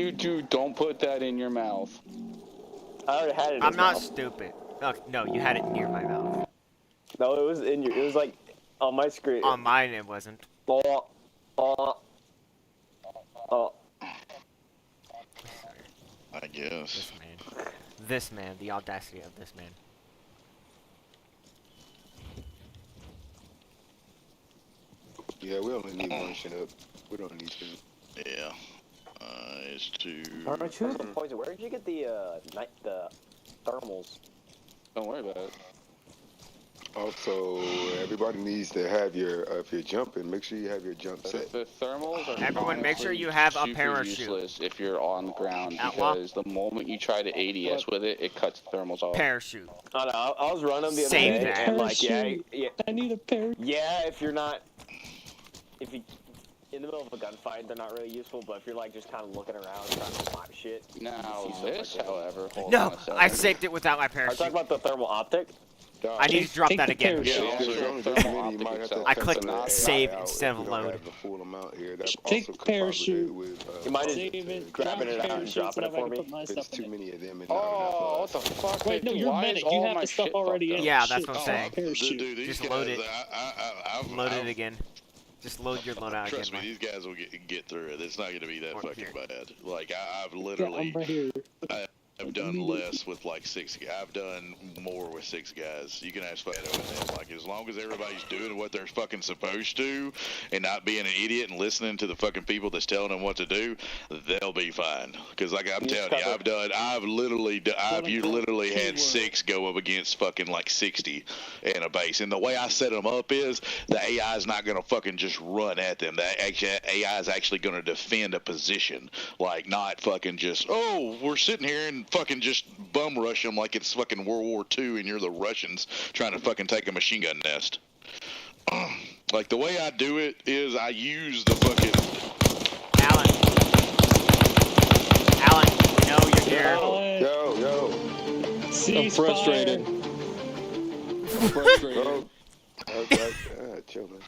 you do, don't put that in your mouth. I already had it in I'm his not mouth. stupid. No, you had it near my mouth. No, it was in your. It was like on my screen. On mine, it wasn't. Oh. I guess. This man, the audacity of this man. Yeah, we only need one shit up. We don't need two. Yeah. It's two. Aren't you? Poison, where did you get the thermals? Don't worry about it. Also, everybody needs to have your, if you're jumping, make sure you have your jump set. The thermals are Everyone, make sure you have a parachute. Useless if you're on the ground, Outlaw? because the moment you try to ADS with it, it cuts the thermals off. Parachute. I know. I was running the other Save day, that. and like, yeah, I need a parachute. yeah. If you in the middle of a gunfight, they're not really useful. But if you're like just kind of looking around, trying to spot shit. Now this, however, hold on No, a second. I saved it without my I parachute. talking about the thermal optic. I need to drop that again. Yeah, I clicked save instead of load. Take the parachute. You might just Save it, grabbing it out and dropping it for me. There's too many of them. And Oh, what the fuck? Wait, no, you're Why medic. is You all have my the stuff shit already fucked in. up? Yeah, that's Shit. what I'm saying. Parachute. Dude, these Just guys, load it. I've Load it again. Just load your loadout again. Trust me, man. these guys will get through it. It's not going to be that fucking bad. Like, I've Yeah, literally... I'm right here. I've done less with like 6 guys. I've done more with 6 guys. You can ask Fato and them. Like, as long as everybody's doing what they're fucking supposed to and not being an idiot and listening to the fucking people that's telling them what to do, they'll be fine. Because like I'm telling you, I've literally had 6 go up against fucking like 60 in a base. And the way I set them up is the AI is not going to fucking just run at them. The AI is actually going to defend a position. Like, not fucking just, oh, we're sitting here and fucking just bum rush them like it's fucking World War II and you're the Russians trying to fucking take a machine gun nest. Like, the way I do it is I use the fucking... Alan, we know you're here. Yo. I'm frustrated. I'm frustrated. Chill, man.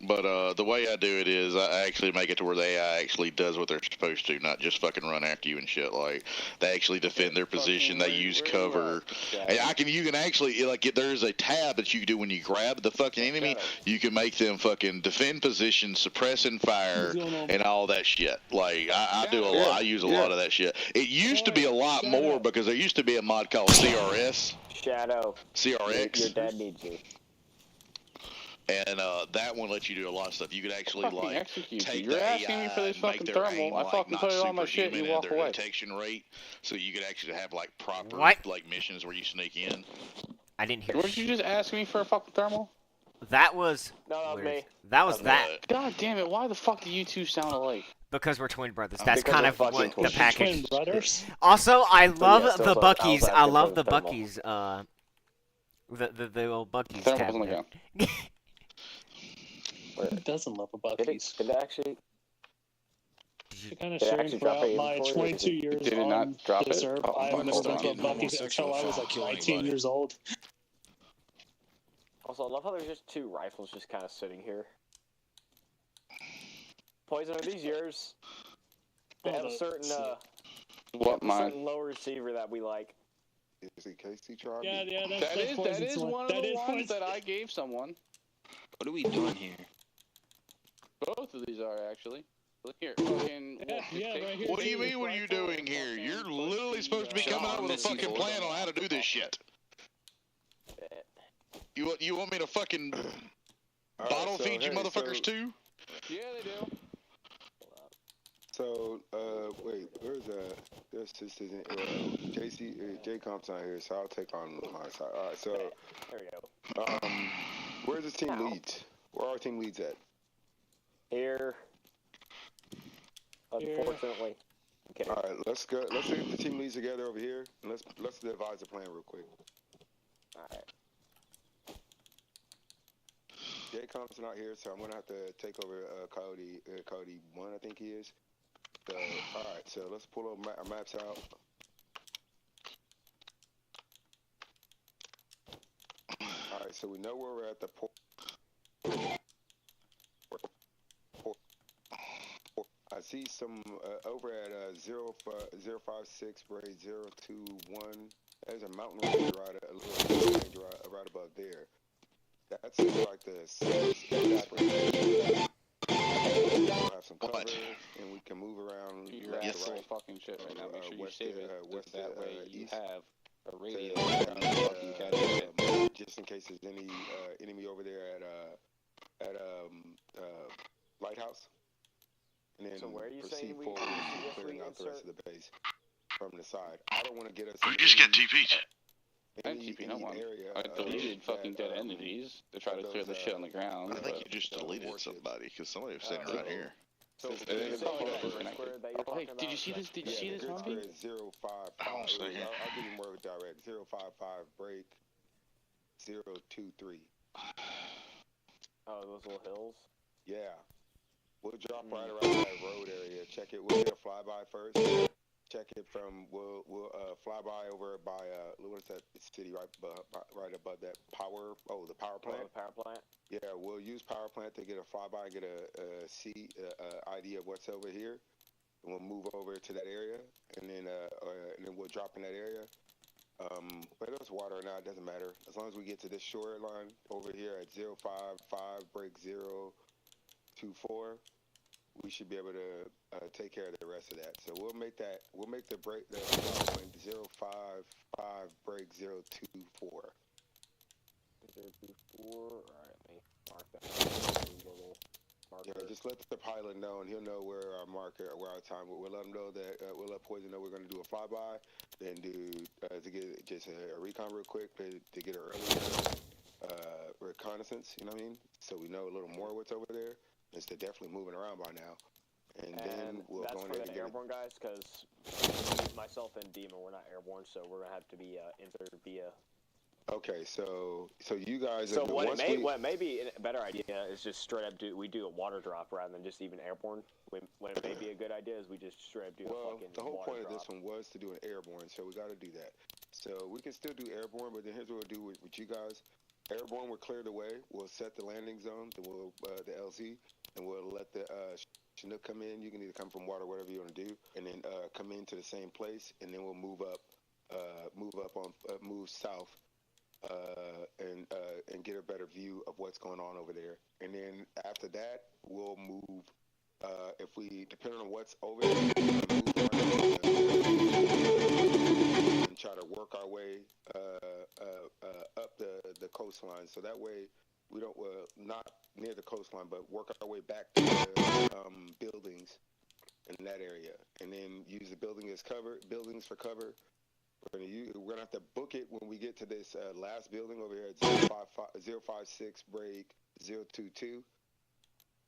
But the way I do it is I actually make it to where the AI actually does what they're supposed to, not just fucking run after you and shit. Like, they actually defend their position, they use cover. And you can actually, like, there's a tab that you can do when you grab the fucking enemy. You can make them fucking defend position, suppress and fire, and all that shit. Like, I do a lot. I use a lot of that shit. It used to be a lot more because there used to be a mod called CRS. CRX. Your dad needs you. And that one lets you do a lot of stuff. You could actually like take You're the asking me for this fucking thermal. I fucking put it on my shit and you walk away. Detection rate, so you could actually have like proper like missions where you sneak in. I didn't hear. Weren't you just asking me for a fucking thermal? That was. No, that was me. That was that. God damn it! Why the fuck do you two sound alike? Because we're twin brothers. That's kind of what the package. Twin brothers. Also, I love yes, the also, Buckies. I love the thermal. Buckies. The old Buckies Thermal's on the cabinet. ground. Who doesn't love a Bucky's? Did it actually? To kind of sharing throughout my 22 years Did it on not drop the it? serve, Oh, I've never hold been to a on. Bucky's until I was like 19 years old. Also, I love how there's just 2 rifles just kind of sitting here. Poison, are these yours? They have a certain certain low receiver that we like. Is it KC Charlie? Yeah, That is one of the ones that I gave someone. What are we doing here? Both of these are actually. Look here. Fucking. right here. What do you mean? What are you doing here? You're literally supposed to be coming up with a fucking plan on how to do this shit. You want me to fucking bottle feed you motherfuckers too? Yeah, they do. So, wait, where's this isn't, J-Comp's not here, so I'll take on my side. Alright, so, There we go. where's the team leads? Where are our team leads at? Here. Unfortunately. Okay. Alright, let's get the team leads together over here, and let's devise a plan real quick. Alright. J-Comp's not here, so I'm gonna have to take over Cody 1, I think he is. So, alright, so let's pull our maps out. Alright, so we know where we're at the port. I see see some over at 056 braid 021. There's a mountain range right, a little range right above there. That's like the safest spray. We'll have some cover, and we can move around. You're actual fucking shit right now. Make sure you save it. That way you have a radio just in case there's any enemy over there at Lighthouse. And then so where are you proceed saying forward, clearing out the rest of the base from the side. I don't want to get us. We just get TP'd. I deleted fucking dead entities to try to clear the shit on the ground. I think you just deleted somebody because somebody was sitting right here. So, hey, did you see this? Did you see this, homie? 055. I'll give you more direct. 055 break 023. Oh, those little hills. Yeah, we'll drop right around that road area. Check it. We'll get a flyby first. Check it from. We'll fly by over by what is that city right above that power? Oh, the power plant. Oh, the power plant. Yeah, we'll use power plant to get a flyby, get a idea of what's over here, and we'll move over to that area, and then we'll drop in that area. Whether it's water or not, it doesn't matter. As long as we get to this shoreline over here at 055 break 024, we should be able to take care of the rest of that. So we'll make the break the 055 break 024. 024. All right, let me mark that. Yeah, just let the pilot know, and he'll know where our marker, where our time. We'll let him know that we'll let Poison know we're going to do a flyby, then do to get just a recon real quick to get an early reconnaissance. You know what I mean? So we know a little more what's over there. Instead, definitely moving around by now, and then we'll go in there and get airborne guys, because myself and Demon, we're not airborne, so we're gonna have to be inserted via. Okay, so you guys. So what may be a better idea is just straight up do a water drop rather than just even airborne. What it may be a good idea is we just straight up do a fucking the whole water point drop. of this one was to do an airborne, so we got to do that. So we can still do airborne, but then here's what we'll do with you guys. Airborne will clear the way. We'll set the landing zone. Then we'll the LZ, and we'll let the Chinook come in. You can either come from water, whatever you want to do, and then come into the same place, and then we'll move south. And get a better view of what's going on over there. And then after that, we'll move, depending on what's over there, move and try to work our way up the coastline. So that way, we don't, not near the coastline, but work our way back to the buildings in that area. And then use the buildings for cover. We're gonna have to book it when we get to this last building over here at 056 break 022.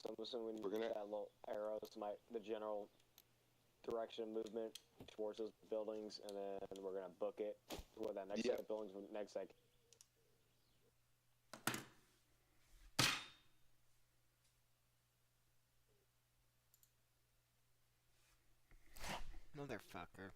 So I'm assuming we're gonna that little arrows, the general direction of movement towards those buildings, and then we're gonna book it for that next set of buildings. Next second. Motherfucker.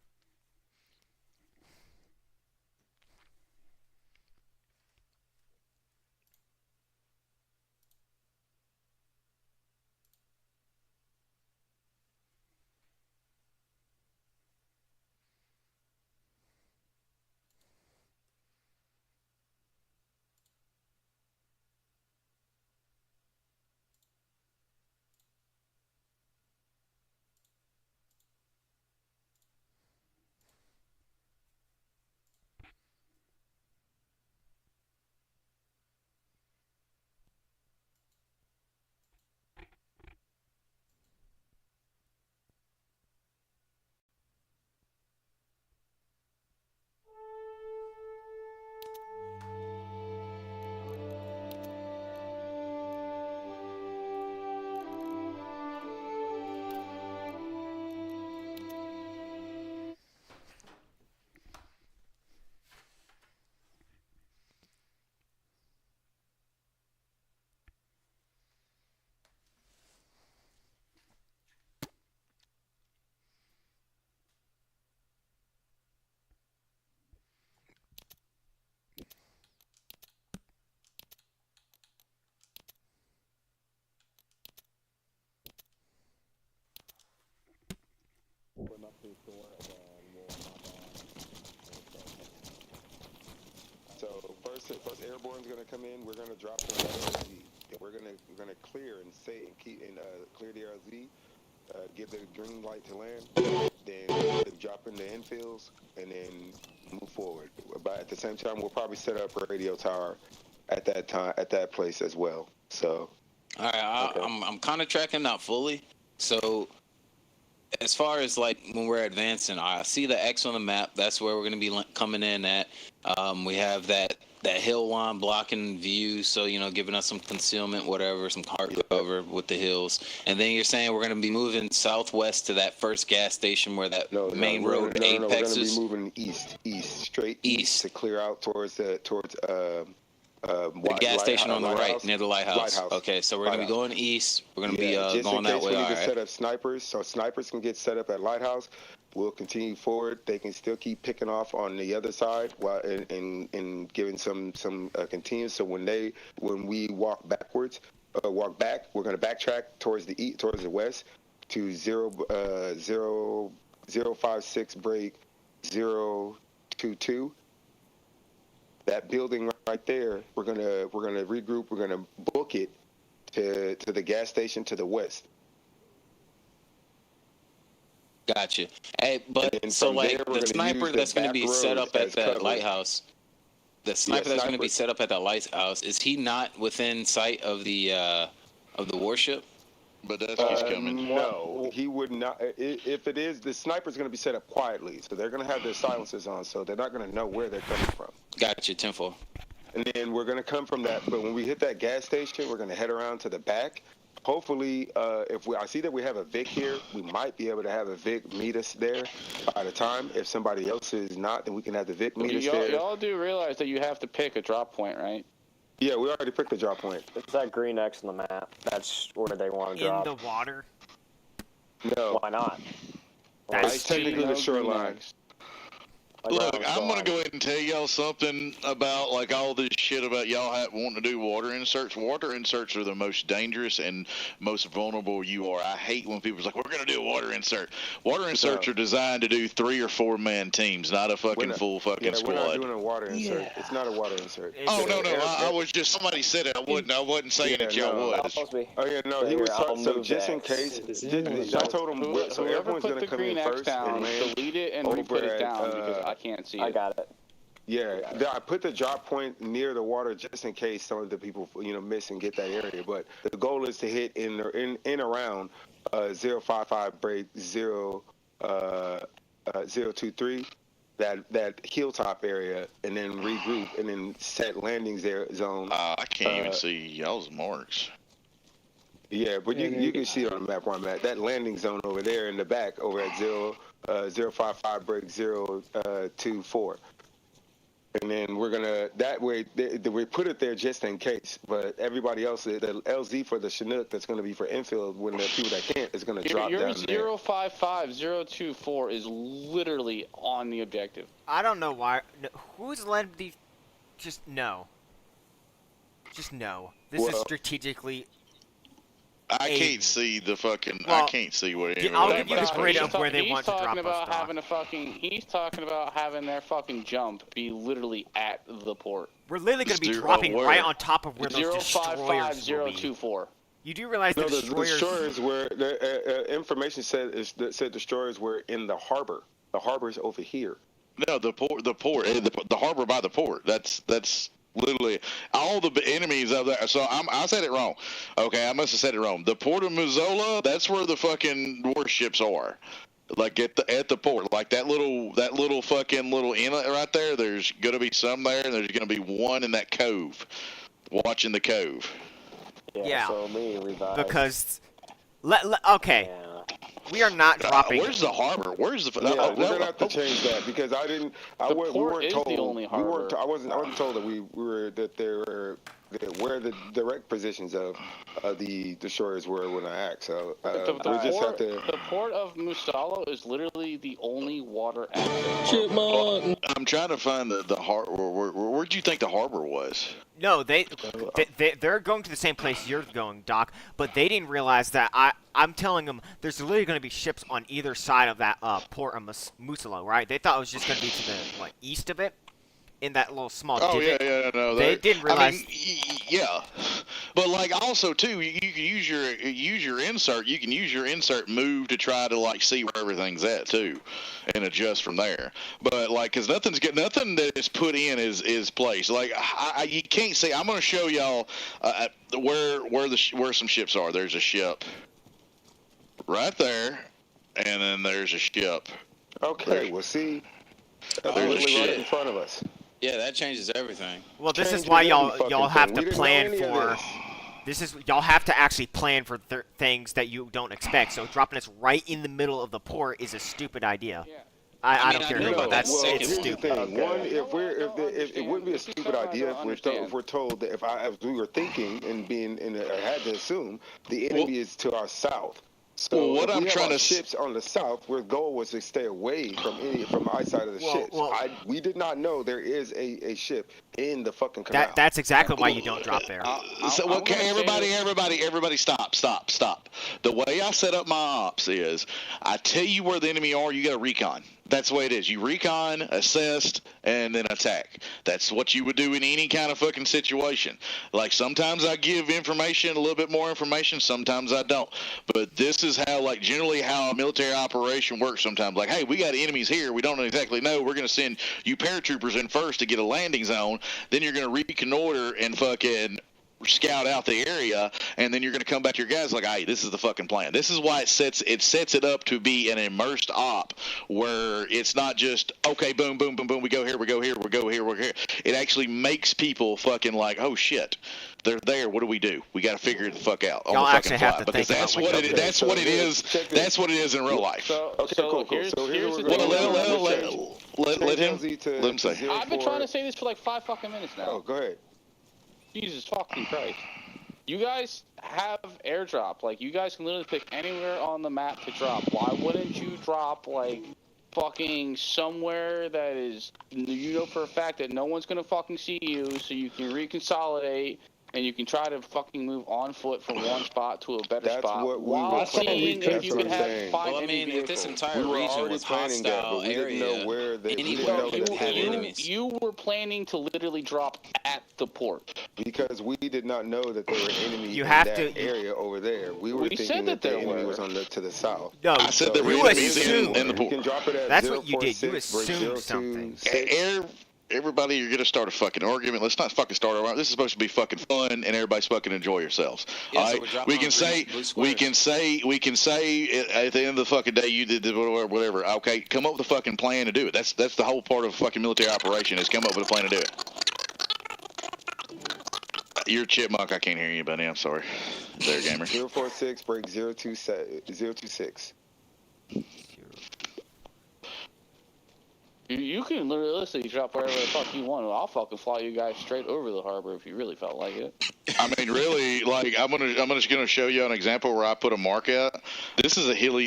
So first Airborne's gonna come in. We're gonna drop them LZ. And we're gonna clear and clear the LZ. Give the green light to land. Then drop in the infills and then move forward. But at the same time, we'll probably set up a radio tower at that place as well. So. All right, Okay. I'm kind of tracking, not fully. So, as far as like when we're advancing, I see the X on the map. That's where we're gonna be coming in at. We have that hill line blocking view, so giving us some concealment, whatever, some hard cover with the hills. And then you're saying we're gonna be moving southwest to that first gas station where that main road apex is. We're gonna be moving straight east to clear out towards the gas station on the lighthouse. right near the lighthouse. Okay, so we're gonna be going east. We're gonna be going that way. We need to set up snipers, so snipers can get set up at lighthouse. We'll continue forward. They can still keep picking off on the other side while and giving some continues. So when we walk back, we're gonna backtrack towards the west to 056 break 022. That building right there, we're gonna regroup. We're gonna book it to the gas station to the west. Gotcha. Hey, but so like the sniper that's going to be set up at that lighthouse. The sniper that's going to be set up at that lighthouse, is he not within sight of the warship? But that's he's coming. No, he would not. If it is, the sniper's going to be set up quietly, so they're going to have their silencers on, so they're not going to know where they're coming from. Gotcha, tenfold. And then we're going to come from that. But when we hit that gas station, we're going to head around to the back. Hopefully, I see that we have a Vic here, we might be able to have a Vic meet us there by the time. If somebody else is not, then we can have the Vic meet us there. Y'all do realize that you have to pick a drop point, right? Yeah, we already picked the drop point. It's that green X on the map. That's where they want to drop. In the water? No. Why not? That's technically the shoreline. Look, I'm going to go ahead and tell y'all something about like all this shit about y'all wanting to do water inserts. Water inserts are the most dangerous and most vulnerable you are. I hate when people's like, we're going to do a water insert. Water inserts are designed to do 3 or 4 man teams, not a fucking full fucking squad. We're not doing a water insert. It's not a water insert. Oh, no. I was just, somebody said it. I wasn't saying that y'all was. Oh, yeah, no. He was so just in case. I told him, so everyone's going to come in first and land. Delete it and re-put it down because I can't see it. I got it. Yeah, I put the drop point near the water just in case some of the people miss and get that area. But the goal is to hit in around 055 break 023, that hilltop area, and then regroup and then set landings zone. I can't even see y'all's marks. Yeah, but you can see it on the map where I'm at. That landing zone over there in the back over at 055 break 024. And then we're gonna we put it there just in case. But everybody else, the LZ for the Chinook, that's gonna be for infield. When the people that can't is gonna drop down there. Your 055-024 is literally on the objective. I don't know why. No, who's led the? Just no. Just no. This is strategically. I can't see the fucking. Well, I can't see what. I'll give you the grid of where they want to drop us. He's talking about having their fucking jump be literally at the port. We're literally going to be dropping right on top of where those destroyers will be. 055-024. You do realize the destroyers were the information said destroyers were in the harbor. The harbor's over here. No, the harbor by the port. That's literally all the enemies out there. So I said it wrong. Okay, I must have said it wrong. The port of Missoula, that's where the fucking warships are. Like at the port, like that little fucking little inlet right there. There's gonna be some there, and there's gonna be one in that cove, watching the cove. Yeah. So me revive. Because, okay. Yeah. We are not dropping. Where's the harbor? Where's the? Yeah, we're gonna have to change that because we weren't told. The only harbor. I wasn't told that we were where the direct positions of the destroyers were when I asked. So the port of Musalo is literally the only water access. Chipmunk. I'm trying to find the harbor. Where do you think the harbor was? No, they're going to the same place you're going, Doc. But they didn't realize that I'm telling them there's literally going to be ships on either side of that port of Musalo, right? They thought it was just going to be to the east of it, in that little small divot. No. They didn't realize. I mean, yeah, but like also too, you can use your insert. You can use your insert move to try to see where everything's at too, and adjust from there. But because nothing that is put in is placed. You can't see. I'm going to show y'all where some ships are. There's a ship right there, and then there's a ship. Okay, we'll see. There's a ship right in front of us. Yeah, that changes everything. Well, this is why y'all have to plan for. Y'all have to actually plan for things that you don't expect. So dropping us right in the middle of the port is a stupid idea. Yeah. I don't care who about that. It's stupid. One, if it wouldn't be a stupid idea if we're told that as we were thinking and had to assume the enemy is to our south. So what I'm trying to ships on the south, where goal was to stay away from eyeside of the ships. We did not know there is a ship in the fucking canal. That's exactly why you don't drop there. Everybody, stop. The way I set up my ops is, I tell you where the enemy are. You got to recon. That's the way it is. You recon, assess, and then attack. That's what you would do in any kind of fucking situation. Sometimes I give information, a little bit more information. Sometimes I don't. But this is how, generally how a military operation works sometimes. Hey, we got enemies here. We don't exactly know. We're going to send you paratroopers in first to get a landing zone. Then you're going to reconnoiter and fucking scout out the area, and then you're going to come back to your guys hey, this is the fucking plan. This is why it sets it up to be an immersed op, where it's not just okay, boom, boom, boom, boom, we go here, we go here, we go here, we're here. It actually makes people fucking oh shit, they're there. What do? We got to figure it the fuck out on Y'all the fucking actually have fly, to because think that's about what it. That's what it is. That's what it is in real life. Cool. Let him say. I've been trying to say this for 5 fucking minutes now. Oh, go ahead. Jesus fucking Christ. You guys have airdrop. You guys can literally pick anywhere on the map to drop. Why wouldn't you drop, fucking somewhere that is, for a fact that no one's gonna fucking see you, so you can reconsolidate, and you can try to fucking move on foot from one spot to a better spot. That's what we while were seeing if you can Well, I mean, if this entire region was hostile area, you were planning to literally drop at the port. Because we did not know that there were enemies in that area over there. We were thinking that the enemy was to the south. No, I said there were enemies in the port. You can drop it at That's what you did. You assumed something. Everybody, you're gonna start a fucking argument. Let's not fucking start a. This is supposed to be fucking fun, and everybody's fucking enjoy yourselves. Yeah, all so right, we can say at the end of the fucking day you did whatever. Okay, come up with a fucking plan to do it. That's the whole part of a fucking military operation, is come up with a plan to do it. You're a chipmunk. I can't hear you, buddy. I'm sorry. There, gamer. 046 break 026. You can literally drop wherever the fuck you want. I'll fucking fly you guys straight over the harbor if you really felt like it. I mean, really, I'm gonna show you an example where I put a mark at. This is a hill.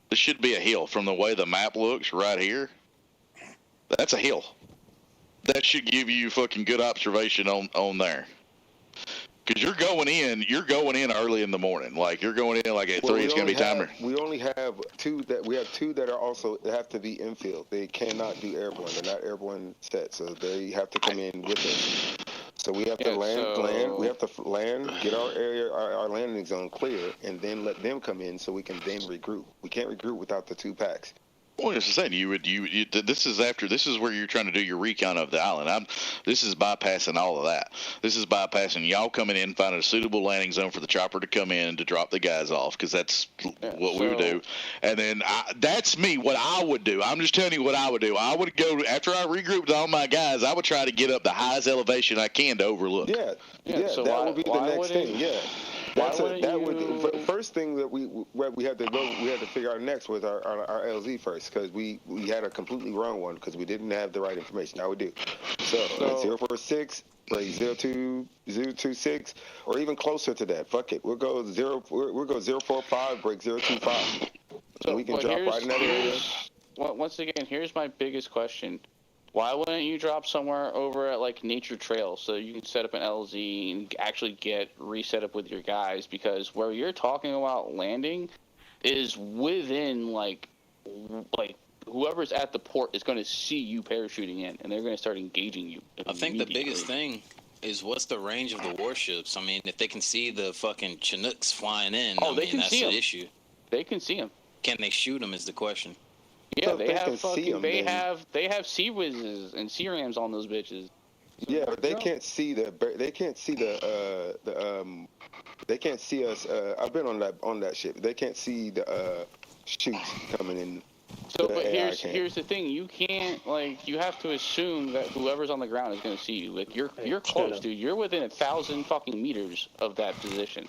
This should be a hill from the way the map looks right here. That's a hill. That should give you fucking good observation on there. Because you're going in early in the morning. You're going in at 3. It's gonna be timer. We only have two that are also have to be infield. They cannot do airborne. They're not airborne set, so they have to come in with us. So we have to land. We have to land, get our area, our landing zone clear, and then let them come in so we can then regroup. We can't regroup without the 2 packs. Well, as I said, this is where you're trying to do your recon of the island. This is bypassing all of that. This is bypassing y'all coming in, finding a suitable landing zone for the chopper to come in to drop the guys off, because that's what we would do. And then that's me, what I would do. I'm just telling you what I would do. I would go, after I regrouped all my guys, I would try to get up the highest elevation I can to overlook. Yeah. So that would be the next thing. Yeah. First thing that we had to figure out next was our LZ first, because we had a completely wrong one because we didn't have the right information. Now we do. So 046 break 0226, or even closer to that. Fuck it, we'll go 045, break 025. So, We can drop right in that area. Once again, here's my biggest question. Why wouldn't you drop somewhere over at, like, Nature Trail so you can set up an LZ and actually get reset up with your guys? Because where you're talking about landing is within, like whoever's at the port is going to see you parachuting in, and they're going to start engaging you. I think the biggest thing is what's the range of the warships. I mean, if they can see the fucking Chinooks flying in, they can that's see an them. issue. They can see them. Can they shoot them is the question. Yeah, they have sea whizzes and sea rams on those bitches. Yeah, but they can't see they can't see us. I've been on that ship. They can't see the shoots coming in. So, but here's the thing: you can't, you have to assume that whoever's on the ground is going to see you. Like, you're close, dude. You're within 1,000 fucking meters of that position.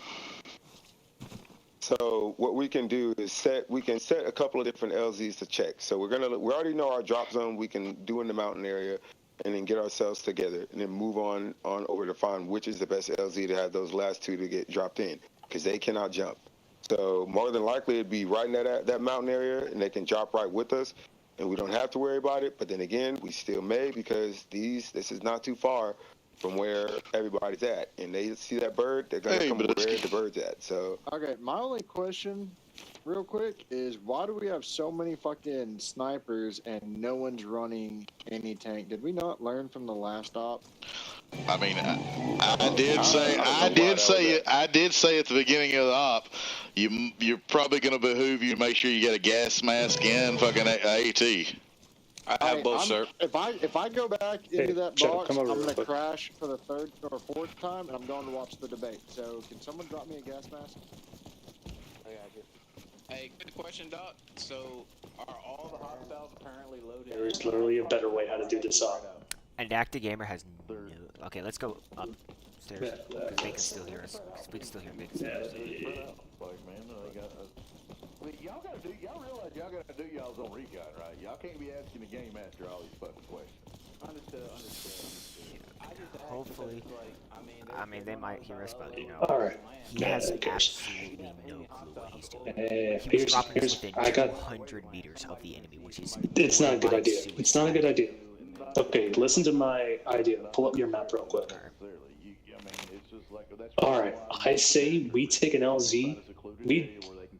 So what we can do is set a couple of different LZs to check. So we already know our drop zone we can do in the mountain area, and then get ourselves together, and then move on over to find which is the best LZ to have those last two to get dropped in, because they cannot jump. So more than likely it'd be right in that mountain area, and they can drop right with us, and we don't have to worry about it. But then again, we still may, because this is not too far from where everybody's at, and they see that bird, they're gonna come where the bird's at. So okay, my only question, real quick, is why do we have so many fucking snipers and no one's running any tank? Did we not learn from the last op? I mean, I did say at the beginning of the op, you're probably gonna behoove you to make sure you get a gas mask and fucking AT. I have both, sir. If I go back into that box, I'm going to crash for the third or fourth time, and I'm going to watch the debate. So, can someone drop me a gas mask? I got you. Hey, good question, Doc. So, are all the hostiles apparently loaded? There is literally a better way how to do this op. And Active Gamer has no... Okay, let's go upstairs. Because they can still hear us. We can still hear Big Stairs. Y'all realize y'all gotta do y'all's own recon, right? Y'all can't be asking the game master all these fucking questions. Understood. Hopefully. I mean, they might hear us, but, you know. Alright. He has absolutely no clue what he's doing. He was dropping us within 200 meters of the enemy, which is... It's not a good idea. It's not a good idea. Okay, listen to my idea. Pull up your map real quick. Alright, I say we take an LZ.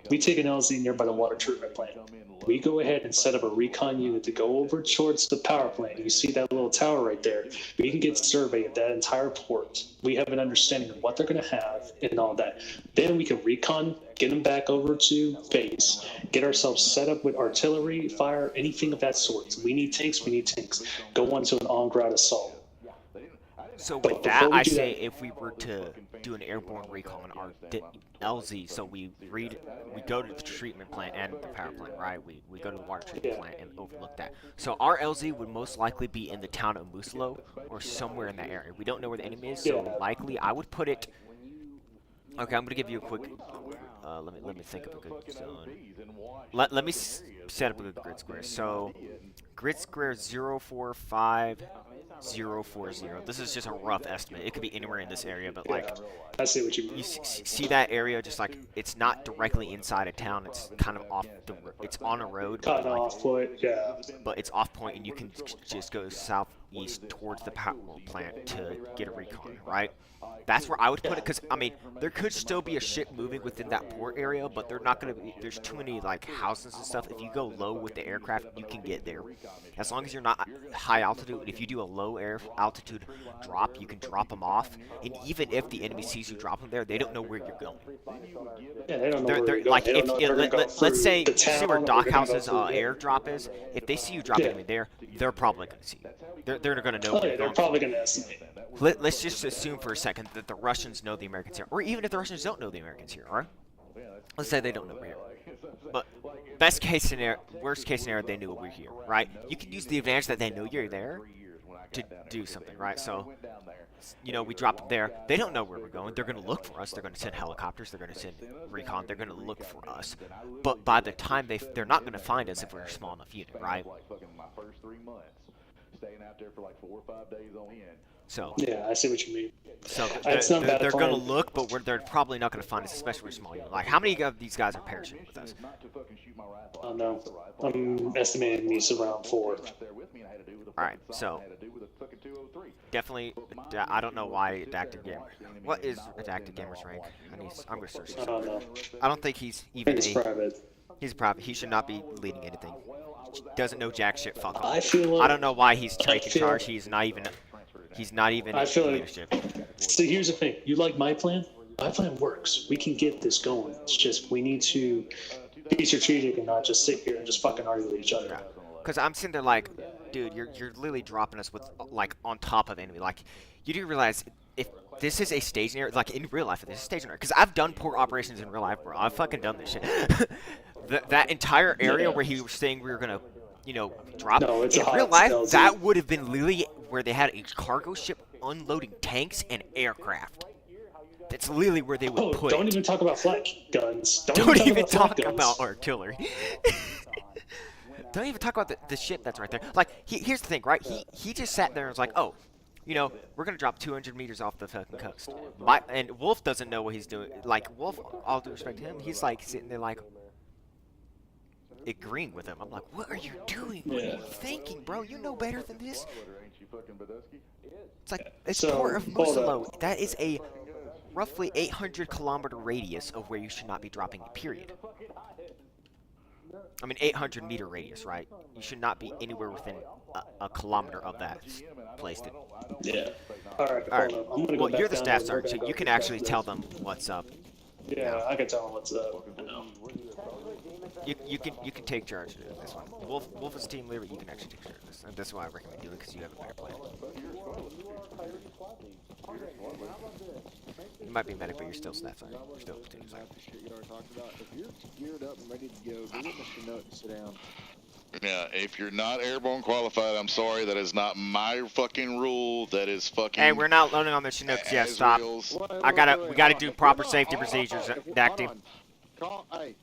We take an LZ nearby the water treatment plant. We go ahead and set up a recon unit to go over towards the power plant. You see that little tower right there? We can get survey of that entire port. We have an understanding of what they're going to have and all that. Then we can recon, get them back over to base, get ourselves set up with artillery, fire, anything of that sort. We need tanks, Go on to an on-ground assault. So with that, I say if we were to do an airborne recon, our LZ, so we go to the treatment plant and the power plant, right? We go to the water treatment plant and overlook that. So our LZ would most likely be in the town of Musalo or somewhere in that area. We don't know where the enemy is, so likely I would put it. Okay, I'm gonna give you a quick. Let me think of a good zone. Let me set up a good grid square. So grid square 045040. This is just a rough estimate. It could be anywhere in this area, but like, I see what you mean. You see that area, just like it's not directly inside a town. It's kind of off the. It's on a road. Cut off point, yeah. But it's off point, and you can just go southeast towards the power plant to get a recon, right? That's where I would put it, because I mean, there could still be a ship moving within that port area, but they're not gonna be. There's too many like houses and stuff. If you go low with the aircraft, you can get there. As long as you're not high altitude, if you do a low air altitude drop, you can drop them off. And even if the enemy sees you drop them there, they don't know where you're going. Yeah, they don't know where you're going. Like let's say you see where Dockhouse's airdrop is. If they see you dropping enemy there, they're probably gonna see you. They're gonna know. Oh, yeah, they're probably gonna estimate. Let's just assume for a second that the Russians know the Americans here, or even if the Russians don't know the Americans here, all right? Let's say they don't know we're here. But best case scenario, worst case scenario, they knew we're here, right? You can use the advantage that they know you're there to do something, right? So, you know, we drop them there. They don't know where we're going. They're going to look for us. They're going to send helicopters. They're going to send recon. They're going to look for us. But by the time they're not going to find us if we're a small enough unit, right? staying out there for like 4 or 5 days on end. So Yeah, I see what you mean. So It's not a bad they're plan. gonna look, but they're probably not gonna find us, especially with small units. Like, how many of these guys are parachuting with us? Oh no, I'm estimating these around 4. Alright, so definitely, I don't know why Adaptive Gamer. What is Adaptive Gamer's rank? I'm gonna search. I don't know. I don't think he's I even think it's private. He's private. He should not be leading anything. Doesn't know jack shit. Fuck off. I feel like, I don't know why he's taking charge. He's not even I feel like, leadership. so here's the thing. You like my plan? My plan works. We can get this going. It's just we need to be strategic and not just sit here and just fucking argue with each other. Because I'm sitting there like, dude, you're literally dropping us with like on top of enemy. Like, you do realize if this is a staging area, like in real life, this is a staging area. Because I've done port operations in real life, bro. I've fucking done this shit. that entire area where he was saying we were gonna, drop. No, it's in a real hot life, LZ. that would have been literally where they had a cargo ship unloading tanks and aircraft. That's literally where they would put don't it. even talk about flak guns. Don't even flak talk guns. about artillery. Don't even talk about the ship that's right there. Like, here's the thing, right? He just sat there and was like, oh, we're going to drop 200 meters off the fucking coast. And Wolf doesn't know what he's doing. Like, Wolf, all due respect to him, he's like sitting there like agreeing with him. I'm like, what are you doing? What are you thinking, bro? You know better than this. It's like, it's Port of Musolo. That is a roughly 800-kilometer radius of where you should not be dropping, period. I mean, 800-meter radius, right? You should not be anywhere within a kilometer of that place. Yeah. All right. All right. Hold on. I'm gonna go Well, back you're the down staff to sergeant, so work. you can actually tell them what's up. Yeah, I can tell them what's up. You can take charge of this one. Wolf is team leader. You can actually take charge of this. And that's why I recommend doing it, because you have a better plan. You might be medic, but you're still staff sergeant. You're still team sergeant. If you're geared up and ready to go, go get Mr. Note and sit down. Yeah, if you're not airborne qualified, I'm sorry, that is not my fucking rule. That is fucking. Hey, we're not loading on the Chinooks yet. Stop. We gotta do proper safety procedures. Active. Hey,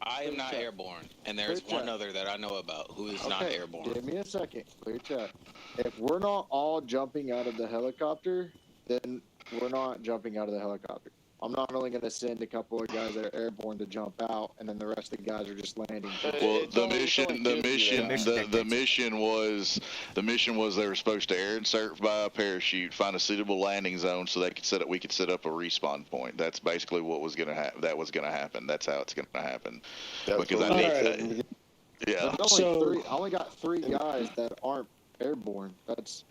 I am not airborne, and there's one other that I know about who is not airborne. Give me a second. Clear chat. If we're not all jumping out of the helicopter, then we're not jumping out of the helicopter. I'm not only going to send a couple of guys that are airborne to jump out, and then the rest of the guys are just landing. Well, the mission was they were supposed to air insert by a parachute, find a suitable landing zone so we could set up a respawn point. That's basically what was gonna happen. That was gonna happen. That's how it's gonna happen. Because I need. Yeah. I only got 3 guys that aren't airborne. That's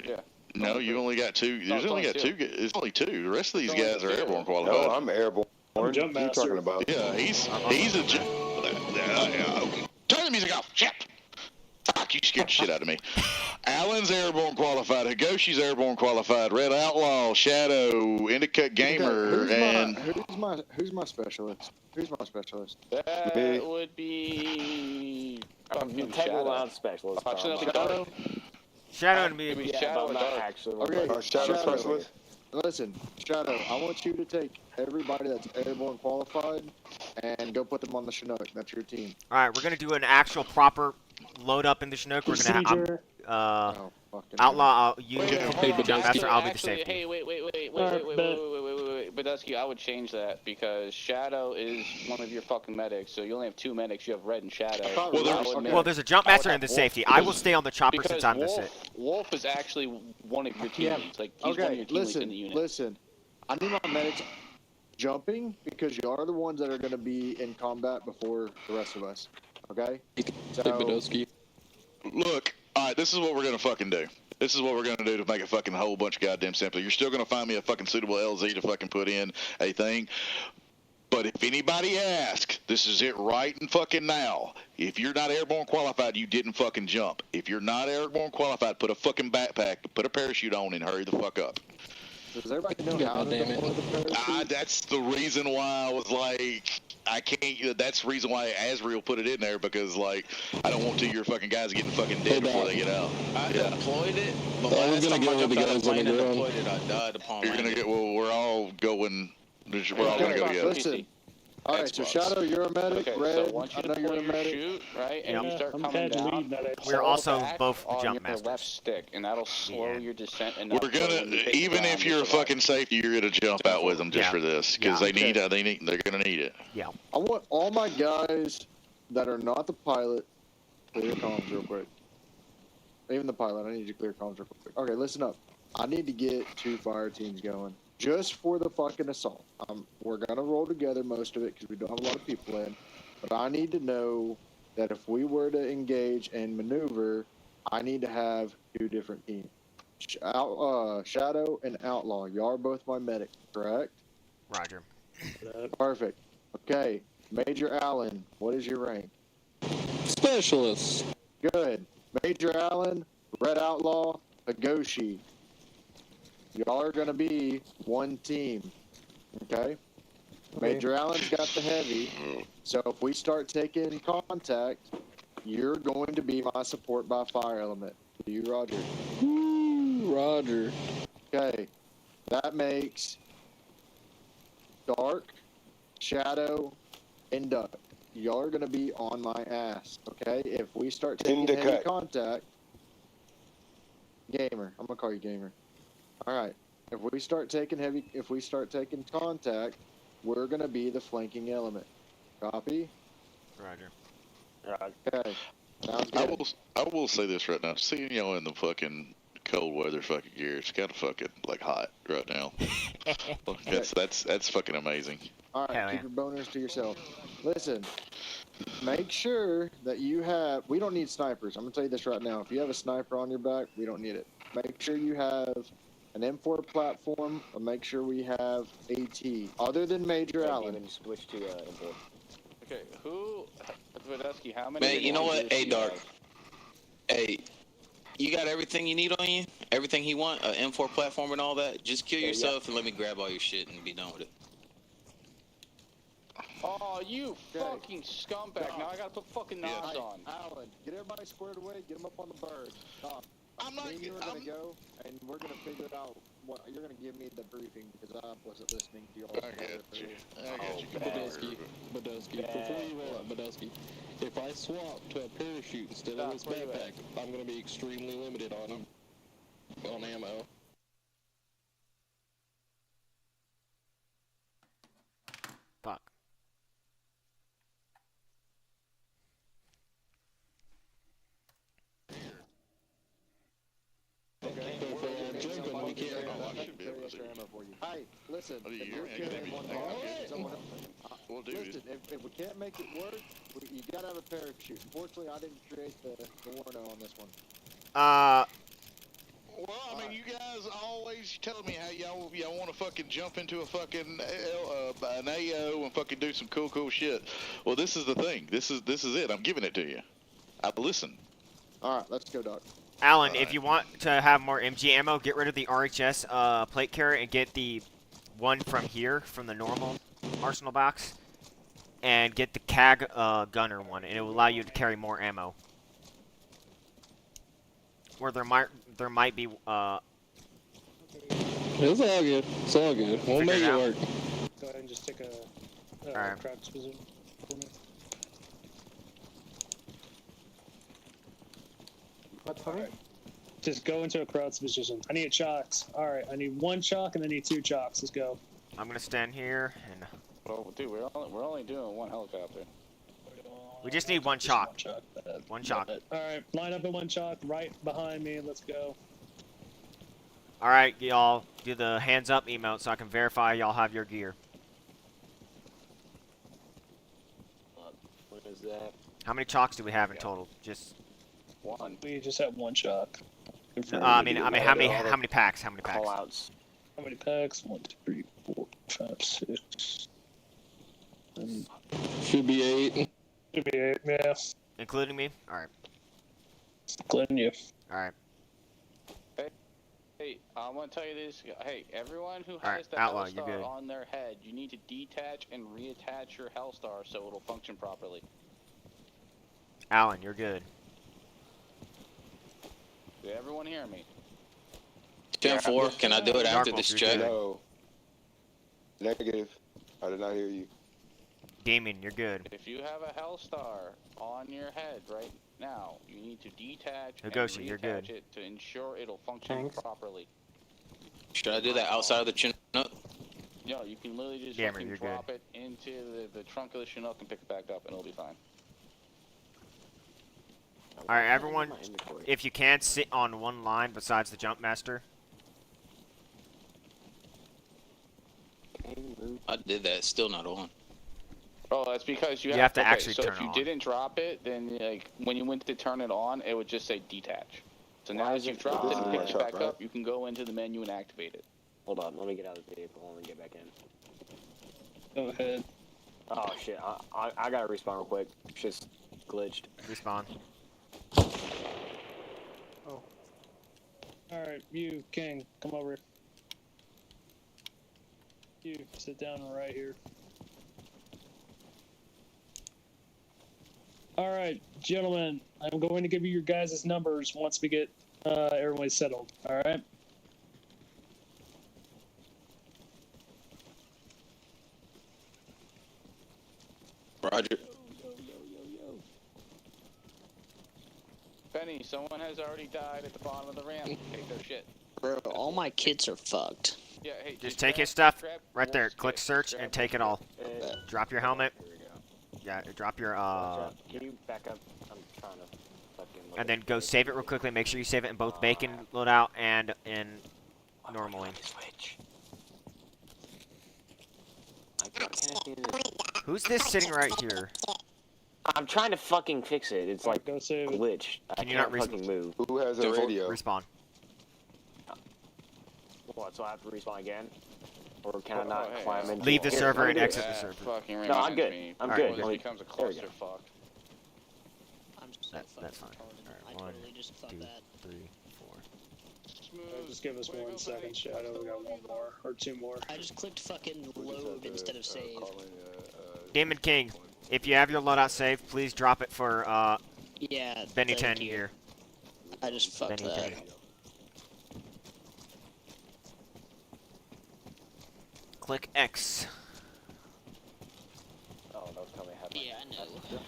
No, you only got 2. There's only got 2. It's only 2. The rest of these guys are airborne qualified. No, I'm airborne. What are you master. talking about? Yeah, he's a. Turn the music off. Shit. Fuck, you scared the shit out of me. Alan's airborne qualified. Higoshi's airborne qualified. Red Outlaw, Shadow, Indica Gamer, who's my specialist? Who's my specialist? That would be. Integral line specialist. Shadow. Shadow and me. Maybe Yeah, Shadow but and I'm not Dark. actually. Okay, Shadow specialist? Listen, Shadow, I want you to take everybody that's airborne qualified and go put them on the Chinook. That's your team. All right, we're gonna do an actual proper load up in the Chinook. We're gonna have Procedure. Outlaw. You Wait, can hold complete the on. jump master. I'll be the Actually, safety. Hey, wait, Badusky, I would change that because Shadow is one of your fucking medics, so you only have 2 medics. You have Red and Shadow. Well, there's a jump master and the safety. I will stay on the chopper since I'm the sit. Wolf is actually one of your teammates. Like he's one of your teammates in the unit. Listen, I need my medics jumping because you are the ones that are going to be in combat before the rest of us. Okay? So, Look, alright, this is what we're gonna fucking do. This is what we're gonna do to make a fucking whole bunch of goddamn simple. You're still gonna find me a fucking suitable LZ to fucking put in a thing. But if anybody asks, this is it right and fucking now. If you're not airborne qualified, you didn't fucking jump. If you're not airborne qualified, put a fucking backpack, put a parachute on and hurry the fuck up. does everybody know how to deploy the parachute? That's the reason why I was like, I can't. That's the reason why Asriel put it in there, because like I don't want 2 of your fucking guys getting fucking dead before they get out. I deployed it, but last time I jumped out of the plane and deployed it, I died upon You're gonna landing. get. Well, we're all going. We're all gonna go together. All right, so Shadow, you're a medic. Okay, Red, so once you I know deploy you're a your medic. shoot, right, and you Yeah, start I'm coming head down, lead medic. We're pull also back both on jump your masters. left stick, and that'll slow Yeah. your descent enough. We're so gonna, when you hit the even ground, if you you're a survive. fucking safety, you're gonna jump out with them just Yeah. for this, because Yeah. they're gonna need it. Yeah. I want all my guys that are not the pilot clear comms real quick. Even the pilot, I need you to clear comms real quick. Okay, listen up. I need to get 2 fire teams going just for the fucking assault. We're gonna roll together most of it because we don't have a lot of people in. But I need to know that if we were to engage and maneuver, I need to have 2 different teams. Shadow and Outlaw. Y'all are both my medic, correct? Roger. Perfect. Okay. Major Allen, what is your rank? Specialist. Good. Major Allen, Red Outlaw, Higoshi. Y'all are going to be one team. Okay? Major Allen's got the heavy. So if we start taking contact, you're going to be my support by fire element. Do you, Roger? Woo, Roger. Okay. That makes Dark, Shadow, and Duck. Y'all are going to be on my ass, okay? If we start taking heavy contact... Gamer. I'm going to call you Gamer. Alright. If we start taking contact, we're going to be the flanking element. Copy? Roger. Okay. Sounds good. I will say this right now. Seeing y'all in the fucking cold weather fucking gear, it's kind of fucking like hot right now. that's fucking amazing. All right, keep your boners to yourself. Listen, make sure that you have... We don't need snipers. I'm going to tell you this right now. If you have a sniper on your back, we don't need it. Make sure you have an M4 platform, or make sure we have AT. Other than Major Allen. And switch to M4. Okay, who... Vodesky, how many... Man, you know what? Hey, Dark. Hey, you got everything you need on you? Everything he want? An M4 platform and all that? Just kill yourself and let me grab all your shit and be done with it. Oh, you fucking scumbag. Now I gotta put fucking knobs on. Alan, get everybody squared away, get them up on the bird. I'm not... You are going to go, and we're going to figure out what... You're going to give me the briefing, because I wasn't listening to you all. I got you. Badowski, before you roll out, Badowski, if I swap to a parachute instead of this backpack, I'm going to be extremely limited on ammo. Fuck. Hey, listen. Listen, if we can't make it work, you gotta have a parachute. Unfortunately, I didn't create the Warno on this one. Well, I mean, you guys always telling me how y'all want to fucking jump into a fucking an AO and fucking do some cool shit. Well, this is the thing. This is it. I'm giving it to you. I listen. All right, let's go, Doc. Alan, if you want to have more MG ammo, get rid of the RHS plate carrier and get the one from here, from the normal arsenal box, and get the CAG gunner one, and it will allow you to carry more ammo. Where there might be It's all good. It's all good. We'll make it work. Go ahead and just take a crouch position for me. What's funny? Just go into a crouch position. I need chocks. Alright, I need 1 chock and I need 2 chocks. Let's go. I'm gonna stand here and... Well, dude, we're only doing 1 helicopter. We just need 1 chock. 1 chock. Alright, line up in 1 chock right behind me. Let's go. Alright, y'all, do the hands up emote so I can verify y'all have your gear. What is that? How many chocks do we have in total? Just... 1. We just have 1 chock. I mean, how many packs? How many packs? Callouts. How many packs? 1, 2, 3, 4, 5, 6. Should be 8. Should be 8, yeah. Including me? Alright. Including you. Alright. Hey, I want to tell you this. Hey, everyone who Alright, has the Outlaw, you're good. Hellstar on their head, you need to detach and reattach your Hellstar so it'll function properly. Alan, you're good. Did everyone hear me? 10-4, can I do it after this check? No. Negative. I did not hear you. Damien, you're good. If you have a Hellstar on your head right now, you need to detach and Higoshi, you're reattach good. it to ensure it'll function properly. Should I do that outside of the Chinook? No, you can literally just Gamer, fucking you're drop it into the trunk of the Chinook and pick it back up, and it'll be fine. Alright, everyone, if you can, sit on one line besides the jump master. I did that. Still not on. Oh, that's because you have to okay, actually so turn if it you on. didn't drop it, then like when you went to turn it on, it would just say detach. So now as you've dropped it and picked it back up, you can go into the menu and activate it. Hold on, let me get out of the vehicle and get back in. Go ahead. Oh shit, I gotta respawn real quick. It's just glitched. Respawn. Oh. Alright, you, King, come over. You, sit down right here. Alright, gentlemen, I'm going to give you your guys' numbers once we get everyone settled, alright? Roger. Benny, someone has already died at the bottom of the ramp. Take their shit. Bro, all my kits are fucked. Yeah, hey, Just take his stuff right there. Click Wolf's search kit. and take it all. Drop your helmet. Here we go. Yeah, drop your Can you back up? I'm trying to fucking look and then at go this. save it real quickly. Make sure you save it in both bacon loadout and in normally. Switch. I can't do this. Who's this sitting right here? I'm trying to fucking fix it. It's like Go save it. glitched. I Can you can't not fucking move. Who has a radio? Respawn. What? So I have to respawn again? Or can I not hey, climb into? Leave the Here, server I'm and good. exit the That server. fucking No, I'm reminds good. me. I'm Alright, good. This Let me- becomes a there we go. clusterfuck. I'm so That's fucking fine. retarded. Alright, I totally just fucked 2, that. 3, 4. Just give us 1 second, Shadow. We got one more, or two more. I just clicked fucking load instead of save. Damon King, if you have your loadout saved, please drop it for Yeah, Benny thank 10 you. here. I just fucked Benny that. 10. Click X. Oh, that was coming. Yeah, I know.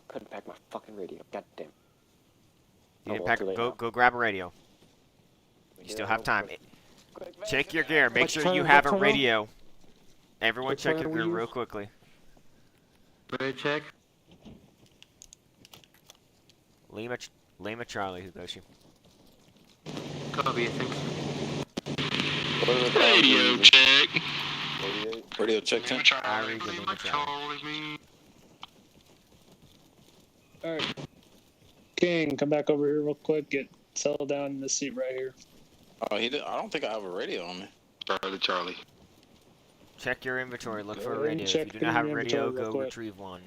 Couldn't pack my fucking radio. God damn. You didn't well, pack, too late go now. go grab a radio. You still have time. Check your gear. Make Which sure you turn- have what a turn? radio. Everyone Which check turn your we gear use? real quickly. Ready, check. Lima Charlie, Higoshi. Copy, thanks. Radio check. Radio check 10. I read the Lima Charlie. Alright. King, come back over here real quick. Get settled down in the seat right here. Oh, he did. I don't think I have a radio on me. Charlie. Check your inventory. Look for a Go ahead and radio. If check you do not have a your radio, inventory real go quick. retrieve one.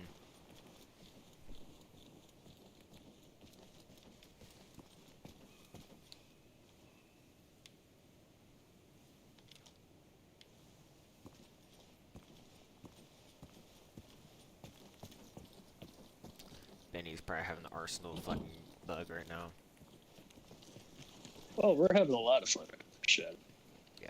Benny's probably having the arsenal fucking bug right now. Oh, we're having a lot of fun. Shit. Yeah.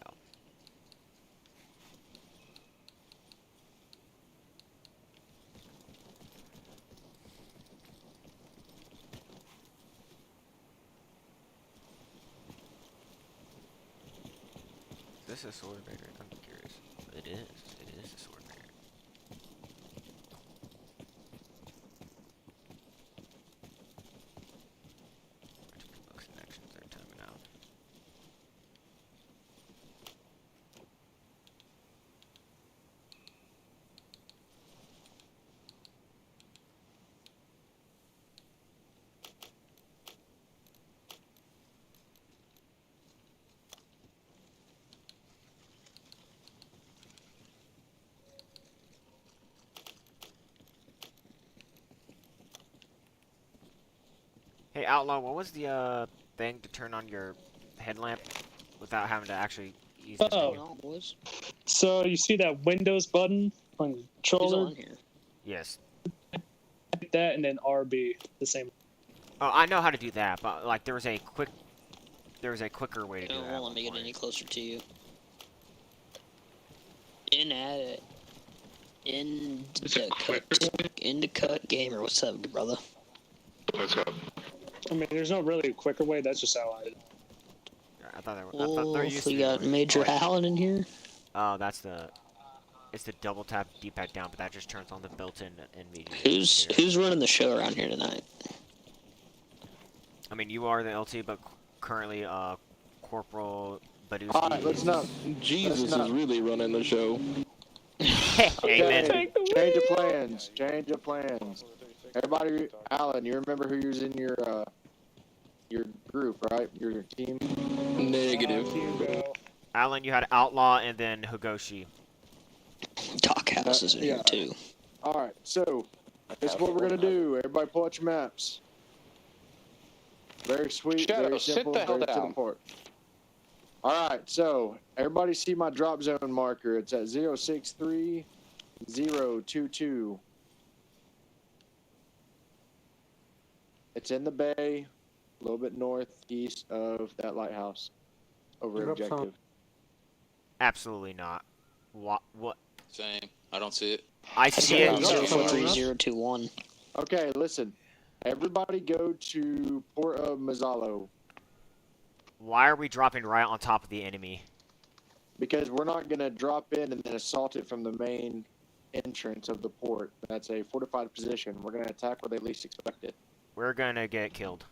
Is this a sword variant? I'm curious. It is. It is a sword variant. Looks and actions are timing out. Hey Outlaw, what was the thing to turn on your headlamp without having to actually use the Oh. menu? No, boys. So you see that Windows button on the Who's controller? on here? Yes. Hit that and then RB, the same. Oh, I know how to do that, but like there was a quick there's a quicker way to do It that. won't let me get any closer to you. In at it. In the cut gamer. What's up, brother? What's up? I mean, there's no really quicker way. That's just how I. I thought there used to We be got one. Major Allen in here. Oh, that's the. It's the double tap D-pad down, but that just turns on the built-in NVIDIA. Who's running the show around here tonight? I mean, you are the LT, but currently, Corporal Badusky. Alright, let's not. Jesus is really running the show. Amen. Change of plans. Change of plans. Everybody, Alan, you remember who was in your group, right? Your team? Negative. Alan, you had Outlaw and then Higoshi. Doc House is in here yeah. too. Alright, so, this is what we're gonna do. Everybody pull out your maps. Very sweet, Shadow, very simple, sit the hell very to the down. point. Alright, so, everybody see my drop zone marker. It's at 063022. It's in the bay, a little bit northeast of that lighthouse. Over objective. Absolutely not. What? Same. I don't see it. I see it. 043021. Okay, listen. Everybody go to Port of Mazzalo. Why are we dropping right on top of the enemy? Because we're not going to drop in and then assault it from the main entrance of the port. That's a fortified position. We're going to attack where they least expect it. We're gonna get killed.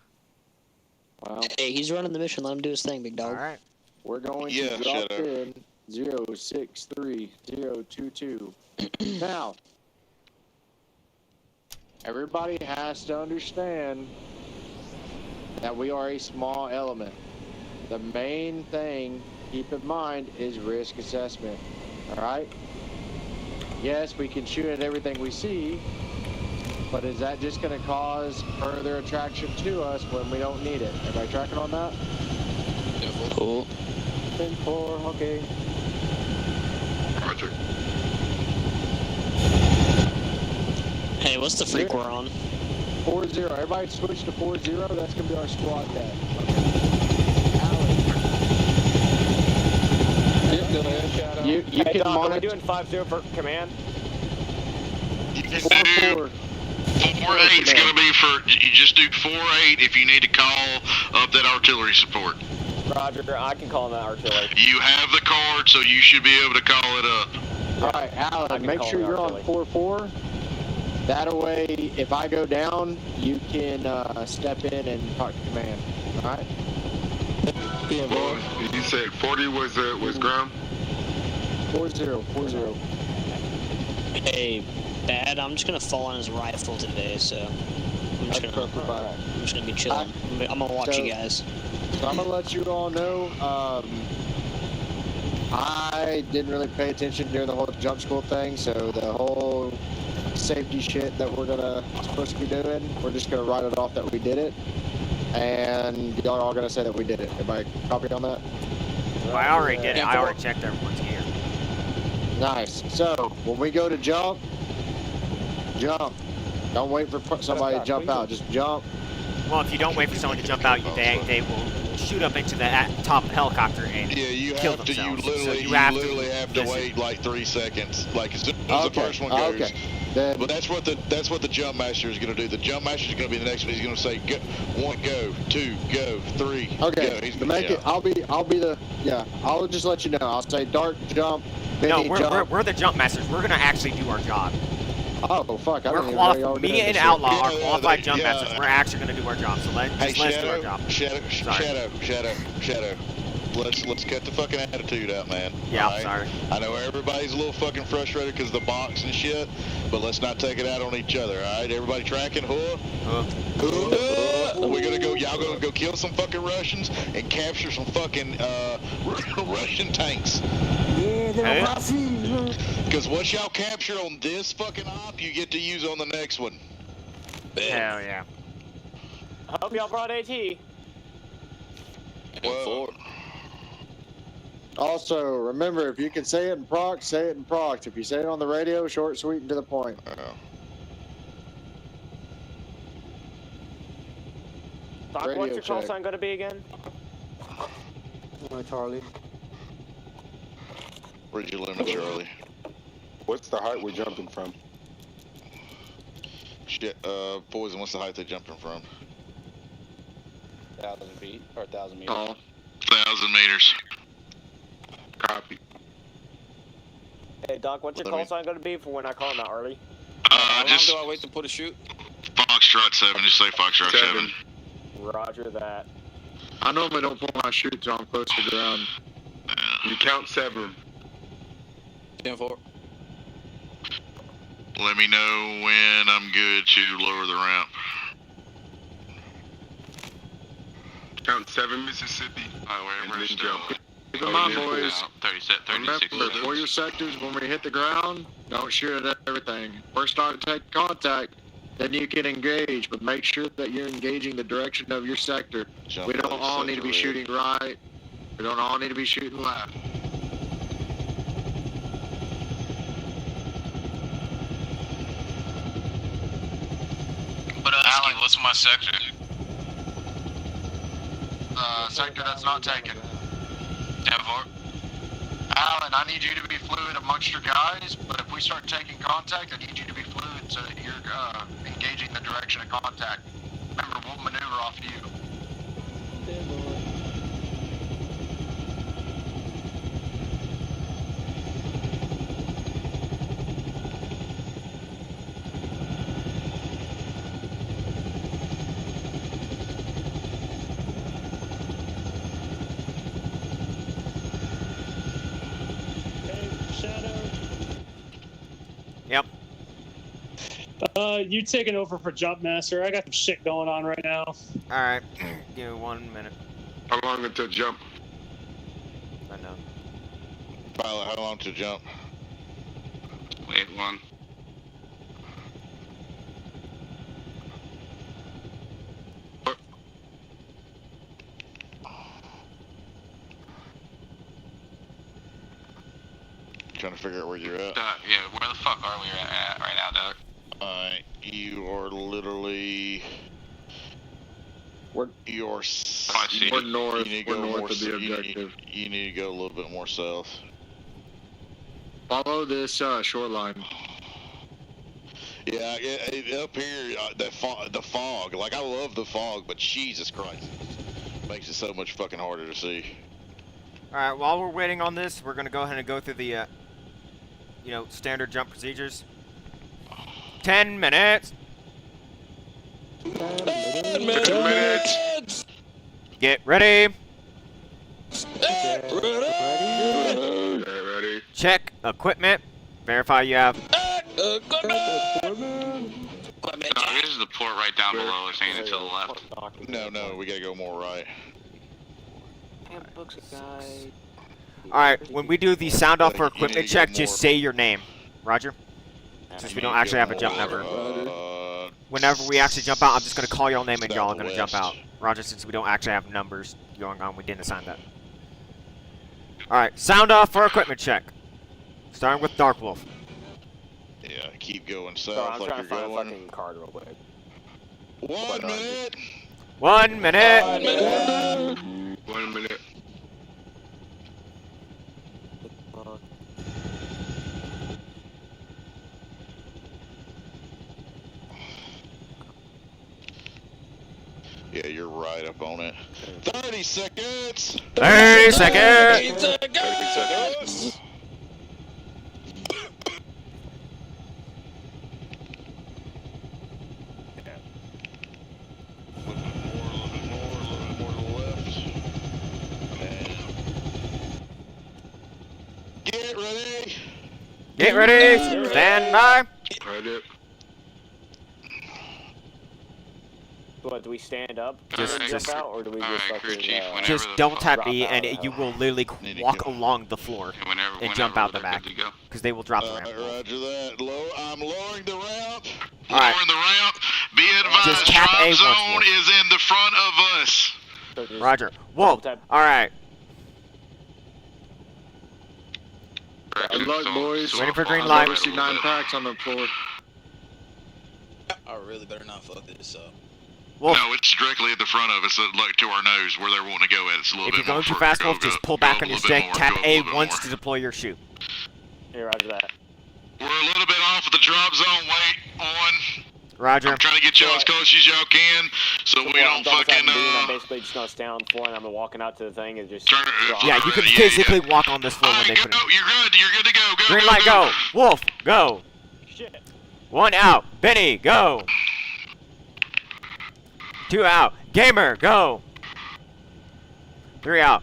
Wow. Hey, he's running the mission. Let him do his thing, big dog. All right. We're going Yeah, to drop Shadow. in 063022. Now, everybody has to understand that we are a small element. The main thing, keep in mind, is risk assessment. Alright? Yes, we can shoot at everything we see, but is that just going to cause further attraction to us when we don't need it? Everybody tracking on that? Cool. 10-4, okay. Roger. Hey, what's the freak we're on? 4-0. Everybody switch to 4-0. That's going to be our squad deck. Yep, go ahead. You Hey, can Doc, are we monitor. doing 5-0 for command? You can Four, do four. 4-8's going to be for, you just do 4-8 if you need to call up that artillery support. Roger, I can call him that artillery. You have the card, so you should be able to call it up. All right, I Alan, can make call sure the you're on artillery. 4-4. That way, if I go down, you can step in and talk to command. All right? Being Well, you said 40 was ground? 4-0, 4-0. Hey, Bad, I'm just gonna fall on his rifle today, so I'm just gonna be chilling. I'm gonna watch you guys. So I'm gonna let you all know. I didn't really pay attention during the whole jump school thing, so the whole safety shit that we're supposed to be doing, we're just gonna write it off that we did it, and y'all are all gonna say that we did it. Everybody copy on that? Well, I already did it. I already checked everyone's gear. Nice. So when we go to jump. Don't wait for somebody to jump out. Just jump. Well, if you don't wait for someone to jump out, they will shoot up into the top of the helicopter and Yeah, you kill have to. You themselves. literally, So you literally have to wait like 3 seconds. Like as soon as the first one goes. Okay. Then, But that's what the jump master is going to do. The jump master is going to be the next one. He's going to say, go, 1, go, 2, go, 3, okay. go. He's To make it, I'll be the I'll just let you know. I'll say dark jump. No, Benny jump. we're the jump masters. We're gonna actually do our job. Oh fuck! I We're don't even know y'all were me doing and this Outlaw shit. are Yeah, qualified yeah, jump yeah. masters. We're actually gonna do our job. So let's do our job. Shadow. Let's cut the fucking attitude out, man. Yeah, All I'm sorry. I know everybody's a little fucking frustrated because of the box and shit, but let's not take it out on each other, all right? Everybody tracking, We're gonna go. Y'all gonna go kill some fucking Russians and capture some fucking Russian tanks. Because what y'all capture on this fucking op, you get to use on the next one. Hell yeah. I hope y'all brought AT. Well, Also, remember, if you can say it in proc, say it in proc. If you say it on the radio, short, sweet, and to the point. Doc, Radio what's your call check. sign gonna be again? Charlie. Where'd you limit, Charlie? What's the height we're jumping from? Shit, Poison, what's the height they're jumping from? 1,000 feet or 1,000 meters. 1,000 meters. Copy. Hey, Doc, what's your call sign going to be for when I call him out early? How long do I wait to put a shoot? Foxtrot 7, just say Foxtrot 7. Roger that. I normally don't pull my chute till I'm close to the ground. You count 7. 10-4. Let me know when I'm good to lower the ramp. Count 7, Mississippi. Alright, we're still. Keep in mind, boys, 36. remember, for your sectors, when we hit the ground, don't shoot at everything. First start to take contact, then you can engage, but make sure that you're engaging the direction of your sector. We don't all need to be shooting right. We don't all need to be shooting left. But Alan, what's my sector? Sector that's not taken. 10-4. Alan, I need you to be fluid amongst your guys, but if we start taking contact, I need you to be fluid so that you're engaging the direction of contact. Remember, we'll maneuver off you. Yep. You taking over for Jump Master. I got some shit going on right now. Alright. Give me 1 minute. How long until jump? I know. Pilot, how long to jump? Wait, 1. Trying to figure out where you're at. Yeah, where the fuck are we at right now, Doc? You are literally. You're We're north. You need to We're go north more of the objective. You need to go a little bit more south. Follow this shoreline. Yeah, up here, the fog. Like, I love the fog, but Jesus Christ, makes it so much fucking harder to see. Alright, while we're waiting on this, we're going to go ahead and go through the, standard jump procedures. 10 minutes! 10 minutes! Get ready! Get ready. Check equipment. Verify you have. No, this is the port right down below us, ain't it, to the left? No, we gotta go more right. Alright, when we do the sound off for equipment check, just say your name. Roger? Since we don't actually have a jump number. Whenever we actually jump out, I'm just going to call your name and y'all are going to jump out. Roger, since we don't actually have numbers going on, we didn't assign that. Alright, sound off for equipment check. Starting with Dark Wolf. Yeah, keep going south I'm like trying you're to find going. a fucking card real quick. 1 minute! 1 minute! 1 minute. Yeah, you're right up on it. 30 seconds! 30 seconds! 30 seconds! Get ready! Get ready! Stand by! Ready. What, do we stand up Just- and jump out, or do we just fucking, Just double tap E and you will literally walk along the floor and jump out the back. Because they will drop the ramp. Roger that. I'm lowering the ramp. Alright. Lowering the ramp. Be advised, Just tap drop A once zone more. is in the front of us. Roger. Whoa! Alright. Good luck, boys. Waiting for green light. I see 9 packs on the floor. I really better not fuck this up. Wolf. No, it's directly at the front of us, like to our nose, where they're wanting to go at. It's a little If bit you're more going too further. fast, Wolf, just pull back on your stick, tap A once to deploy your shoot. Hey, roger that. We're a little bit off of the drop zone. Wait on. Roger. I'm trying to get y'all as close as y'all can, so we don't fucking. I'm basically just gonna stay on the floor and I'm walking out to the thing and just. Turn, yeah, you can physically walk on this floor when they go, put it. You're good. You're good to go. Go. Green light, go. Wolf, go. Shit. 1 out. Benny, go. 2 out. Gamer, go. 3 out.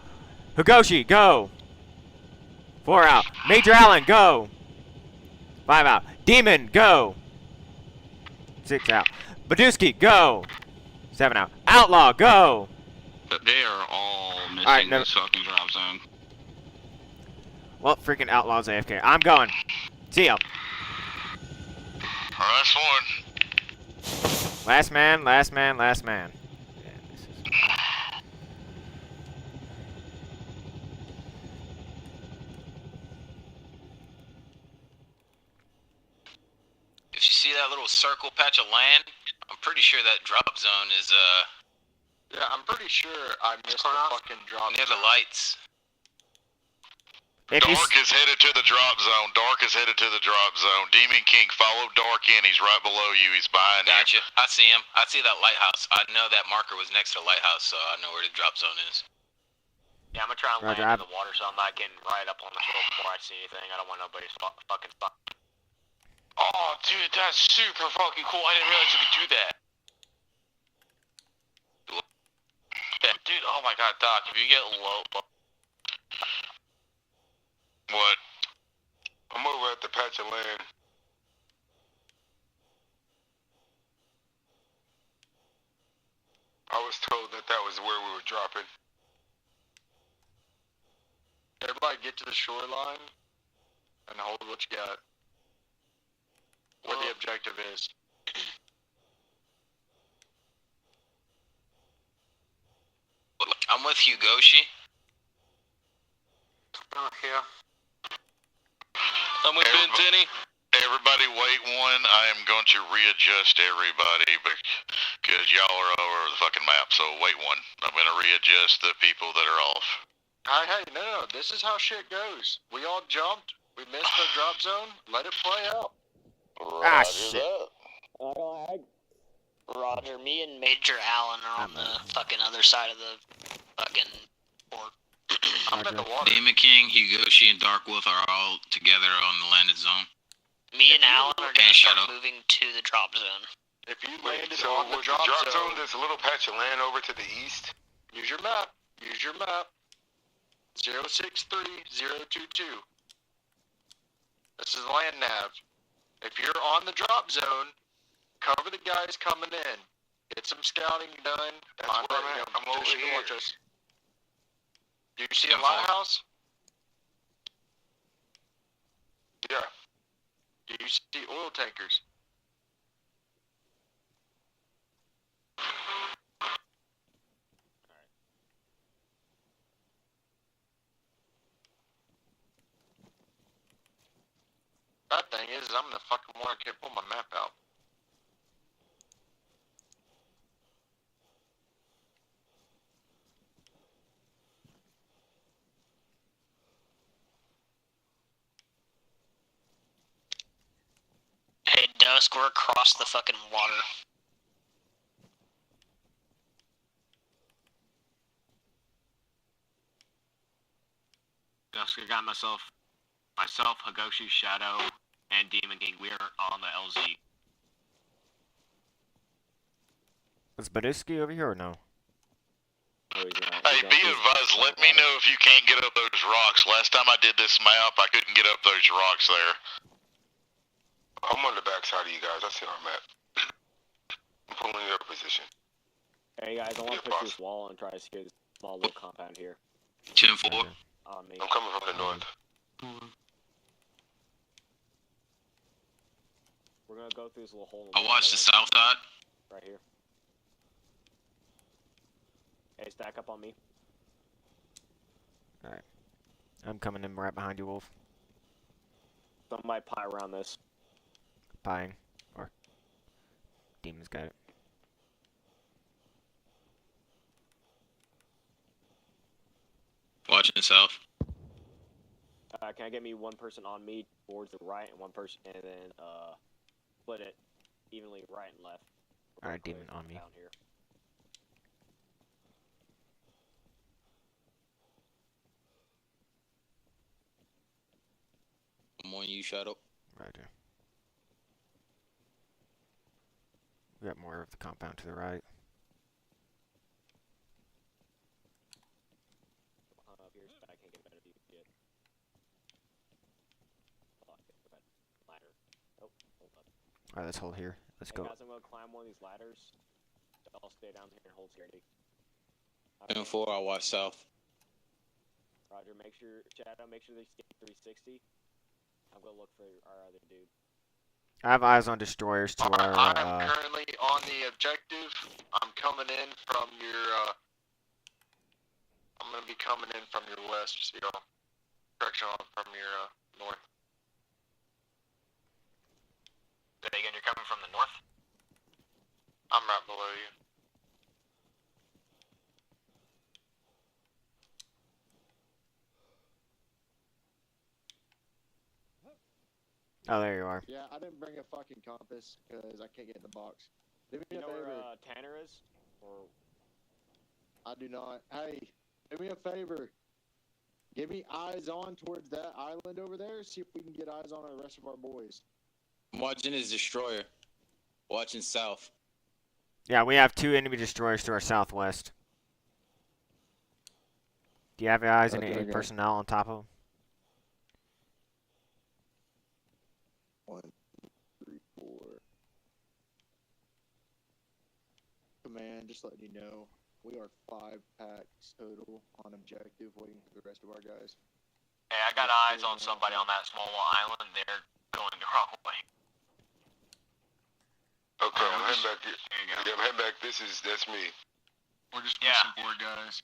Higoshi, go. 4 out. Major Allen, go. 5 out. Demon, go. 6 out. Badusky, go. 7 out. Outlaw, go. They are all missing this fucking drop zone. Well, freaking Outlaw's AFK. I'm going. See ya. Last one. Last man, last man, last man. If you see that little circle patch of land, I'm pretty sure that drop zone is Yeah, I'm pretty sure I missed the fucking drop near zone. the lights. If Dark is headed to the drop zone. Dark is headed to the drop zone. Demon King, follow Dark in. He's right below you. He's behind you. Gotcha. I see him. I see that lighthouse. I know that marker was next to the lighthouse, so I know where the drop zone is. Yeah, I'm gonna try and Roger, land in the water so I'm not getting right up on the hill before I see anything. I don't want nobody fucking spot. Oh, dude, that's super fucking cool. I didn't realize you could do that. Yeah, dude, oh my god, Doc, if you get low... What? I'm over at the patch of land. I was told that that was where we were dropping. Everybody get to the shoreline and hold what you got. Where the objective is. I'm with Hugoshi. Oh, yeah. I'm with Ben Tenny. Everybody wait one. I am going to readjust everybody because y'all are all over the fucking map. So wait one. I'm going to readjust the people that are off. Hey, no, this is how shit goes. We all jumped. We missed the drop zone. Let it play out. Ah, shit. Roger, me and Major Allen are on the fucking other side of the fucking port. I'm in the water. Demon King, Hugoshi, and Dark Wolf are all together on the landed zone. Me and Allen are gonna start moving to the drop zone. If you Wait, landed so on the with drop, the drop zone, zone, there's a little patch of land over to the east. use your map. Use your map. 063022. This is land nav. If you're on the drop zone, cover the guys coming in. Get some scouting done. That's where I'm at. I'm over here. Watch us. Do you see a lighthouse? Yeah. Do you see oil tankers? Bad thing is, I'm in the fucking water. I can't pull my map out. Hey, Dusk, we're across the fucking water. Dusk, I got myself, Higoshi, Shadow, and Demon King. We are on the LZ. Is Badusky over here or no? Hey, be advised, let me know if you can't get up those rocks. Last time I did this map, I couldn't get up those rocks there. I'm on the backside of you guys. I see our map. I'm pulling your position. Hey guys, I want to push this wall and try to secure this small little compound here. 10-4. On me. I'm coming from the north. We're gonna go through this little hole. I watched the south side. Right here. Hey, stack up on me. Alright. I'm coming in right behind you, Wolf. Somebody pie around this. Buying. Or Demon's got it. Watching south. Can I get me one person on me towards the right and one person, and then split it evenly right and left. Alright, demon on me. Down here. I'm on you, Shadow. Roger. We got more of the compound to the right. Up here, so I can't get better view yet. Ladder. Oh, hold up. Alright, let's hold here. Let's go. Guys, I'm gonna climb one of these ladders. I'll stay down here and hold security. 10-4, I'll watch south. Roger, make sure, Shadow, make sure they skip 360. I'm gonna look for our other dude. I have eyes on destroyers to our. I'm currently on the objective. I'm coming in from your. I'm gonna be coming in from your west, so you know, direction on from your north. Again, you're coming from the north? I'm right below you. Oh, there you are. Yeah, I didn't bring a fucking compass because I can't get in the box. Do me You a know favor. where Tanner is? Or I do not. Hey, do me a favor. Give me eyes on towards that island over there. See if we can get eyes on the rest of our boys. I'm watching his destroyer. Watching south. Yeah, we have 2 enemy destroyers to our southwest. Do you have your eyes on any personnel on top of them? 1, 2, 3, 4. Command, just letting you know, we are 5 packs total on objective, waiting for the rest of our guys. Hey, I got eyes on somebody on that small island. They're going the wrong way. Okay, I'm heading back. Yeah, I'm heading back. That's me. We're just missing 4 guys.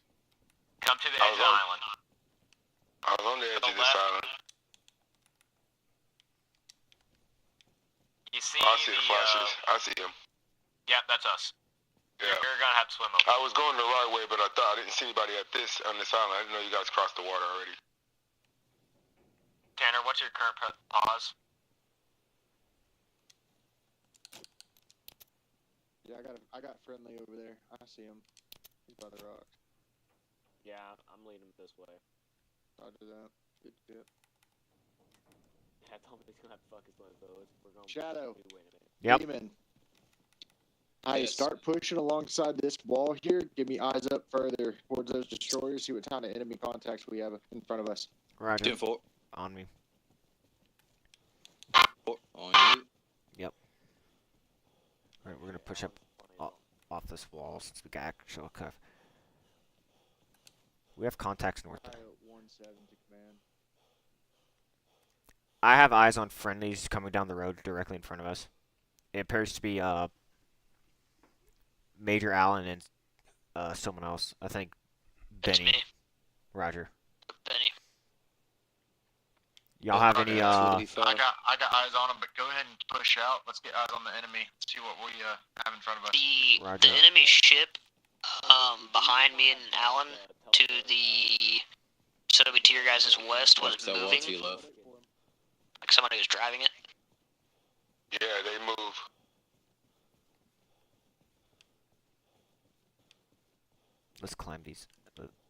Come to the edge of the island. I was on the edge of this island. You see I see the flashes. I see them. Yeah, that's us. Yeah. You're gonna have to swim over. I was going the right way, but I thought I didn't see anybody on this island. I didn't know you guys crossed the water already. Tanner, what's your current pause? Yeah, I got friendly over there. I see him. He's by the rocks. yeah, I'm leading this way. Roger that. Good tip. I told him he's gonna have to fuck his limb, though. We're going. Shadow. Wait a minute. Yep. Demon. Hey, Yes. start pushing alongside this wall here. Give me eyes up further towards those destroyers. See what kind of enemy contacts we have in front of us. Roger. 10-4. On me. On you. Yep. Alright, we're gonna push up off this wall since we got actual cuff. We have contacts north. I 1-7 to command. I have eyes on friendlies coming down the road directly in front of us. It appears to be Major Allen and someone else. I think It's Benny. me. Roger. Benny. Y'all have any I got eyes on them, but go ahead and push out. Let's get eyes on the enemy. See what we have in front of us. Roger. The enemy ship behind me and Alan to the so it'll be to your guys' west was So moving. to your left. Like somebody was driving it. Yeah, they move. Let's climb these.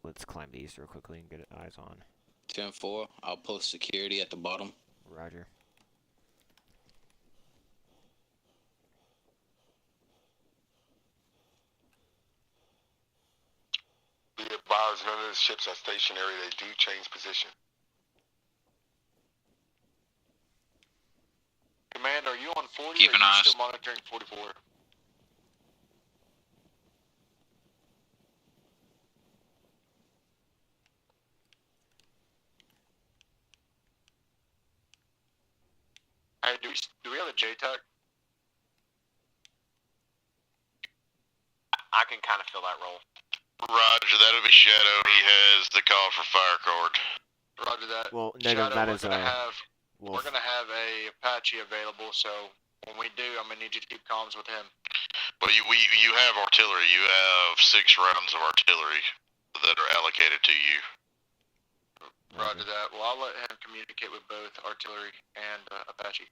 Let's climb these real quickly and get eyes on. 10-4. I'll post security at the bottom. Roger. Be advised, none of the ships are stationary. They do change position. Command, are you on 40 Keep or an are you eye. still monitoring 44? Hey, do we have a JTAC? I can kind of fill that role. Roger, that'll be Shadow. He has the call for fire card. Roger that. Well, no, Shadow, that we're is gonna have Wolf. we're gonna have a Apache available, so when we do, I'm gonna need you to keep comms with him. Well, you have artillery. You have 6 rounds of artillery that are allocated to you. Roger that. Well, I'll let him communicate with both artillery and Apache.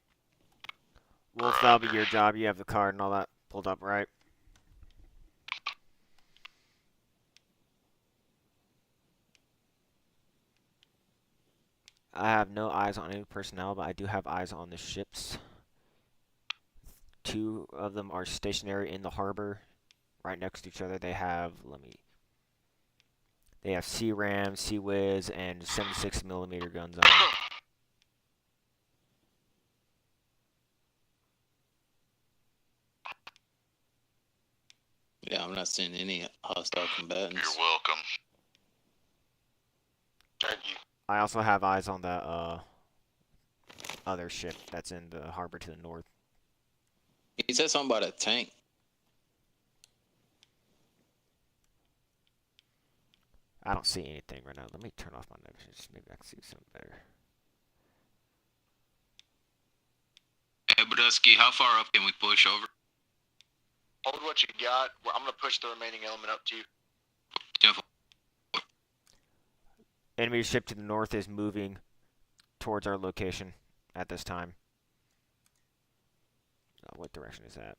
Wolf, that'll be your job. You have the card and all that pulled up, right? I have no eyes on any personnel, but I do have eyes on the ships. 2 of them are stationary in the harbor, right next to each other. They have, they have C-Ram, Sea-Wiz, and 76mm guns on them. Yeah, I'm not seeing any hostile combatants. You're welcome. Thank you. I also have eyes on that other ship that's in the harbor to the north. He said something about a tank. I don't see anything right now. Let me turn off my notifications. Maybe I can see something better. Hey, Badusky, how far up can we push over? Hold what you got. I'm going to push the remaining element up to you. Enemy ship to the north is moving towards our location at this time. What direction is that?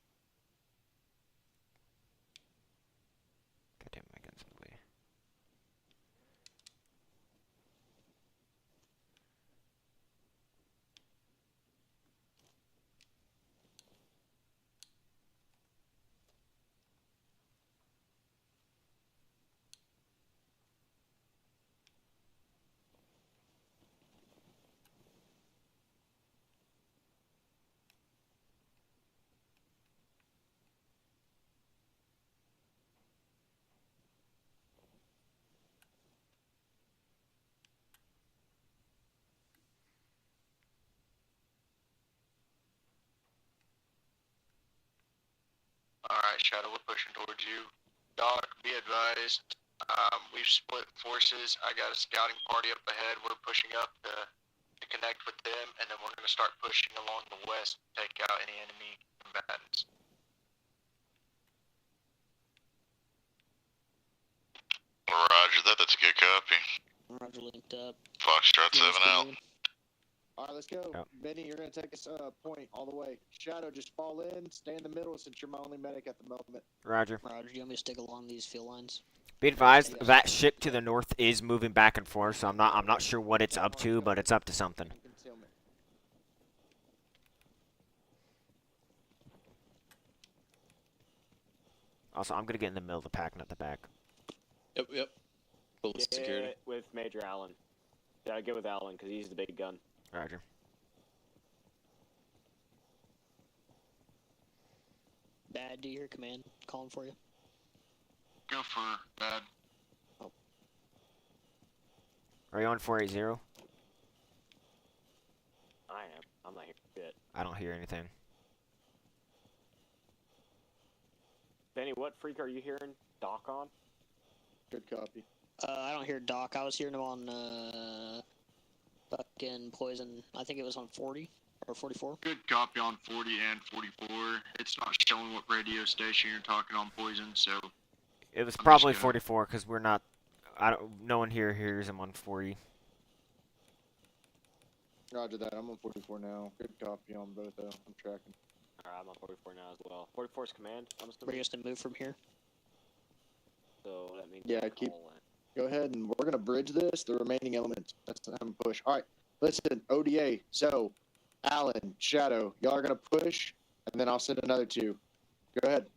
God damn, my gun's in the way. Alright, Shadow, we're pushing towards you. Doc, be advised. We've split forces. I got a scouting party up ahead. We're pushing up to connect with them, and then we're going to start pushing along the west to take out any enemy combatants. Roger that. That's a good copy. Roger, linked up. Foxtrot 7 out. All right, let's go. Yep. Benny, you're going to take us point all the way. Shadow, just fall in, stay in the middle since you're my only medic at the moment. Roger. Roger, do you want me to stick along these field lines? Be advised, that ship to the north is moving back and forth, so I'm not sure what it's up to, but it's up to something. Also, I'm gonna get in the middle of the pack, not the back. Yep. Full security. With Major Allen. Yeah, get with Allen because he's the big gun. Roger. Bad, do you hear command calling for you? Go for bad. Are you on 480? I am. I'm not hearing shit. I don't hear anything. Benny, what freak are you hearing? Doc on? Good copy. I don't hear Doc. I was hearing him on fucking Poison. I think it was on 40 or 44. Good copy on 40 and 44. It's not showing what radio station you're talking on Poison, so... It was probably 44 because we're not. No one here hears him on 40. Roger that. I'm on 44 now. Good copy on both. I'm tracking. Alright, I'm on 44 now as well. 44's command. I'm We're just to move from here. So that means Go ahead and we're gonna bridge this. The remaining elements. That's the time to push. All right. Listen, ODA. So, Alan, Shadow, y'all are gonna push, and then I'll send another 2. Go ahead.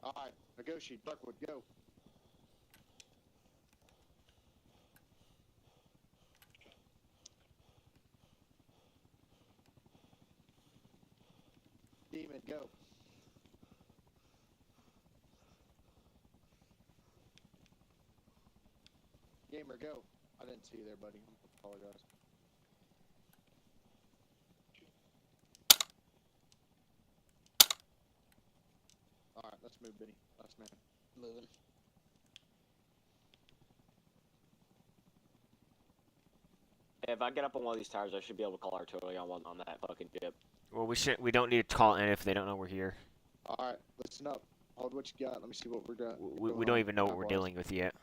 All right, negotiate. Darkwood, go. Demon, go. Gamer, go. I didn't see you there, buddy. I apologize. All right, let's move, Benny. Last man. Moving. If I get up on one of these towers, I should be able to call artillery on that fucking ship. Well, we don't need to call in if they don't know we're here. Alright, listen up. Hold what you got. Let me see what we're doing. We don't even know what we're dealing with yet.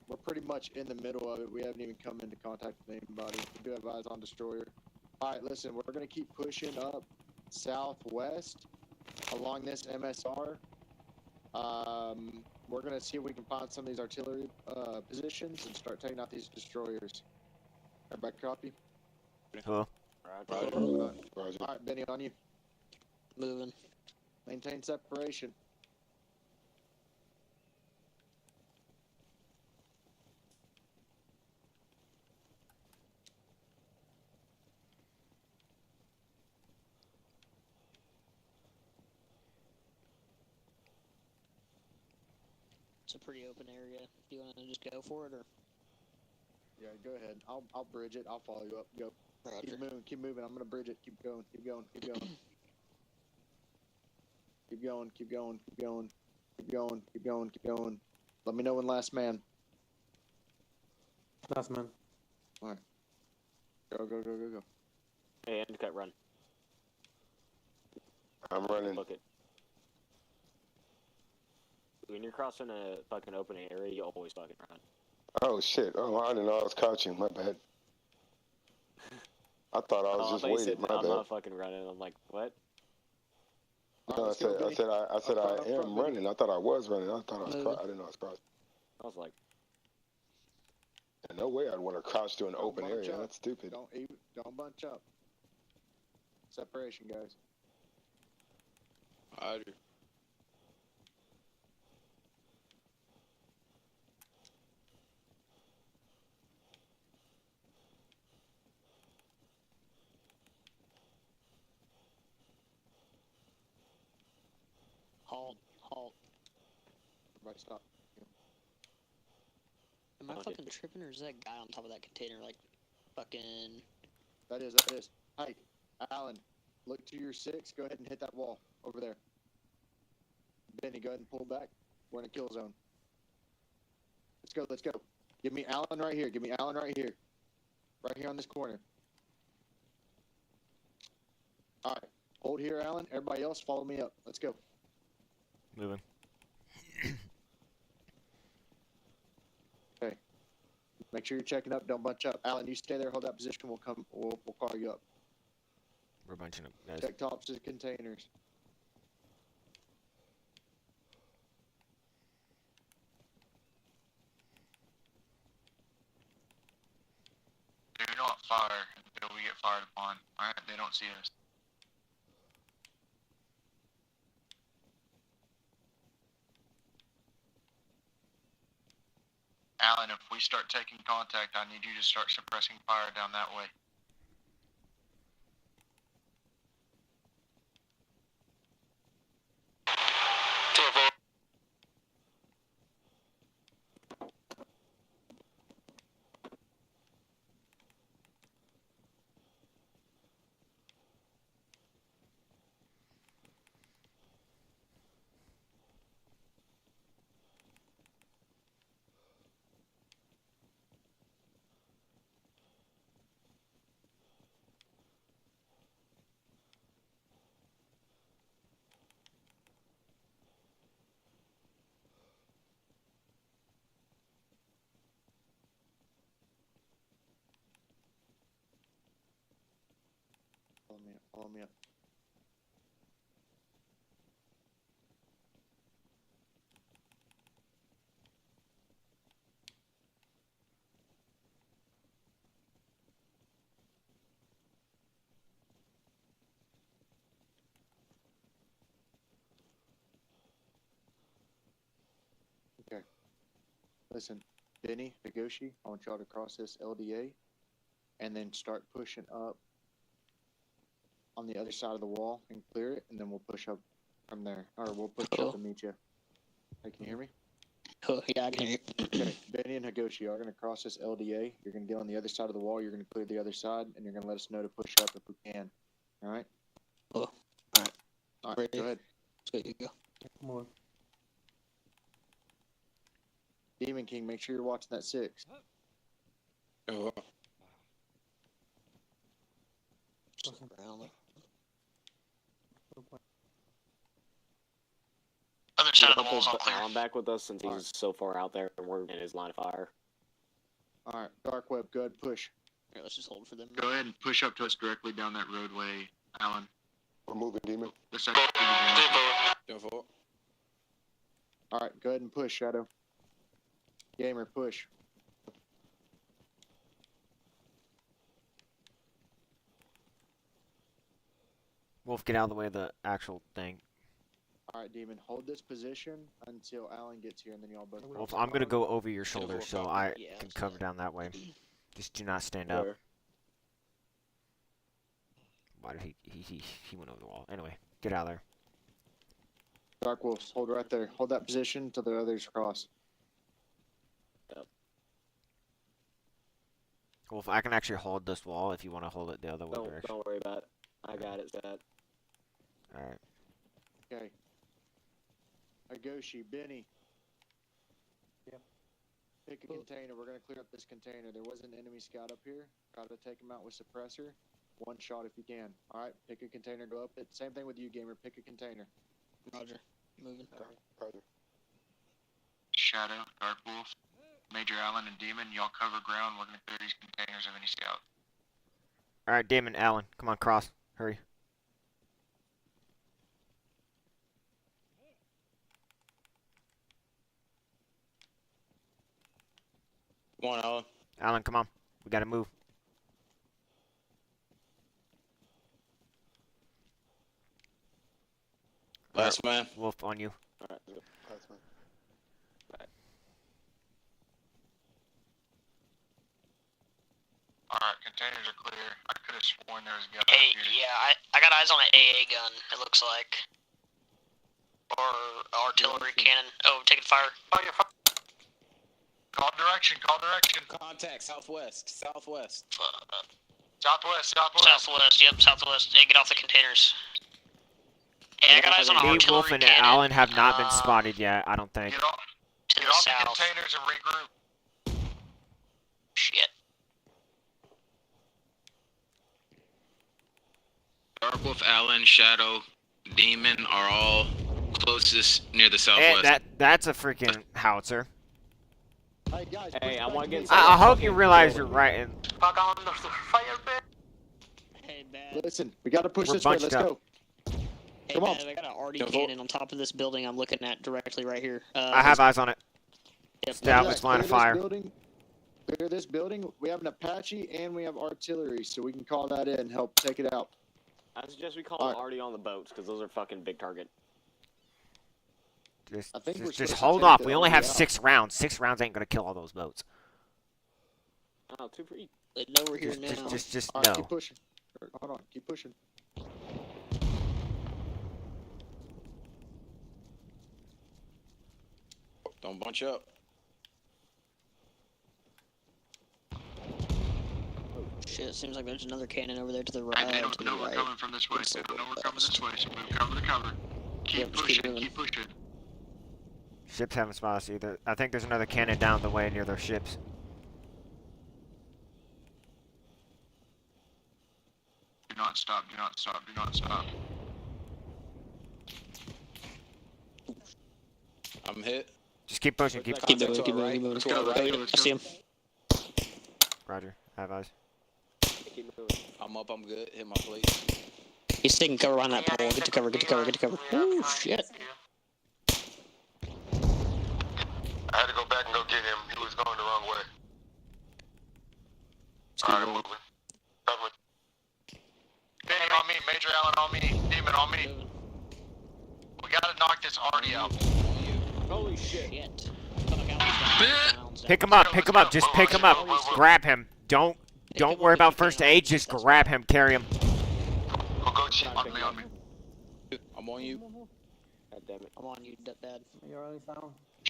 We're pretty much in the middle of it. We haven't even come into contact with anybody. We do have eyes on destroyer. Alright, listen, we're going to keep pushing up southwest along this MSR. We're going to see if we can find some of these artillery positions and start taking out these destroyers. Everybody copy? Hello? Alright, Benny, on you. Moving. Maintain separation. It's a pretty open area. Do you want to just go for it, or? Yeah, go ahead. I'll bridge it. I'll follow you up. Go. Roger. Keep moving. Keep moving. I'm gonna bridge it. Keep going. Keep going. Keep going. Keep going. Keep going. Keep going. Keep going. Keep going. Keep going. Let me know when last man. Last man. All right. Go. Go. Go. Go. Go. Hey, undercut, run. I'm running. Book it. When you're crossing a fucking open area, you always fucking run. Oh shit! Oh, I didn't know I was crouching. My bad. I thought I was just waiting. My I'm bad. not fucking running. I'm like, what? No, I said I am running. I thought I was running. I thought I was. I didn't know I was crouching. I was like, No way I'd want to crouch to an open area. That's stupid. Don't bunch up. Separation, guys. Roger. Halt. Halt. Everybody stop. Am I fucking tripping, or is that guy on top of that container, like, fucking... That is. Hey, Alan, look to your 6. Go ahead and hit that wall over there. Benny, go ahead and pull back. We're in a kill zone. Let's go. Let's go. Give me Alan right here. Give me Alan right here. Right here on this corner. All right. Hold here, Alan. Everybody else, follow me up. Let's go. Moving. Okay. Make sure you're checking up. Don't bunch up. Alan, you stay there. Hold that position. We'll come. We'll call you up. We're bunching up, guys. Check tops of the containers. Do not fire until we get fired upon. Alright, they don't see us. Alan, if we start taking contact, I need you to start suppressing fire down that way. Follow me up. Follow me up. Okay. Listen, Benny, Higoshi, I want y'all to cross this LDA and then start pushing up on the other side of the wall and clear it, and then we'll push up from there. Or we'll push up and meet you. Hey, can you hear me? Oh, yeah, I can hear you. Okay, Benny and Higoshi are going to cross this LDA. You're going to get on the other side of the wall. You're going to clear the other side, and you're going to let us know to push up if we can. All right? Oh, all right. All right, go ahead. There you go. More. Demon King, make sure you're watching that 6. Oh, Other side of the wall's all clear. Alan back with us since he's so far out there and we're in his line of fire. Alright, dark web, good, push. Here, let's just hold for them. Go ahead and push up to us directly down that roadway, Alan. We're moving, Demon. The second thing Go for it. Alright, go ahead and push, Shadow. Gamer, push. Wolf, get out of the way of the actual thing. Alright, Demon, hold this position until Alan gets here, and then y'all both... Wolf, I'm gonna go over your shoulder so I can cover down that way. Just do not stand up. Why did he went over the wall? Anyway, get out of there. Dark Wolves, hold right there. Hold that position until the others cross. Yep. Wolf, I can actually hold this wall if you want to hold it the other way direction. Don't worry about it. I got it set. Alright. Okay. Agoshi, Benny. Yep. Pick a container. We're going to clear up this container. There was an enemy scout up here. Try to take him out with suppressor. One shot if you can. Alright, pick a container, go up it. Same thing with you, Gamer. Pick a container. Roger. Moving. Roger. Shadow, Dark Wolf, Major Allen, and Demon, y'all cover ground. We're gonna clear these containers of any scout. Alright, Damon, Allen, come on, cross. Hurry. Come on, Alan. Allen, come on. We gotta move. Last man. Wolf, on you. Alright, last man. Alright, containers are clear. I could have sworn there was a gun Hey, up here. yeah, I got eyes on an AA gun, it looks like. Or artillery cannon. Oh, taking fire. Fire, fire. Call direction, call direction. Contact southwest. Southwest. Southwest, southwest. Southwest, yep, southwest. Hey, get off the containers. Hey, I got eyes on an Me, artillery Wolf, and cannon. Allen have not been spotted yet, I don't think. Get off, To get the off south. the containers and regroup. Shit. Dark Wolf, Allen, Shadow, Demon are all closest near the southwest. That's a freaking howitzer. Hey, guys, Hey, I want to get... I hope you realize you're right. And Fuck on the fire pit. Hey, Bad. Listen, we got to push We're this way. bunched Let's up. go. Hey, Come on. Bad, I got an RD cannon on top of this building I'm looking at directly right here. I have eyes on it. Yep. Stay out of its line of fire. Clear this building. We have an Apache and we have artillery, so we can call that in and help take it out. I suggest we call him already on the boats, because those are fucking big target. Just, I think we're just supposed to hold take off. the We only have RD out. 6 rounds. 6 rounds ain't gonna kill all those boats. Oh, 2 for each. They know we're here now. Just All right, no. keep pushing. Hold on, keep pushing. Don't bunch up. Shit, seems like there's another cannon over there to the right. They to don't the know we're right. coming from this way. They don't know we're coming this way, so move cover to cover. Keep Yep, just keep pushing, moving. keep pushing. Ships haven't spotted us either. I think there's another cannon down the way near their ships. Do not stop, do not stop, do not stop. I'm hit. Just keep pushing. Keep. Keep moving, keep moving, keep moving. Let's go, let's go, let's I see go. him. Roger. I have eyes. Keep moving. I'm up. I'm good. Hit my plate. He's taking cover behind that pole. Get to cover, get to cover, get to cover. Ooh, shit. I had to go back and go get him. He was going the wrong way. Alright, moving. Cover. Benny on me, Major Allen on me, Demon on me. We gotta knock this Arnie out. Holy shit. Shit. Pick him up. Pick him up. Just pick him up. Grab him. Don't worry about first aid. Just grab him. Carry him. Go cheap on me, on me. I'm on you. God damn it. I'm on you, Dad.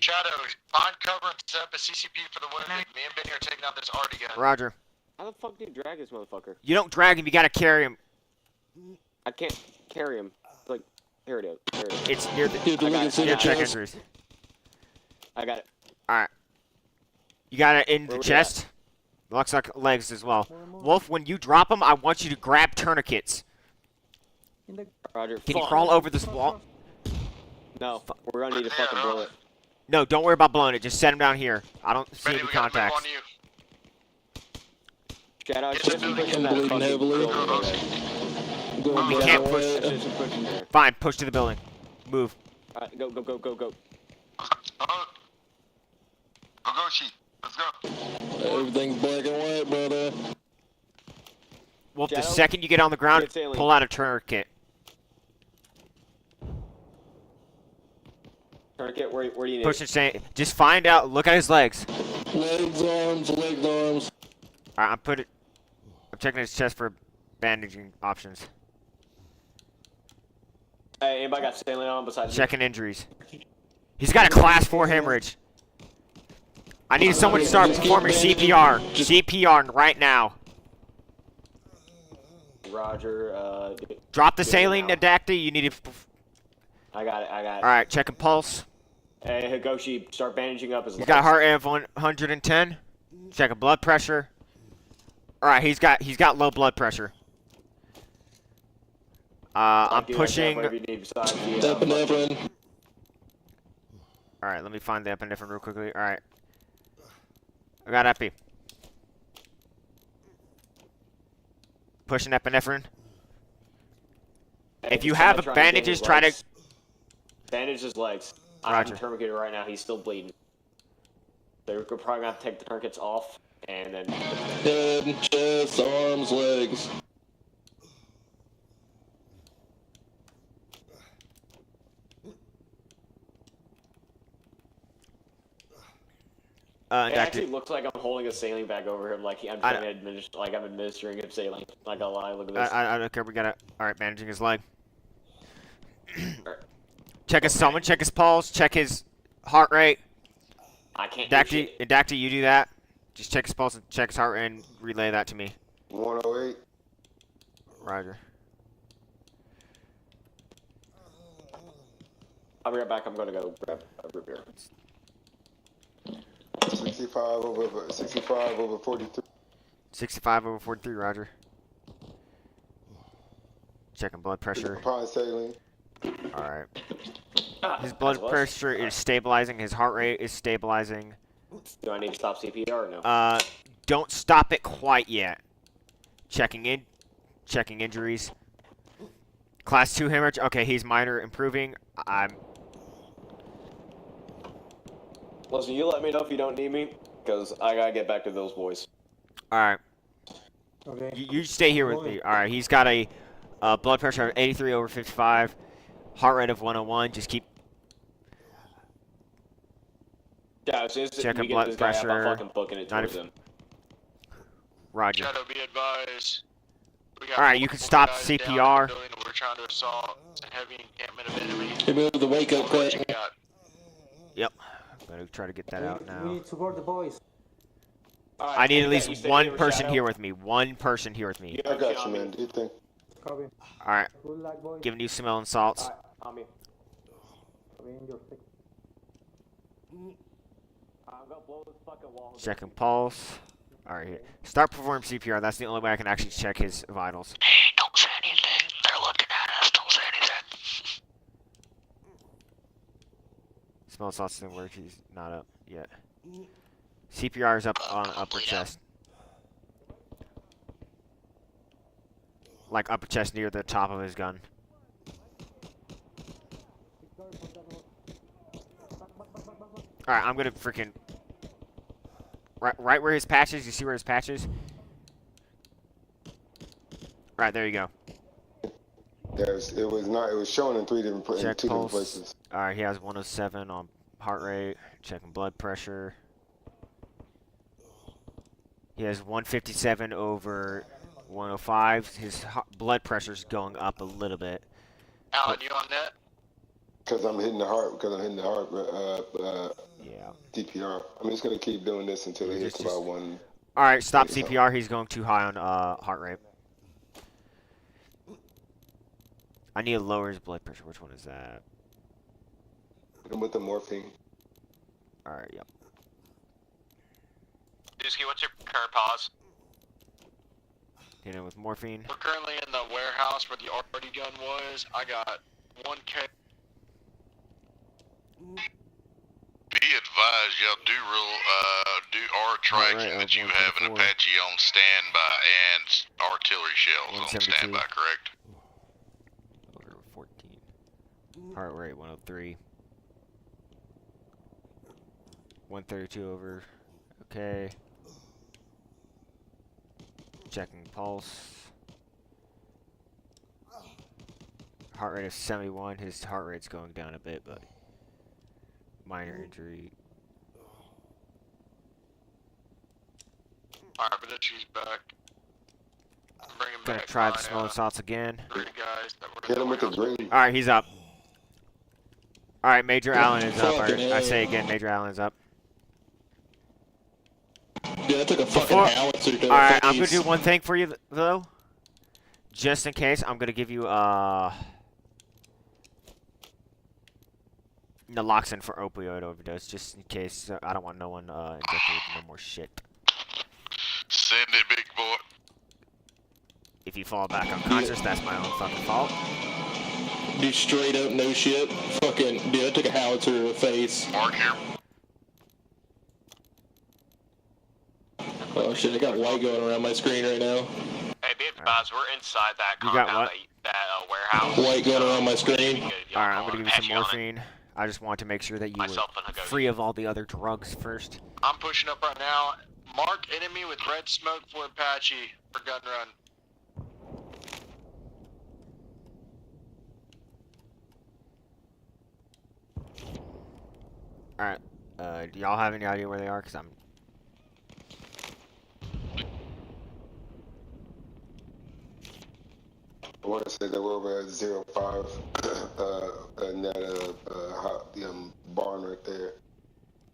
Shadow, find cover and set up a CCP for the wounded. Me and Benny are taking out this Arnie gun. Roger. How the fuck do you drag this motherfucker? You don't drag him. You gotta carry him. I can't carry him. It's like, here it is. Here it is. It's near the. Dude, look at Near the check chest. injuries. I got it. All right. You got it in Where the we chest. Looks like legs as well. Wolf, when you drop him, I want you to grab tourniquets. Roger. Can you crawl over this wall? No, we're gonna need to fucking blow it. No, don't worry about blowing it. Just set him down here. I don't see any contacts. Shadow, pushing that fucking heavily. We can't push. Fine, push to the building. Move. Alright, go. Ogoshi, let's go. Everything's black and white, brother. Well, the Shadow, second you get on the ground, get saline. pull out a tourniquet. Tourniquet, where do you need Push it? and just find out. Look at his legs. Legs, arms. Alright, I'm checking his chest for bandaging options. Hey, anybody got saline on besides Checking injuries. He's got a class 4 hemorrhage. I need someone to start performing CPR. CPR right now. Roger, Drop the saline, Adacti. You need to. I got it. Alright, checking pulse. Hey, Higoshi, start bandaging up his He's legs. got a heart rate of 110. Checking blood pressure. Alright, he's got low blood pressure. I'm pushing. Epinephrine. Alright, let me find the epinephrine real quickly. Alright. I got epi. Pushing epinephrine. Hey, If you have bandages, try to... Bandage his legs. Roger. I'm tourniqueted right now. He's still bleeding. So we're probably going to have to take the tourniquets off, and then... Head, chest, arms, legs. It actually looks like I'm holding a saline bag over him, like I'm trying to I'm administering him saline. Not gonna lie, look at this. I don't care. We got it. All right, managing his leg. Check his stomach. Check his pulse. Check his heart rate. I can't. Dacty, you do that. Just check his pulse and check his heart rate and relay that to me. 108. Roger. I'll be right back. I'm gonna go grab a root beer. 65 over 43. 65 over 43, Roger. Checking blood pressure. Upon saline. Alright. His blood pressure is stabilizing. His heart rate is stabilizing. Do I need to stop CPR or no? Don't stop it quite yet. Checking injuries. Class 2 hemorrhage. Okay, he's minor improving. Listen, you let me know if you don't need me, because I gotta get back to those boys. Alright. Okay. You stay here with me. Alright, he's got a blood pressure of 83 over 55. Heart rate of 101. Just keep as soon as checking we get blood this guy pressure. up, I'm fucking booking it towards him. Roger. Shadow, be advised. Alright, you can stop CPR. We're trying to assault a heavy encampment of enemies. He moved the wake up button. Yep. I'm gonna try to get that out now. We need to support the boys. I need at least one person here with me. One person here with me. I got you, man. Do you think? Copy. Alright. Good luck, boys. Giving you smelling salts. Alright, on me. Copy in your six. I'm gonna blow this fucking wall. Checking pulse. Alright, here. Start performing CPR. That's the only way I can actually check his vitals. Hey, don't say anything. They're looking at us. Don't say anything. Smelling salts didn't work. He's not up yet. CPR is up on upper chest. Like upper chest near the top of his gun. Alright, I'm gonna freaking... Right where his patch is. You see where his patch is? Alright, there you go. Yes, it was shown in two different places. Alright, he has 107 on heart rate. Checking blood pressure. He has 157 over 105. His blood pressure's going up a little bit. Alan, you on net? Because I'm hitting the heart. Yeah. CPR. I'm just gonna keep doing this until it hits about one. All right, stop CPR. He's going too high on heart rate. I need to lower his blood pressure. Which one is that? Hit him with the morphine. All right. Yep. Dusky, what's your current pause? Hit him with morphine. We're currently in the warehouse where the RD gun was. I got 1K. Be advised, y'all do are tracking that you have an Apache on standby and artillery shells on standby, correct? Over 14. Heart rate 103. 132 over. Okay. Checking pulse. Heart rate is 71. His heart rate's going down a bit, but minor injury. Alright, but she's back. Bring him Gonna back try by, the smoke shots again. Three guys that were Hit him with the green. Alright, he's up. Alright, Major Allen is up. I say again, Major Allen is up. Dude, I took a fucking howitzer to the Alright, I'm face. gonna do one thing for you, though. Just in case, I'm gonna give you, naloxone for opioid overdose, just in case. I don't want no one, injected with no more shit. Send it, big boy. If you fall back unconscious, that's my own fucking fault. Dude, straight up, no shit. Fucking, dude, I took a howitzer to the face. Mark here. Oh shit, I got white going around my screen right now. Hey, be advised, we're inside that You got compound, what? that warehouse. White going around my screen. Alright, I'm gonna give you some morphine. I just want to make sure that you were free of all the other drugs first. I'm pushing up right now. Mark enemy with red smoke for Apache for gun run. Alright, do y'all have any idea where they are? Cause I'm... I want to say that we're over at 05, and that barn right there.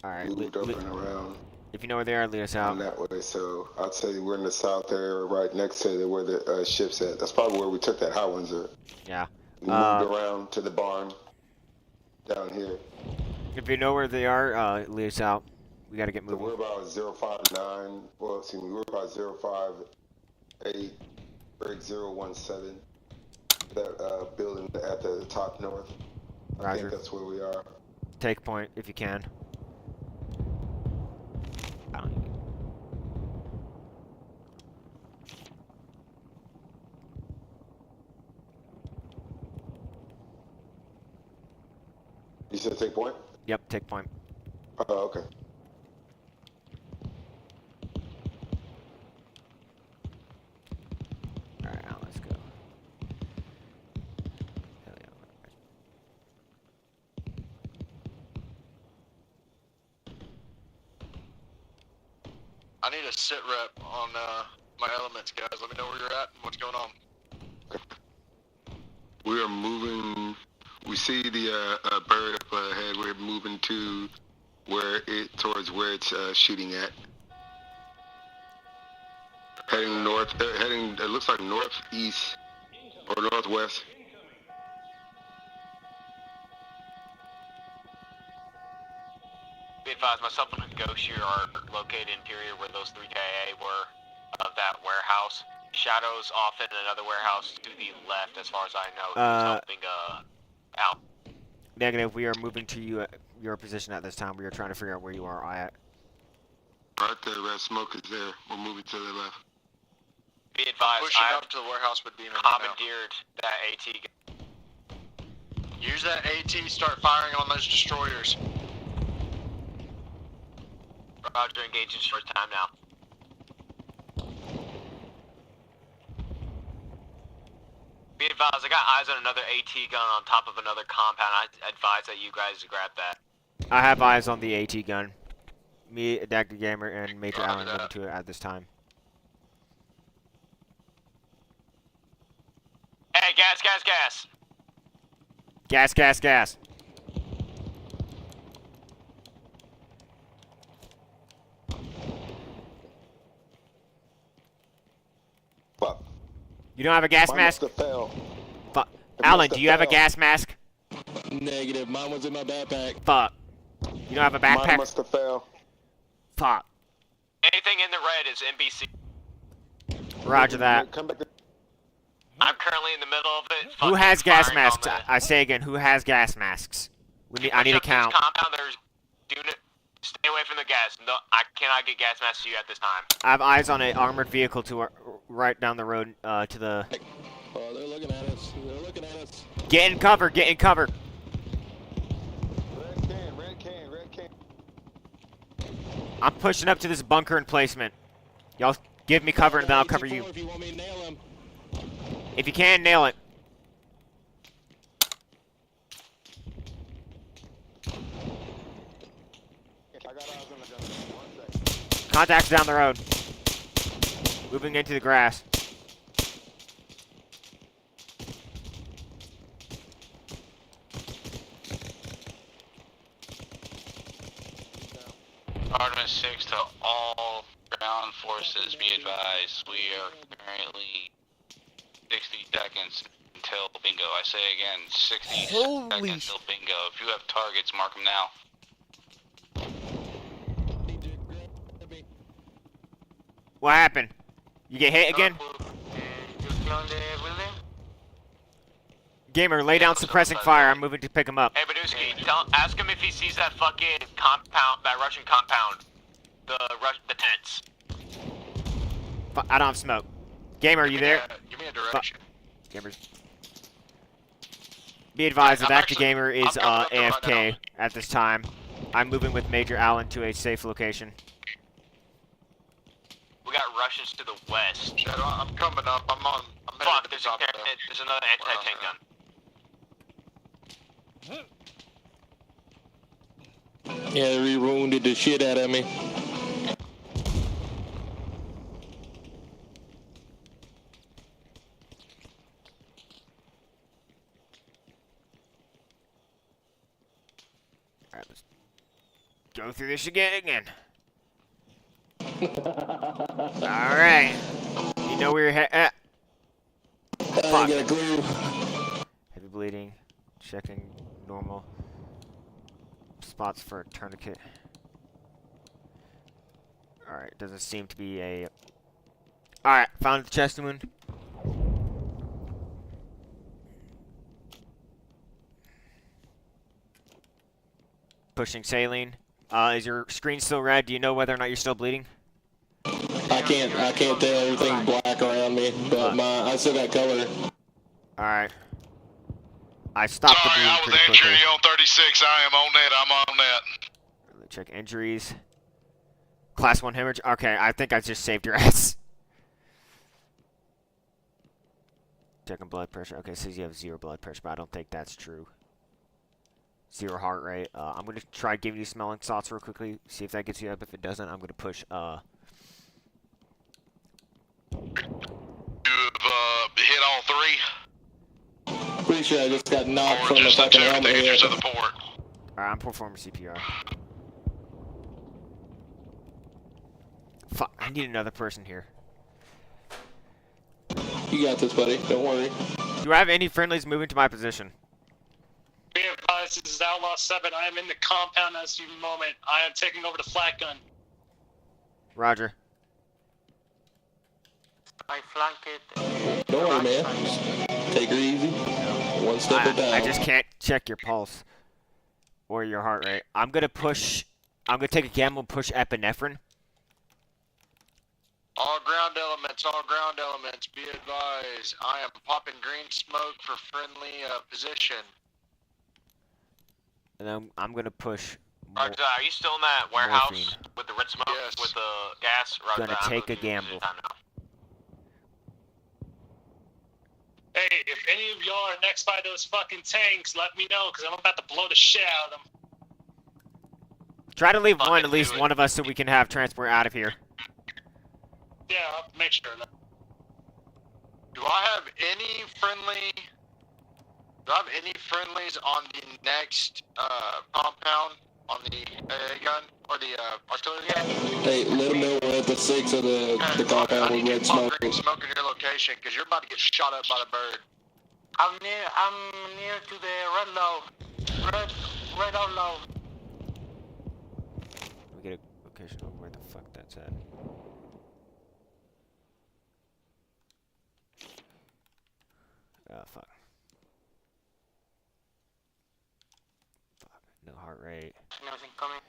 Alright, moved up and around. If you know where they are, lead us out. And that way, so I'd say we're in the south area, right next to where the ship's at. That's probably where we took that howitzer. Yeah. We moved around to the barn down here. If you know where they are, lead us out. We gotta get moving. So we're about 059. Well, excuse me, we're about 058, break 017. That building at the top north. I think that's where we are. Take point if you can. I don't need it. You said take point? Yep, take point. Oh, okay. Alright, now let's go. Hell yeah. I need a sit rep on my elements, guys. Let me know where you're at and what's going on. We are moving. We see the bird up ahead. We're moving to towards where it's shooting at. Heading north. It looks like northeast or northwest. Be advised, myself and Ghost are located interior where those 3 KA were of that warehouse. Shadows off in another warehouse to the left, as far as I know. He's helping out. Negative. We are moving to your position at this time. We are trying to figure out where you are at. Right there, red smoke is there. We're moving to the left. Be advised, Pushing I up to the warehouse with Demon. commandeered that AT. Use that AT. Start firing on those destroyers. Roger, engaging short time now. Be advised, I got eyes on another AT gun on top of another compound. I advise that you guys grab that. I have eyes on the AT gun. Me, Dagger Gamer, and Major Allen moving to it at this time. Hey, gas, gas, gas! Gas, gas, gas. Fuck. You don't have a gas Mine mask? must have fell. Fuck. It Alan, must do have you have a fell. gas mask? Negative. Mine was in my backpack. Fuck. You don't have a backpack? Mine must have fell. Fuck. Anything in the red is NBC. Roger that. Come back. I'm currently in the middle of it. Who has gas firing on masks? the- I say again, who has gas masks? I need a Push up to this count. compound, stay away from the gas. No, I cannot get gas masks to you at this time. I have eyes on an armored vehicle to right down the road to the. Oh, they're looking at us. They're looking at us. Get in cover. Get in cover. Red can. I'm pushing up to this bunker emplacement. Y'all give me cover and then I'll cover you. If you want me to nail him. If you can, nail it. Contacts down the road. Moving into the grass. Arma 6 to all ground forces, be advised, we are currently 60 seconds until bingo. I say again, 60 seconds till bingo. If you have targets, mark them now. What happened? You get hit again? Gamer, lay down suppressing fire. I'm moving to pick him up. Hey, Badusky, ask him if he sees that fucking compound, that Russian compound. The tents. I don't have smoke. Gamer, are you there? Give me a direction. Gamer. Be advised that Active Gamer is AFK at this time. I'm moving with Major Allen to a safe location. We got Russians to the west. Shadow, I'm coming up. I'm Fuck, there's another anti-tank gun. Yeah, they wounded the shit out of me. Alright, let's go through this again. Alright. You know where you're at. I ain't got a clue. Heavy bleeding. Checking normal. Spots for a tourniquet. Alright, doesn't seem to be a... Alright, found the chest wound. Pushing saline. Is your screen still red? Do you know whether or not you're still bleeding? I can't tell. Everything's black around me, but I still got color. Alright. I stopped the bleeding pretty quickly. Injury on 36. I am on that. I'm on that. Let's check injuries. Class 1 hemorrhage. Okay, I think I just saved your ass. Checking blood pressure. Okay, it says you have 0 blood pressure, but I don't think that's true. 0 heart rate. I'm going to try giving you smelling salts real quickly. See if that gets you up. If it doesn't, I'm going to push, You've hit all 3? Pretty sure I just got knocked from the fucking helmet here. Alright, I'm performing CPR. Fuck, I need another person here. You got this, buddy. Don't worry. Do I have any friendlies moving to my position? Be advised, this is Outlaw 7. I am in the compound as the moment. I am taking over the flat gun. Roger. I flanked it. Don't worry, man. Take her easy. One step at a time. I just can't check your pulse or your heart rate. I'm gonna take a gamble and push epinephrine. All ground elements, be advised. I am popping green smoke for friendly position. And then I'm gonna push. Roger that. Are you still in that warehouse morphine. with the red smoke, with the gas? Roger Gonna that. take a gamble. Hey, if any of y'all are next by those fucking tanks, let me know, because I'm about to blow the shit out of them. Try to leave at least one of us, so we can have transport out of here. Yeah, I'll make sure of that. Do I have any friendlies on the next compound on the gun or the artillery gun? Hey, let them know we're at the 6 of the compound with red smoke. Green smoke in your location, because you're about to get shot up by the bird. I'm near to the red low. Red outlaw. We get a location of where the fuck that's at. Fuck. Fuck. No heart rate. Nothing coming.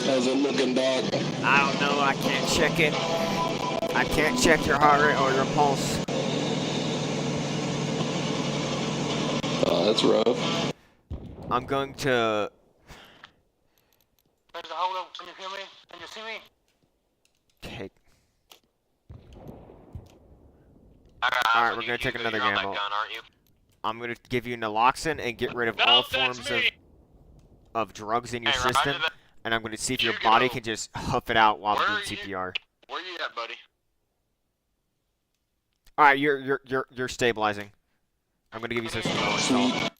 How's it looking, Doc? I don't know. I can't check it. I can't check your heart rate or your pulse. Oh, that's rough. I'm going to. There's a hold up. Can you hear me? Can you see me? Take. Alright, we're gonna take another you're on that gamble. gun, aren't you? I'm gonna give you naloxone and get rid of all forms of drugs in your Hey, system, Roger that. and I'm gonna see if your body can just huff it out while doing CPR. Where you at, buddy? All right, you're stabilizing. I'm gonna give you some salt.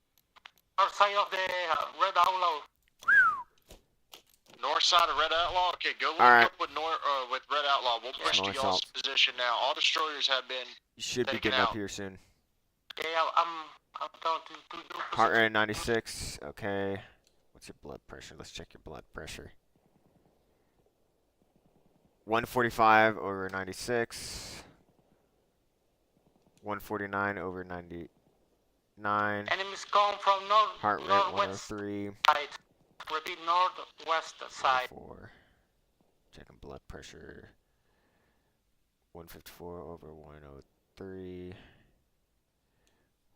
North side of the Red Outlaw. North side of Red Outlaw? Okay, go link Alright. up with Red Outlaw. We'll push to North y'all's salt. position now. All destroyers have been You should be taken getting up out. here soon. Okay, I'm down to your Heart rate 96. Okay. What's your blood pressure? Let's check your blood pressure. 145 over 96. 149 over 99. enemies come from Heart rate northwest 103. side. Repeat northwest side. 4. Checking blood pressure. 154 over 103.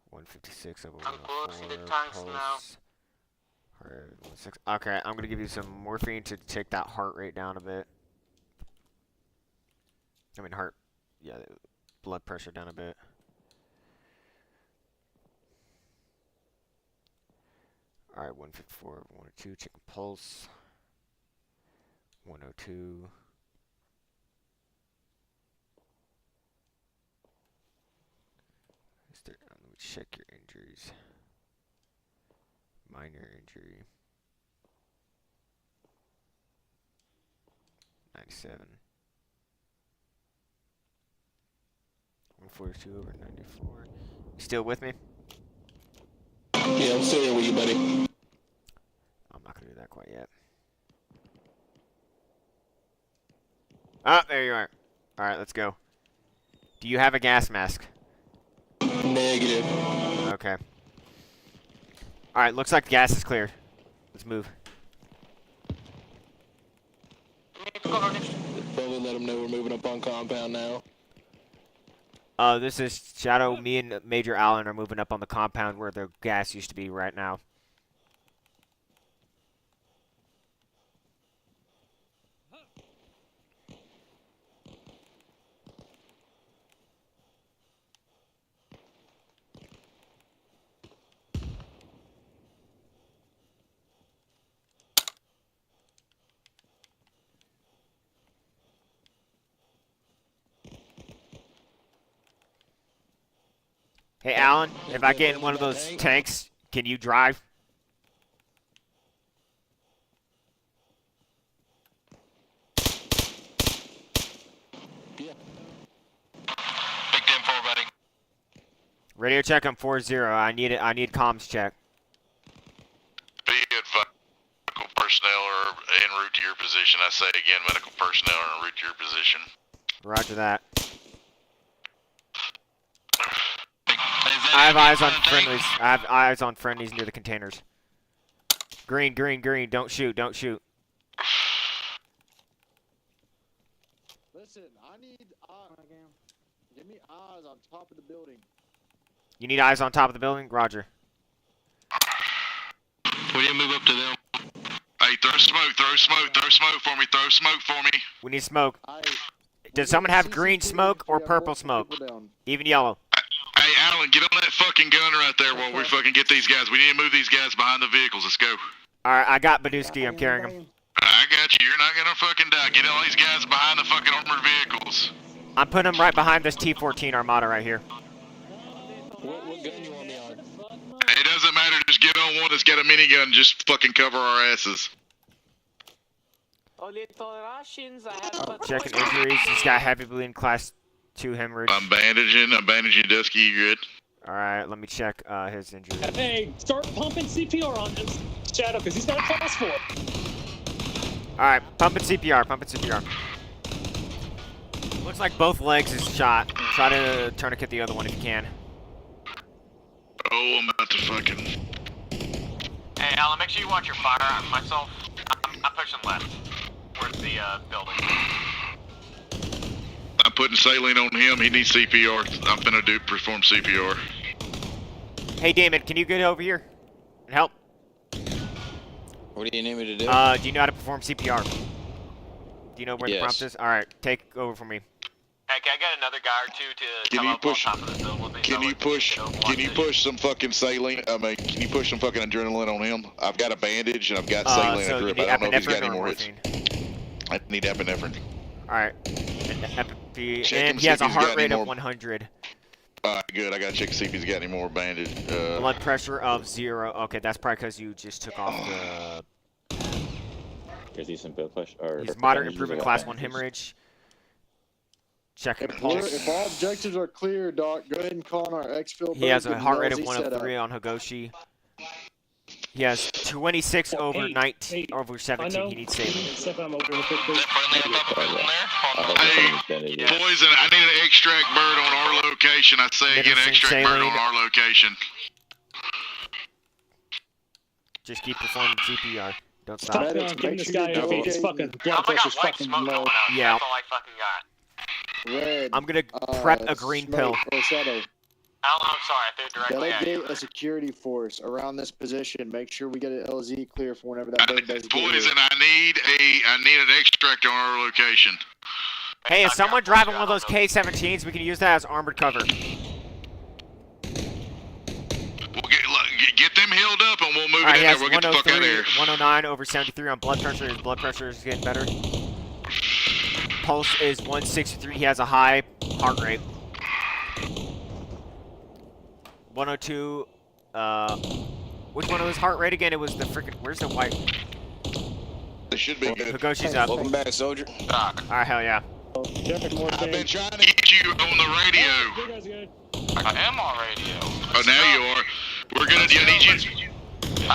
156 over I'm closing the 104. tanks now. Pulse. Heart rate 16. Okay, I'm gonna give you some morphine to take that heart rate down a bit. I mean blood pressure down a bit. Alright, 154 over 102, checking pulse. 102. Let me check your injuries. Minor injury. 97. 142 over 94. You still with me? Yeah, I'm still here with you, buddy. I'm not gonna do that quite yet. Ah, there you are. Alright, let's go. Do you have a gas mask? Negative. Okay. Alright, looks like the gas is clear. Let's move. Probably let them know we're moving up on compound now. This is Shadow. Me and Major Allen are moving up on the compound where the gas used to be right now. Hey, Alan, if I get in one of those tanks, can you drive? Yeah. Big 10-4, buddy. Radio check on 4-0. I need comms check. Be advised, medical personnel are en route to your position. I say again, medical personnel are en route to your position. Roger that. I have eyes on friendlies. I have eyes on friendlies near the containers. Green, green, green. Don't shoot. Don't shoot. Listen, I need give me eyes on top of the building. You need eyes on top of the building? Roger. We didn't move up to them. Hey, throw smoke for me, throw smoke for me. We need smoke. Does someone have green smoke or purple smoke? Even yellow. Hey, Alan, get on that fucking gun right there while we fucking get these guys. We need to move these guys behind the vehicles. Let's go. Alright, I got Badusky. I'm carrying him. I got you. You're not gonna fucking die. Get all these guys behind the fucking armored vehicles. I'm putting him right behind this T-14 Armada right here. What gun you want me on? It doesn't matter. Just get on one that's got a minigun. Just fucking cover our asses. Checking injuries. He's got heavy bleeding, class 2 hemorrhage. I'm bandaging Dusky. You good? Alright, let me check his injuries. Hey, start pumping CPR on him, Shadow, because he's got a class 4. Alright, pumping CPR, pumping CPR. Looks like both legs is shot. Try to tourniquet the other one if you can. Oh, I'm about to fucking... Hey, Alan, make sure you watch your fire. Myself, I'm pushing left. Towards the building. I'm putting saline on him. He needs CPR. I'm gonna perform CPR. Hey, Damon, can you get over here and help? What do you need me to do? Do you know how to perform CPR? Do you know where the prompt is? All right, take over for me. Hey, can I get another guy or two to come up on top of the building with me? Can you push some fucking saline? I mean, can you push some fucking adrenaline on him? I've got a bandage and I've got saline so and you drip. I don't know if he's got epinephrine any or more hits. I need epinephrine. All right. And he has a heart rate of 100. Alright, good. I gotta check to see if he's got any more bandage. Blood pressure of 0. Okay, that's probably because you just took off the... Is he some blood pressure? Or He's moderate improvement, class 1 hemorrhage. Checking the pulse. If all objectives are clear, Doc, go ahead and call on our exfil. He has a heart rate of 103 on Higoshi. He has 26 over 19, over 17. He needs saving. Step on over real quick, please. Hey, Poison, I need an extract bird on our location. I say get an extract bird on our location. Just keep performing CPR. Don't stop. Stop giving this guy his fucking blood pressure's fucking low. Yeah. That's all I fucking got. Red. I'm gonna prep a green pill. Alan, I'm sorry, I threw it directly at you. Delegate a security force around this position. Make sure we get an LZ clear for whenever that bird does get here. Poison, I need an extract on our location. Hey, is someone driving one of those K-17s? We can use that as armored cover. We'll get them healed up and we'll move it in there. We'll get the fuck out of here. 109 over 73 on blood pressure. His blood pressure is getting better. Pulse is 163. He has a high heart rate. 102. Which one of his heart rate again? It was the freaking. Where's the white? It should be good. Higoshi's up. Welcome back, soldier. Alright, hell yeah. I've been trying to get you on the radio. I am on radio. Oh, now you are. We're gonna need you.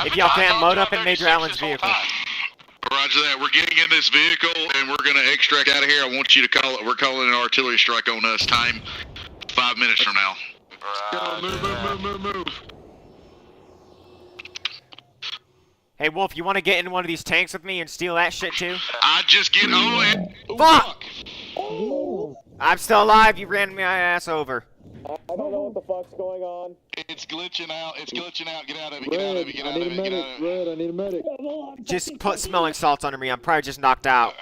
If y'all can, load up in Major Allen's vehicle. Roger that. We're getting in this vehicle and we're gonna extract out of here. I want you to call it. We're calling an artillery strike on us. Time 5 minutes from now. Go, move. Hey, Wolf, you want to get in one of these tanks with me and steal that shit too? I just get on it. Fuck! I'm still alive. You ran my ass over. I don't know what the fuck's going on. It's glitching out. Get out of it. Red, I need a medic. Just put smelling salts under me. I'm probably just knocked out.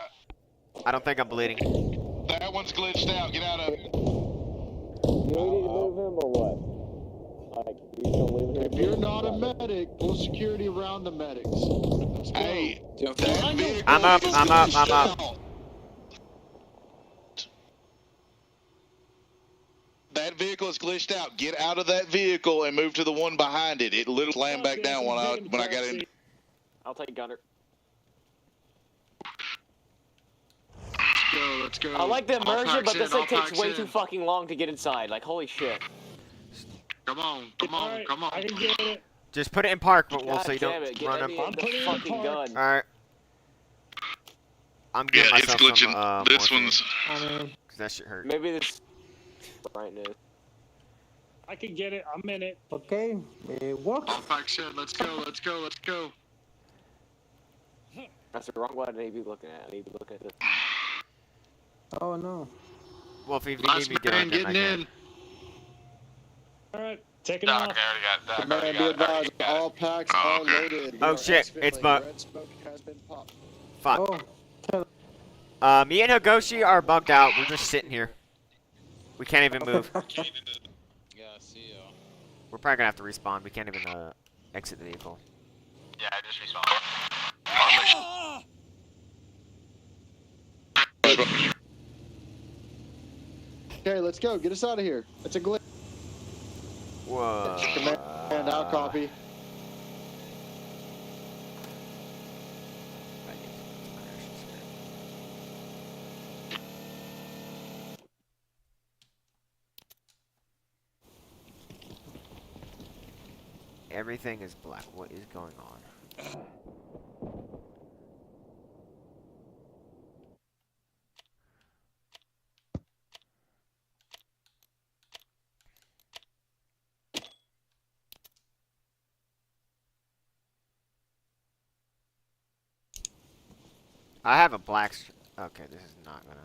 I don't think I'm bleeding. That one's glitched out. Get out of it. Do we need to move him or what? Like, you gonna leave him? If you're not a medic, pull security around the medics. Hey, I'm up. That vehicle is glitched out. Get out of that vehicle and move to the one behind it. It literally slammed back down when I got in. I'll take Gunner. Let's go. I like the immersion, but this thing takes way too fucking long to get inside. Like, holy shit. Come on. I can get it. Just put it in park, but God so you don't damn it, run get up. me the fucking gun. Alright. I'm getting Yeah, it's myself glitching. some, This morphine, one's. 'cause that shit hurt. Maybe this brightness. I can get it. I'm in it. Okay, it works. Pack said, let's go. That's the wrong one I need to be looking at. I need to look at this. Oh no. Well, if you Last need me to man get getting in. Alright, take it Doc, off. I already got it. Man, be advised, all packs are loaded. Oh Your shit, exfil it's lane, bug. red smoke has been popped. Fuck. Oh. Me and Higoshi are bugged out. We're just sitting here. We can't even move. Yeah, I see you. We're probably gonna have to respawn. We can't even exit the vehicle. Yeah, I just respawned. Okay, let's go. Get us out of here. It's a glitch. Whoa. Command out, copy. Everything is black. What is going on? I have a black. Okay, this is not gonna.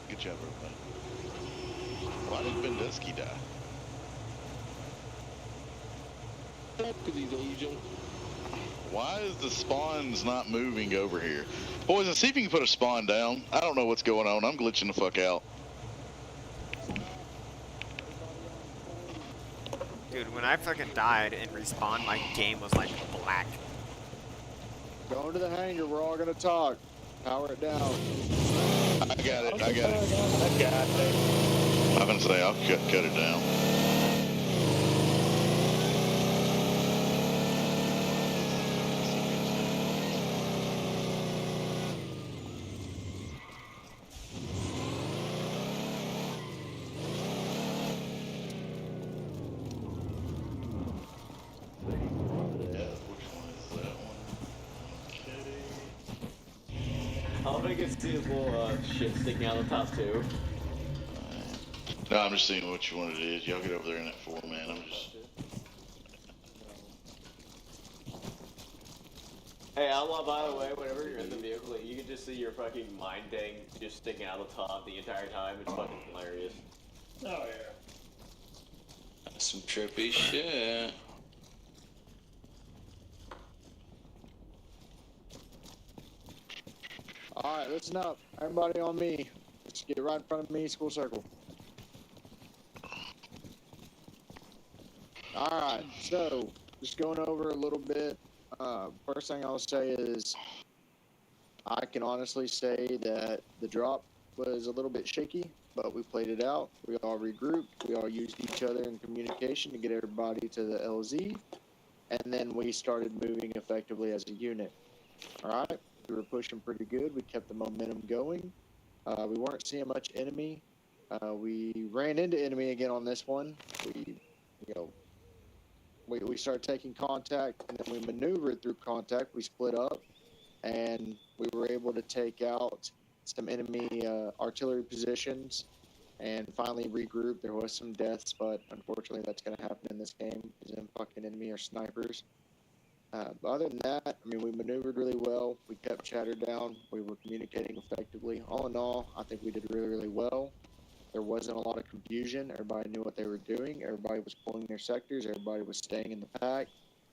Good job, everybody. Why did Bendusky die? Because he's Asian. Why is the spawns not moving over here? Boys, let's see if you can put a spawn down. I don't know what's going on. I'm glitching the fuck out. Dude, when I fucking died and respawned, my game was like black. Going to the hangar. We're all gonna talk. Power it down. I got it. I got it. I'm gonna say I'll cut it down. I can see his little shit sticking out of the top too. No, I'm just seeing which one it is. Y'all get over there in that 4-man. I'm just. Hey, Outlaw, by the way, whenever you're in the vehicle, you can just see your fucking mind thing just sticking out of the top the entire time. It's fucking hilarious. Oh, yeah. That's some trippy shit. Alright, listen up. Everybody on me. Let's get right in front of me, school circle. Alright, so, just going over a little bit. First thing I'll say is, I can honestly say that the drop was a little bit shaky, but we played it out. We all regrouped. We all used each other in communication to get everybody to the LZ. And then we started moving effectively as a unit. Alright? We were pushing pretty good. We kept the momentum going. We weren't seeing much enemy. We ran into enemy again on this one. We started taking contact, and then we maneuvered through contact. We split up, and we were able to take out some enemy artillery positions, and finally regroup. There was some deaths, but unfortunately, that's going to happen in this game because them fucking enemy are snipers. But other than that, I mean, we maneuvered really well. We kept chatter down. We were communicating effectively. All in all, I think we did really, really well. There wasn't a lot of confusion. Everybody knew what they were doing. Everybody was pulling their sectors. Everybody was staying in the pack,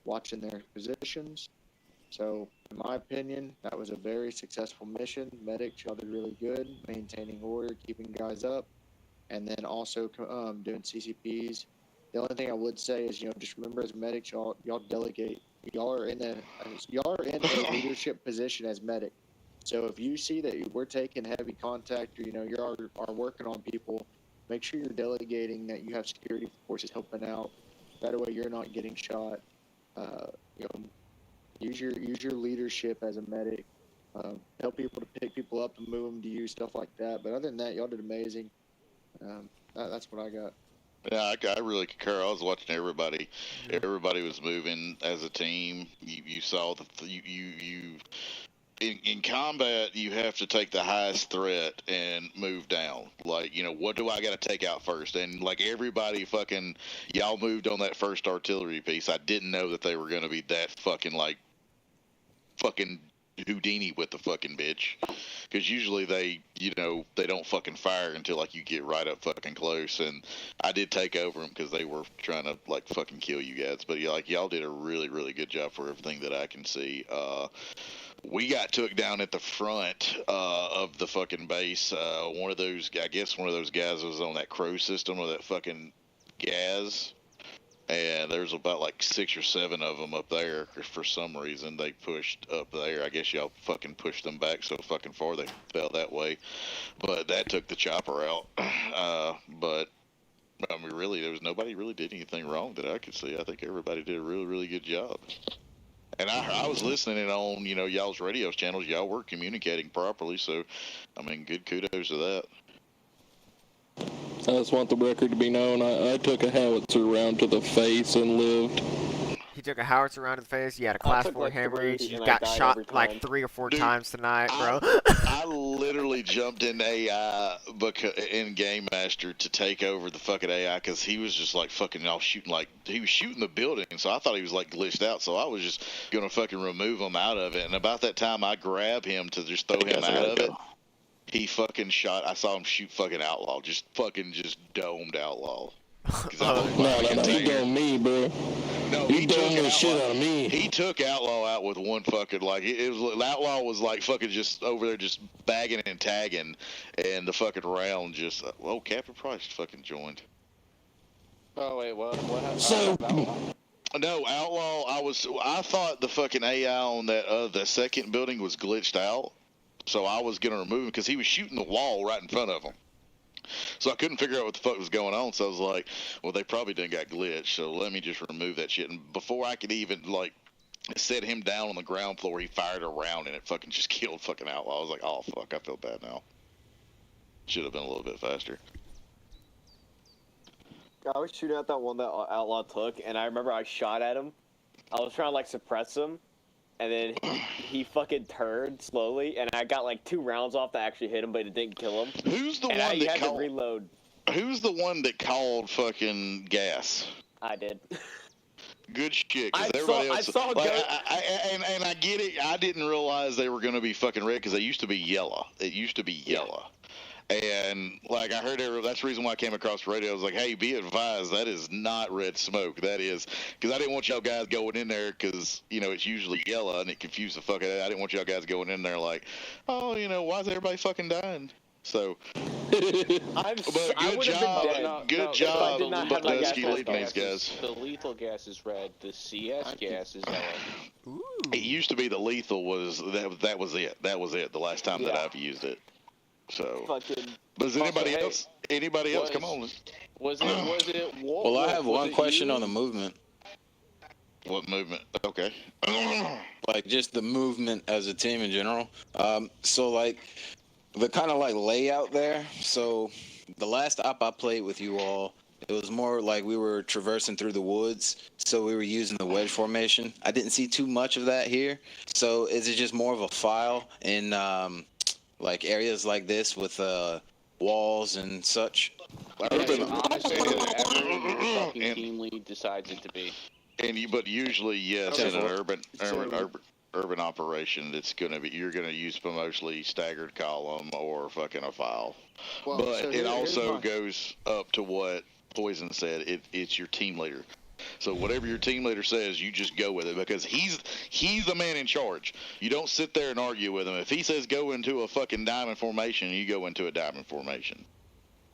watching their positions. So, in my opinion, that was a very successful mission. Medics, y'all did really good, maintaining order, keeping guys up, and then also doing CCPs. The only thing I would say is, just remember as medics, y'all delegate. Y'all are in a leadership position as medic. So if you see that we're taking heavy contact, or you are working on people, make sure you're delegating that you have security forces helping out. That way you're not getting shot. Use your leadership as a medic. Help people to pick people up and move them to you, stuff like that. But other than that, y'all did amazing. That's what I got. Yeah, I really concur. I was watching everybody. Everybody was moving as a team. You saw in combat, you have to take the highest threat and move down. Like, what do I got to take out first? And like everybody y'all moved on that first artillery piece. I didn't know that they were going to be that fucking Houdini with the fucking bitch, because usually they don't fucking fire until like you get right up fucking close. And I did take over them because they were trying to like fucking kill you guys. But y'all did a really, really good job for everything that I can see. We got took down at the front of the fucking base. One of those guys was on that crow system or that fucking gas. And there's about like 6 or 7 of them up there. For some reason, they pushed up there. I guess y'all fucking pushed them back so fucking far they fell that way. But that took the chopper out. But I mean, really, nobody really did anything wrong that I could see. I think everybody did a really, really good job. And I was listening on y'all's radio channels. Y'all were communicating properly. So, I mean, good kudos to that. I just want the record to be known. I took a howitzer round to the face and lived. He took a howitzer round to the face. He had a class 4 hemorrhage. You got shot like 3 or 4 times tonight, bro. I literally jumped in AI in Game Master to take over the fucking AI because he was just like fucking all shooting, like he was shooting the building. So I thought he was like glitched out. So I was just gonna fucking remove him out of it. And about that time, I grabbed him to just throw him out of it. He fucking shot. I saw him shoot fucking Outlaw, just domed Outlaw. No, he domed me, bro. No, he took the shit out of me. He took Outlaw out with one fucking Outlaw was like fucking just over there just bagging and tagging, and the fucking round just Captain Price fucking joined. Oh wait, what happened? No, Outlaw. I thought the fucking AI on that the second building was glitched out. So I was going to remove him because he was shooting the wall right in front of him. So I couldn't figure out what the fuck was going on. So I was like, well, they probably done got glitched. So let me just remove that shit. And before I could even, set him down on the ground floor, he fired a round and it fucking just killed fucking Outlaw. I was like, oh, fuck, I feel bad now. Should have been a little bit faster. I was shooting at that one that Outlaw took, and I remember I shot at him. I was trying to, suppress him. And then he fucking turned slowly, and I got 2 rounds off that actually hit him, but it didn't kill him. Who's the one that called? To reload. Who's the one that called fucking gas? I did. Good shit, because everybody else. I saw and I get it. I didn't realize they were going to be fucking red because they used to be yellow. It used to be yellow. And I heard that's the reason why I came across the radio. I was like, hey, be advised, that is not red smoke. That is, because I didn't want y'all guys going in there because, it's usually yellow and it confused the fuck out of it. I didn't want y'all guys going in there like, oh, why is everybody fucking dying? So, but good job, but Dusky leading these guys. The lethal gas is red. The CS gas is yellow. It used to be the lethal that was it. That was it. The last time that I've used it. So, but is anybody else? Anybody else? Come on. Was it? Well, I have one question on the movement. What movement? Okay. Just the movement as a team in general. So the kind of layout there. So the last op I played with you all, it was more like we were traversing through the woods. So we were using the wedge formation. I didn't see too much of that here. So is it just more of a file in areas like this with walls and such? Honestly, every team lead decides it to be. But usually, yes, in an urban operation, you're gonna use mostly staggered column or fucking a file. Well, but it also goes up to what Poison said. It's your team leader. So whatever your team leader says, you just go with it because he's the man in charge. You don't sit there and argue with him. If he says go into a fucking diamond formation, you go into a diamond formation.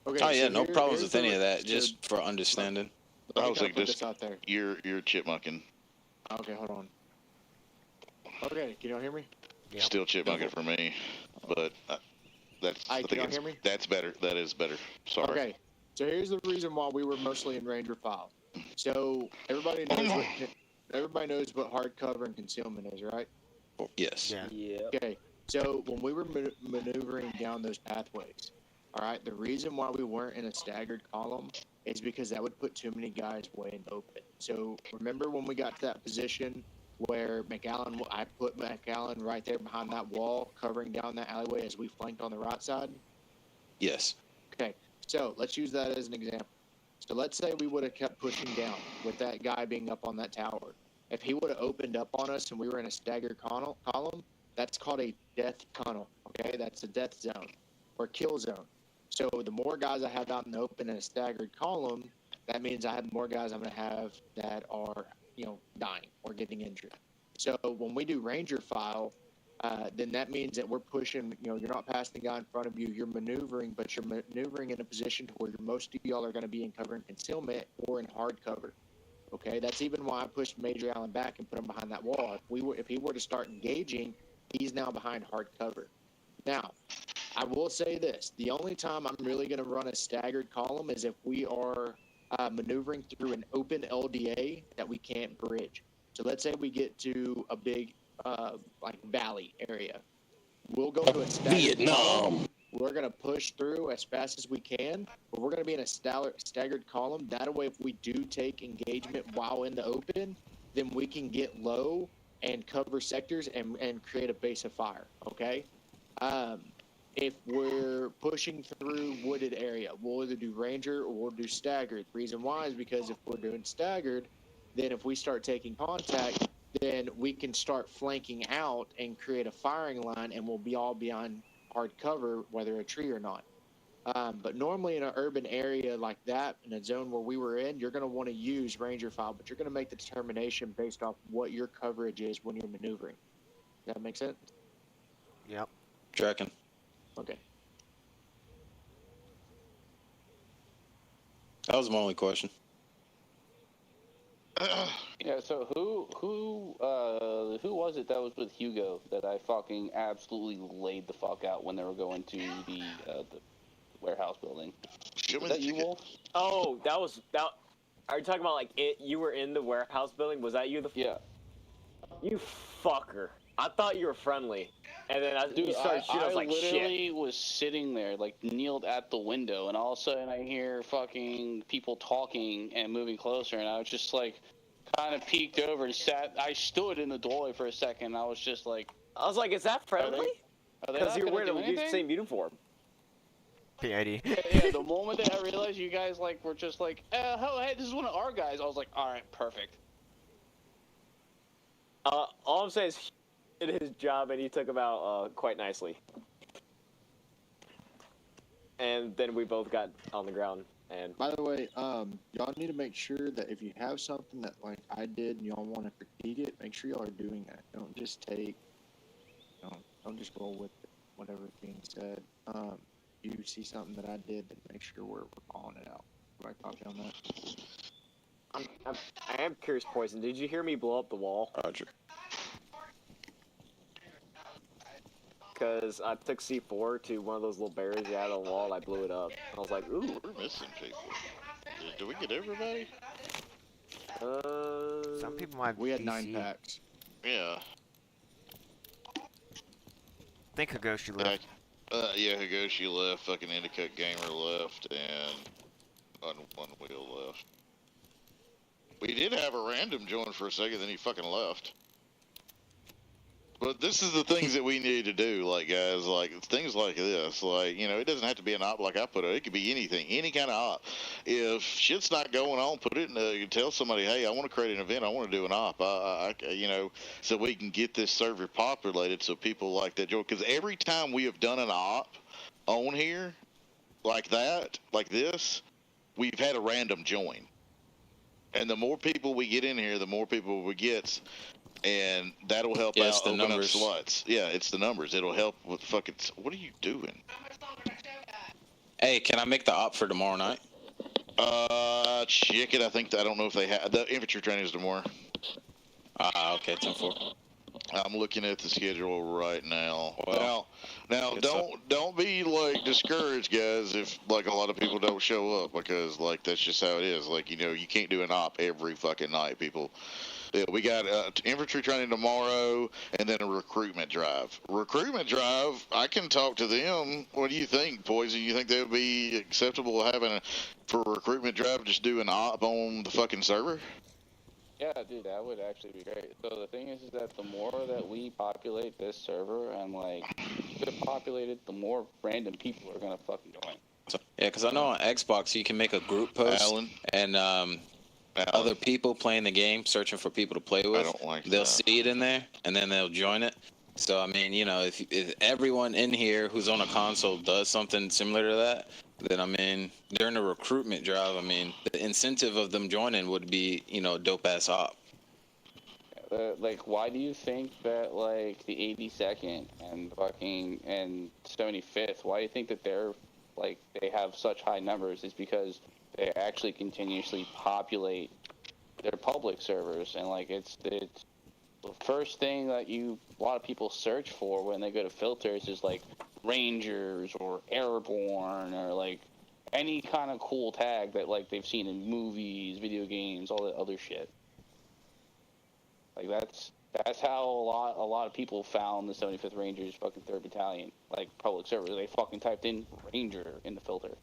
Okay, oh yeah, no problems with any of that. Just for understanding. I was like, you're chipmunking. Okay, hold on. Okay, can y'all hear me? Yeah. Still chipmunking for me, but that's. I Can think y'all hear me? that's better. That is better. Sorry. Okay, so here's the reason why we were mostly in Ranger file. So everybody knows what hardcover and concealment is, right? Yes. Yeah. Okay, so when we were maneuvering down those pathways, all right, the reason why we weren't in a staggered column is because that would put too many guys way in the open. So remember when we got to that position where I put McAllen right there behind that wall, covering down that alleyway as we flanked on the right side? Yes. Okay, so let's use that as an example. So let's say we would have kept pushing down with that guy being up on that tower. If he would have opened up on us and we were in a staggered column, that's called a death tunnel, okay? That's a death zone or kill zone. So the more guys I have out in the open in a staggered column, that means I have more guys I'm going to have that are, dying or getting injured. So when we do Ranger file, then that means that we're pushing, you're not passing the guy in front of you, you're maneuvering, but you're maneuvering in a position to where most of y'all are going to be in cover and concealment or in hard cover. Okay, that's even why I pushed Major Allen back and put him behind that wall. If he were to start engaging, he's now behind hard cover. Now, I will say this: the only time I'm really going to run a staggered column is if we are maneuvering through an open LDA that we can't bridge. So let's say we get to a big valley area. We'll go to a staggered column. We're going to push through as fast as we can, but we're going to be in a staggered column. That way, if we do take engagement while in the open, then we can get low and cover sectors and create a base of fire, okay? If we're pushing through wooded area, we'll either do Ranger or we'll do staggered. The reason why is because if we're doing staggered, then if we start taking contact, then we can start flanking out and create a firing line, and we'll be all beyond hard cover, whether a tree or not. But normally in an urban area like that, in a zone where we were in, you're going to want to use Ranger file, but you're going to make the determination based off what your coverage is when you're maneuvering. Does that make sense? Yep. Tracking. Okay. That was my only question. Yeah, so who was it that was with Hugo that I fucking absolutely laid the fuck out when they were going to the warehouse building? Was that you, Wolf? Oh, that. Are you talking about you were in the warehouse building? Was that you? Yeah. You fucker! I thought you were friendly, and then you started shooting. I was like, shit. I literally was sitting there, kneeled at the window, and all of a sudden I hear fucking people talking and moving closer, and I was just kind of peeked over and I stood in the doorway for a second. And I was just like, is that friendly? Because you're wearing the same uniform. PID. Yeah, the moment that I realized you guys were just hey, this is one of our guys, I was like, all right, perfect. All I'm saying is, he did his job and he took him out quite nicely. And then we both got on the ground. And by the way, y'all need to make sure that if you have something that I did and y'all want to critique it, make sure y'all are doing that. Don't just don't just go with whatever's being said. You see something that I did, then make sure we're calling it out. Do I copy on that? I am curious, Poison. Did you hear me blow up the wall? Roger. Because I took C4 to one of those little barriers out of the wall, and I blew it up. I was like, ooh. We're missing people. Did we get everybody? Some people might. We had 9 packs. Yeah. I think Higoshi left. Yeah, Higoshi left. Fucking Indicut Gamer left, and one wheel left. We did have a random join for a second, then he fucking left. But this is the things that we need to do, guys, things like this, it doesn't have to be an op like I put it. It could be anything, any kind of op. If shit's not going on, put it in tell somebody, hey, I want to create an event, I want to do an op, so we can get this server populated so people like that join. Because every time we have done an op on here, like this, we've had a random join. And the more people we get in here, the more people we get. And that'll help out open up slots. Yeah, it's the numbers. It'll help with fucking... What are you doing? Hey, can I make the op for tomorrow night? Check it. I don't know if they have... The infantry training is tomorrow. Okay, 10-4. I'm looking at the schedule right now. Well, now don't be like discouraged, guys, if like a lot of people don't show up, because like that's just how it is. Like, you know, you can't do an op every fucking night, people. Yeah, we got infantry training tomorrow, and then a recruitment drive. Recruitment drive, I can talk to them. What do you think, Poison? You think they would be acceptable having for a recruitment drive, just do an op on the fucking server? Yeah, dude, that would actually be great. So the thing is that the more that we populate this server and like keep it populated, the more random people are gonna fucking join. Yeah, because I know on Xbox you can make a group post and other people playing the game, searching for people to play with. I don't like they'll that. see it in there, and then they'll join it. So I mean, you know, if everyone in here who's on a console does something similar to that, then I mean, during the recruitment drive, I mean, the incentive of them joining would be, you know, a dope ass op. Like, why do you think that like the 82nd and fucking and 75th? Why do you think that they're like they have such high numbers? Is because they actually continuously populate their public servers, and like it's the first thing that a lot of people search for when they go to filters is like Rangers or Airborne or like any kind of cool tag that like they've seen in movies, video games, all that other shit. Like that's how a lot of people found the 75th Rangers fucking 3rd Battalion, like public servers. They fucking typed in Ranger in the filter.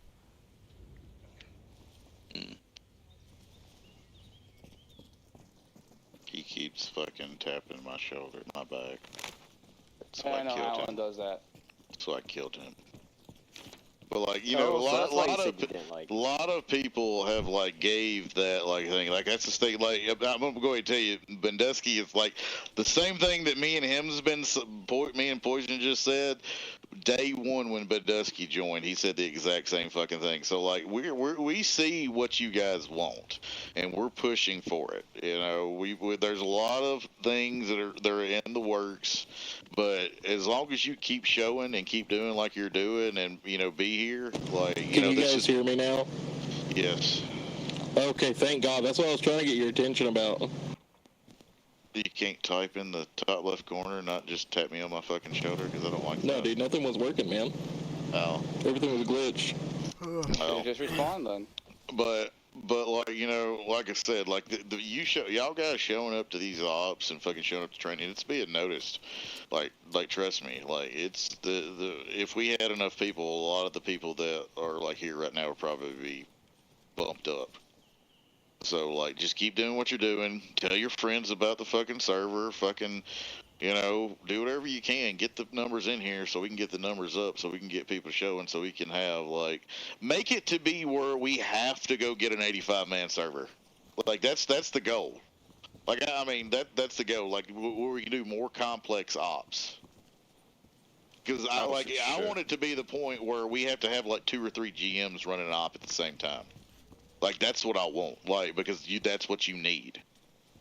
He keeps fucking tapping my shoulder, my back. So I know Alan does that. So I killed him. But like, you know, a lot of people have like gave that like thing. Like that's the state. Like I'm gonna go ahead and tell you, Bendusky is like the same thing that me and him's been. Me and Poison just said. Day one when Bendusky joined, he said the exact same fucking thing. So like we see what you guys want, and we're pushing for it. You know, we there's a lot of things that are in the works, but as long as you keep showing and keep doing like you're doing, and you know, be here, like you know, Can you guys hear me now? Yes. Okay, thank God. That's what I was trying to get your attention about. You can't type in the top left corner, not just tap me on my fucking shoulder, because I don't like that. No, dude, nothing was working, man. Oh. Everything was glitched. Oh. Just respond then. But like, you know, like I said, like y'all guys showing up to these ops and fucking showing up to training, it's being noticed. Like trust me, like it's the if we had enough people, a lot of the people that are like here right now would probably be bumped up. So like, just keep doing what you're doing. Tell your friends about the fucking server. Fucking, you know, do whatever you can. Get the numbers in here so we can get the numbers up, so we can get people showing, so we can have like, make it to be where we have to go get an 85-man server. Like that's the goal. Like I mean that's the goal. Like where we can do more complex ops. Because I want it to be the point where we have to have like 2 or 3 GMs running an op at the same time. Like, that's what I want, like, because that's what you need.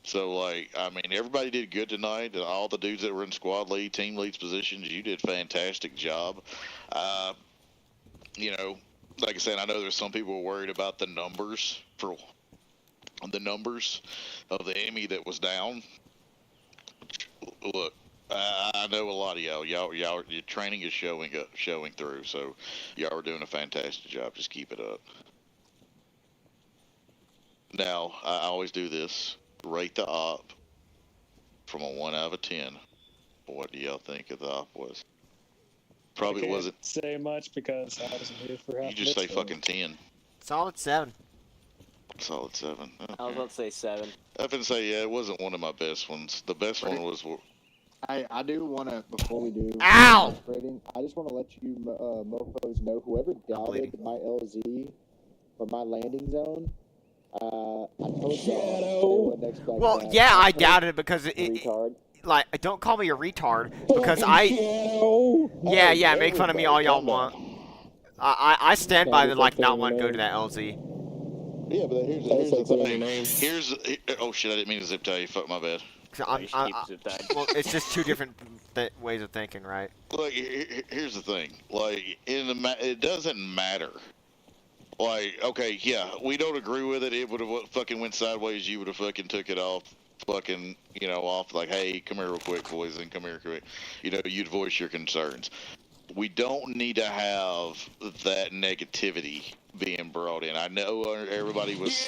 So, like, I mean, everybody did good tonight. All the dudes that were in squad lead, team leads positions, you did a fantastic job. You know, like I said, I know there's some people worried about the numbers of the enemy that was down. Look, I know a lot of y'all. Your training is showing through, so y'all are doing a fantastic job. Just keep it up. Now, I always do this. Rate the op from a 1 out of 10. What do y'all think of the op was? Probably wasn't. Say much because I wasn't here for half. You just say fucking 10. Solid 7. Solid 7. Okay. I was about to say 7. I was say, yeah, it wasn't one of my best ones. The best one was. I do want to, before we do Ow! Rating, I just want to let you mofos know, whoever doubted my LZ for my landing zone, I told y'all they wouldn't expect Well, that. yeah, I doubted it because retard. Like, don't call me a retard because yeah, make fun of me all y'all want. I stand by the like not wanting to go to that LZ. Yeah, but here's the thing. Oh shit! I didn't mean to zip tie you. Fuck, my bad. Well, it's just 2 different ways of thinking, right? Like, here's the thing. Like, it doesn't matter. Like, okay, yeah, we don't agree with it. It would have fucking went sideways. You would have fucking took it off. fucking, off like, hey, come here real quick, boys, and come here quick. You'd voice your concerns. We don't need to have that negativity being brought in. I know everybody was.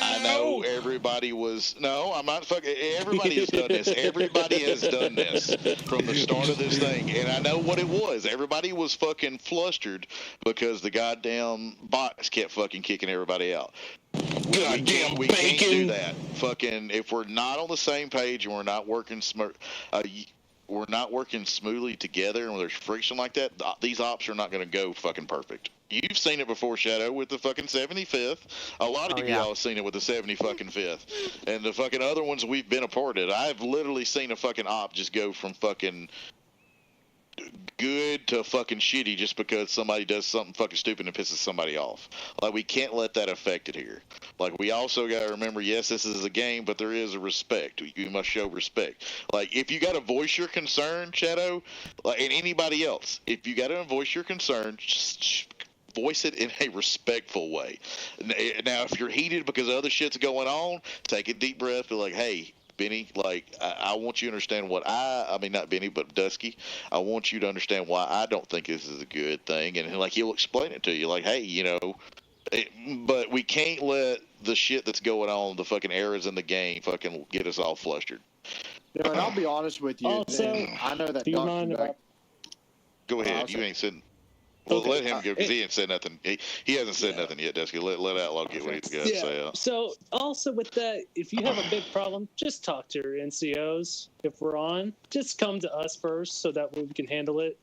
I know everybody was. No, I'm not fucking. Everybody has done this. Everybody has done this from the start of this thing. And I know what it was. Everybody was fucking flustered because the goddamn bots kept fucking kicking everybody out. We can't do that. Fucking, if we're not on the same page and we're not working smoothly together and there's friction like that, these ops are not going to go fucking perfect. You've seen it before, Shadow, with the fucking 75th. A lot of y'all have seen it with the 70 fucking 5th. And the fucking other ones we've been a part of. I've literally seen a fucking op just go from fucking good to fucking shitty just because somebody does something fucking stupid and pisses somebody off. Like, we can't let that affect it here. Like, we also got to remember, yes, this is a game, but there is a respect. You must show respect. Like, if you got to voice your concern, Shadow, like, and anybody else, if you got to voice your concern, just voice it in a respectful way. Now, if you're heated because other shit's going on, take a deep breath, be like, hey, Benny, like, I want you to understand what I mean, not Benny, but Dusky, I want you to understand why I don't think this is a good thing. And, like, he'll explain it to you, like, hey, but we can't let the shit that's going on, the fucking errors in the game, fucking get us all flustered. And I'll be honest with you. Also, I know that do you mind Go ahead. You ain't sitting. Well, let him go, because he ain't said nothing. He hasn't said nothing yet, Dusky. Let Outlaw get what he's got to say out. So, also with that, if you have a big problem, just talk to your NCOs. If we're on, just come to us first so that way we can handle it.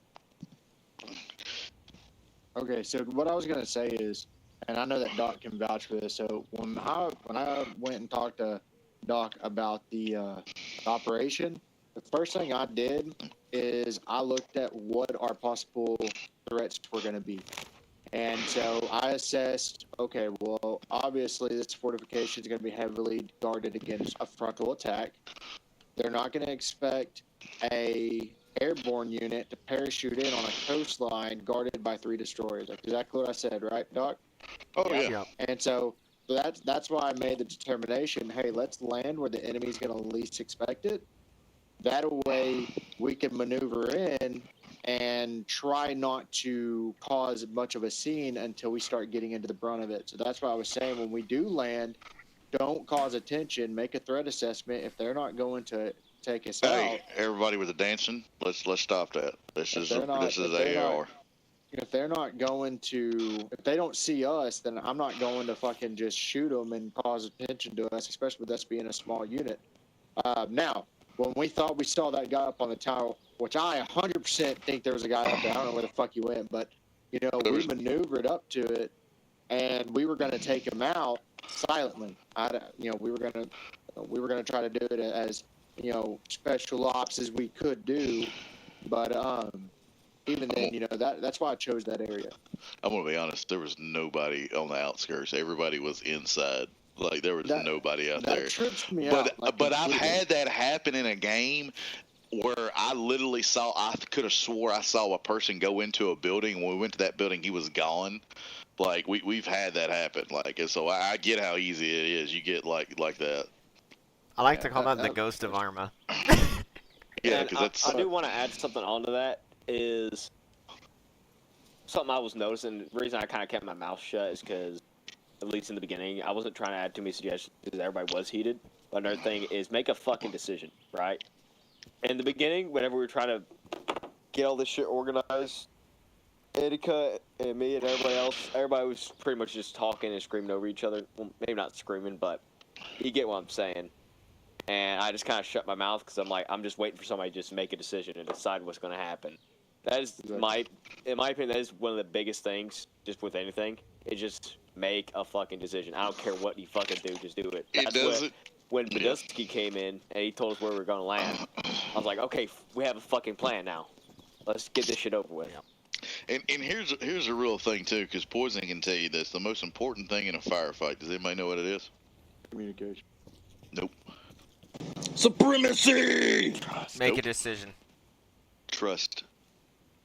Okay, so what I was going to say is, and I know that Doc can vouch for this, so when I went and talked to Doc about the operation, the first thing I did is I looked at what our possible threats were going to be. And so I assessed, okay, well, obviously this fortification is going to be heavily guarded against a frontal attack. They're not going to expect a airborne unit to parachute in on a coastline guarded by 3 destroyers. That's exactly what I said, right, Doc? Oh, yeah. And so that's why I made the determination, hey, let's land where the enemy's going to least expect it. That way we can maneuver in and try not to cause much of a scene until we start getting into the brunt of it. So that's why I was saying, when we do land, don't cause attention, make a threat assessment. If they're not going to take us out, everybody with the dancing, let's stop that. This is AR. If they're not going to, if they don't see us, then I'm not going to fucking just shoot them and cause attention to us, especially with us being a small unit. Now, when we thought we saw that guy up on the tower, which I 100% think there was a guy up there. I don't know where the fuck he went, but, we maneuvered up to it, and we were going to take him out silently. We were going to try to do it as, special ops as we could do, but even then, that's why I chose that area. I'm going to be honest, there was nobody on the outskirts. Everybody was inside. Like, there was nobody out there. That trips me out. But I've had that happen in a game where I literally I could have swore I saw a person go into a building. When we went to that building, he was gone. Like, we've had that happen. Like, and so I get how easy it is. You get like that. I like to call that the ghost of Arma. Yeah, because I do want to add something onto that. Is something I was noticing. The reason I kind of kept my mouth shut is because, at least in the beginning, I wasn't trying to add too many suggestions because everybody was heated. But another thing is, make a fucking decision, right? In the beginning, whenever we were trying to get all this shit organized, Etika and me and everybody was pretty much just talking and screaming over each other. Well, maybe not screaming, but you get what I'm saying. And I just kind of shut my mouth because I'm like, I'm just waiting for somebody to just make a decision and decide what's going to happen. That is in my opinion, that is one of the biggest things just with anything. Is just make a fucking decision. I don't care what you fucking do, just do it. When Badusky came in and he told us where we were going to land, I was like, okay, we have a fucking plan now. Let's get this shit over with. And here's a real thing too, because Poison can tell you this: the most important thing in a firefight. Does anybody know what it is? Communication. Nope. Supremacy. Make a decision. Trust.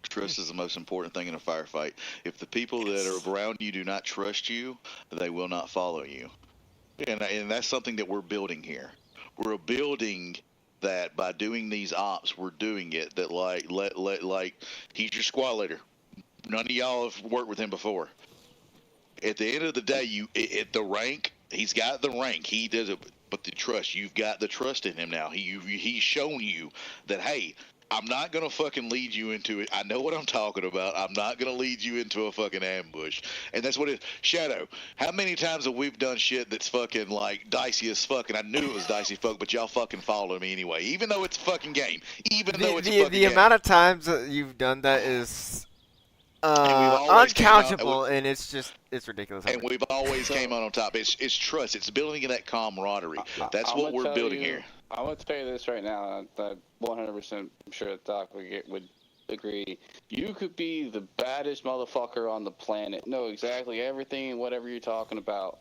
Trust is the most important thing in a firefight. If the people that are around you do not trust you, they will not follow you. And that's something that we're building here. we're building that by doing these ops. We're doing it that like he's your squad leader. None of y'all have worked with him before. At the end of the day, at the rank, he's got the rank. He does it, but the trust. You've got the trust in him now. He's shown you that, hey, I'm not gonna fucking lead you into it. I know what I'm talking about. I'm not gonna lead you into a fucking ambush. And that's what it is. Shadow, how many times have we done shit that's fucking like dicey as fuck? And I knew it was dicey as fuck, but y'all fucking followed me anyway. Even though it's a fucking game. Even though it's a fucking the game. amount of times that you've done that is uncountable, and it's ridiculous. And we've always came out on top. It's trust. It's building that camaraderie. That's what we're building here. I'm gonna tell you this right now. That 100% sure that Doc would agree. You could be the baddest motherfucker on the planet, know exactly everything and whatever you're talking about.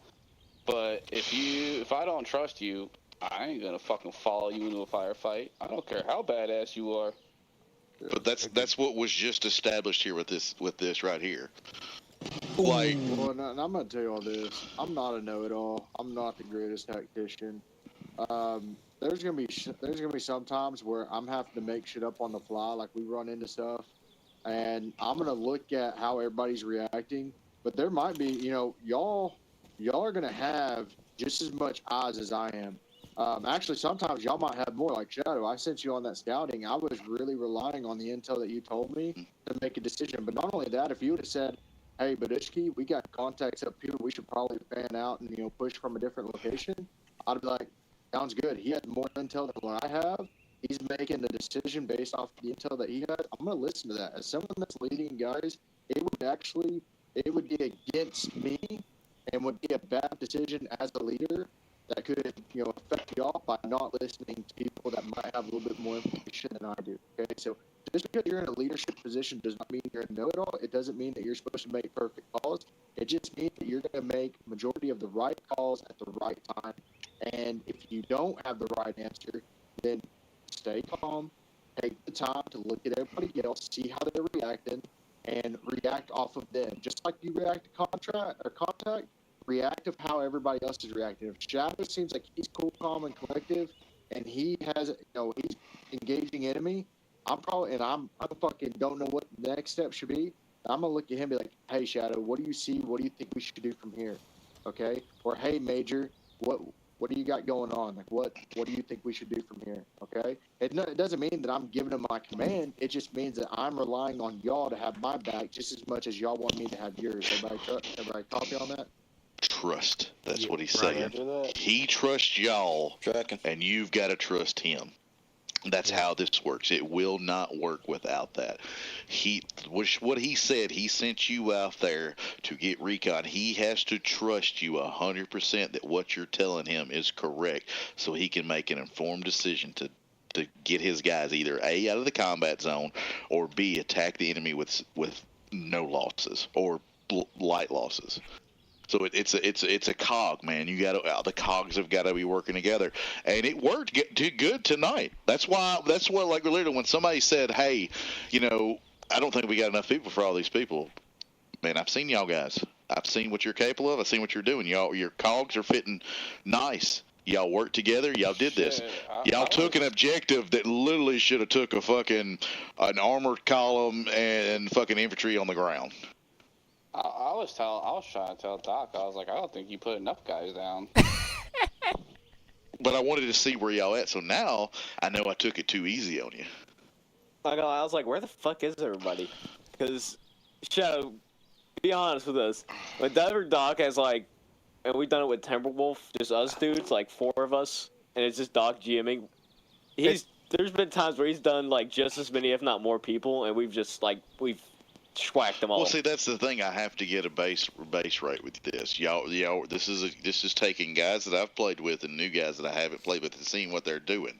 But if I don't trust you, I ain't gonna fucking follow you into a firefight. I don't care how badass you are. But that's what was just established here with this right here. Like, well, and I'm gonna tell you all this. I'm not a know-it-all. I'm not the greatest tactician. There's gonna be some times where I'm having to make shit up on the fly, like we run into stuff, and I'm gonna look at how everybody's reacting. But there might be, y'all are gonna have just as much eyes as I am. Actually, sometimes y'all might have more. Like Shadow, I sent you on that scouting. I was really relying on the intel that you told me to make a decision. But not only that, if you would have said, "Hey, Badishki, we got contacts up here. We should probably fan out and push from a different location," I'd be like, "Sounds good." He had more intel than what I have. He's making the decision based off the intel that he had. I'm gonna listen to that. As someone that's leading guys, it would be against me and would be a bad decision as a leader that could affect y'all by not listening to people that might have a little bit more information than I do. Okay, so just because you're in a leadership position does not mean you're a know-it-all. It doesn't mean that you're supposed to make perfect calls. It just means that you're going to make majority of the right calls at the right time. And if you don't have the right answer, then stay calm, take the time to look at everybody else, see how they're reacting, and react off of them. Just like you react to contact, react of how everybody else is reacting. If Shadow seems like he's cool, calm, and collective, and he has, he's engaging enemy, I fucking don't know what the next step should be. I'm gonna look at him and be like, "Hey, Shadow, what do you see? What do you think we should do from here?" Okay? Or, "Hey, Major, what do you got going on? Like, what do you think we should do from here?" Okay? It doesn't mean that I'm giving him my command. It just means that I'm relying on y'all to have my back just as much as y'all want me to have yours. Everybody copy on that? Trust. That's what he's saying. He trusts y'all, and you've got to trust him. That's how this works. It will not work without that. What he said, he sent you out there to get recon. He has to trust you 100% that what you're telling him is correct, so he can make an informed decision to get his guys either A, out of the combat zone, or B, attack the enemy with no losses or light losses. So it's a cog, man. The cogs have got to be working together, and it worked good tonight. That's what like literally when somebody said, "Hey, I don't think we got enough people for all these people." Man, I've seen y'all guys. I've seen what you're capable of. I've seen what you're doing. Your cogs are fitting nice. Y'all worked together. Y'all did this. Y'all took an objective that literally should have took an armored column and fucking infantry on the ground. I was trying to tell Doc, I was like, I don't think you put enough guys down. But I wanted to see where y'all at, so now I know I took it too easy on you. I was like, where the fuck is everybody? Because, Shadow, be honest with us. Whenever Doc has, and we've done it with Timberwolf, just us dudes, 4 of us, and it's just Doc GMing, there's been times where he's done, just as many, if not more people, and we've just, we've schwacked them all. Well, see, that's the thing. I have to get a base rate with this. Y'all, this is taking guys that I've played with and new guys that I haven't played with and seeing what they're doing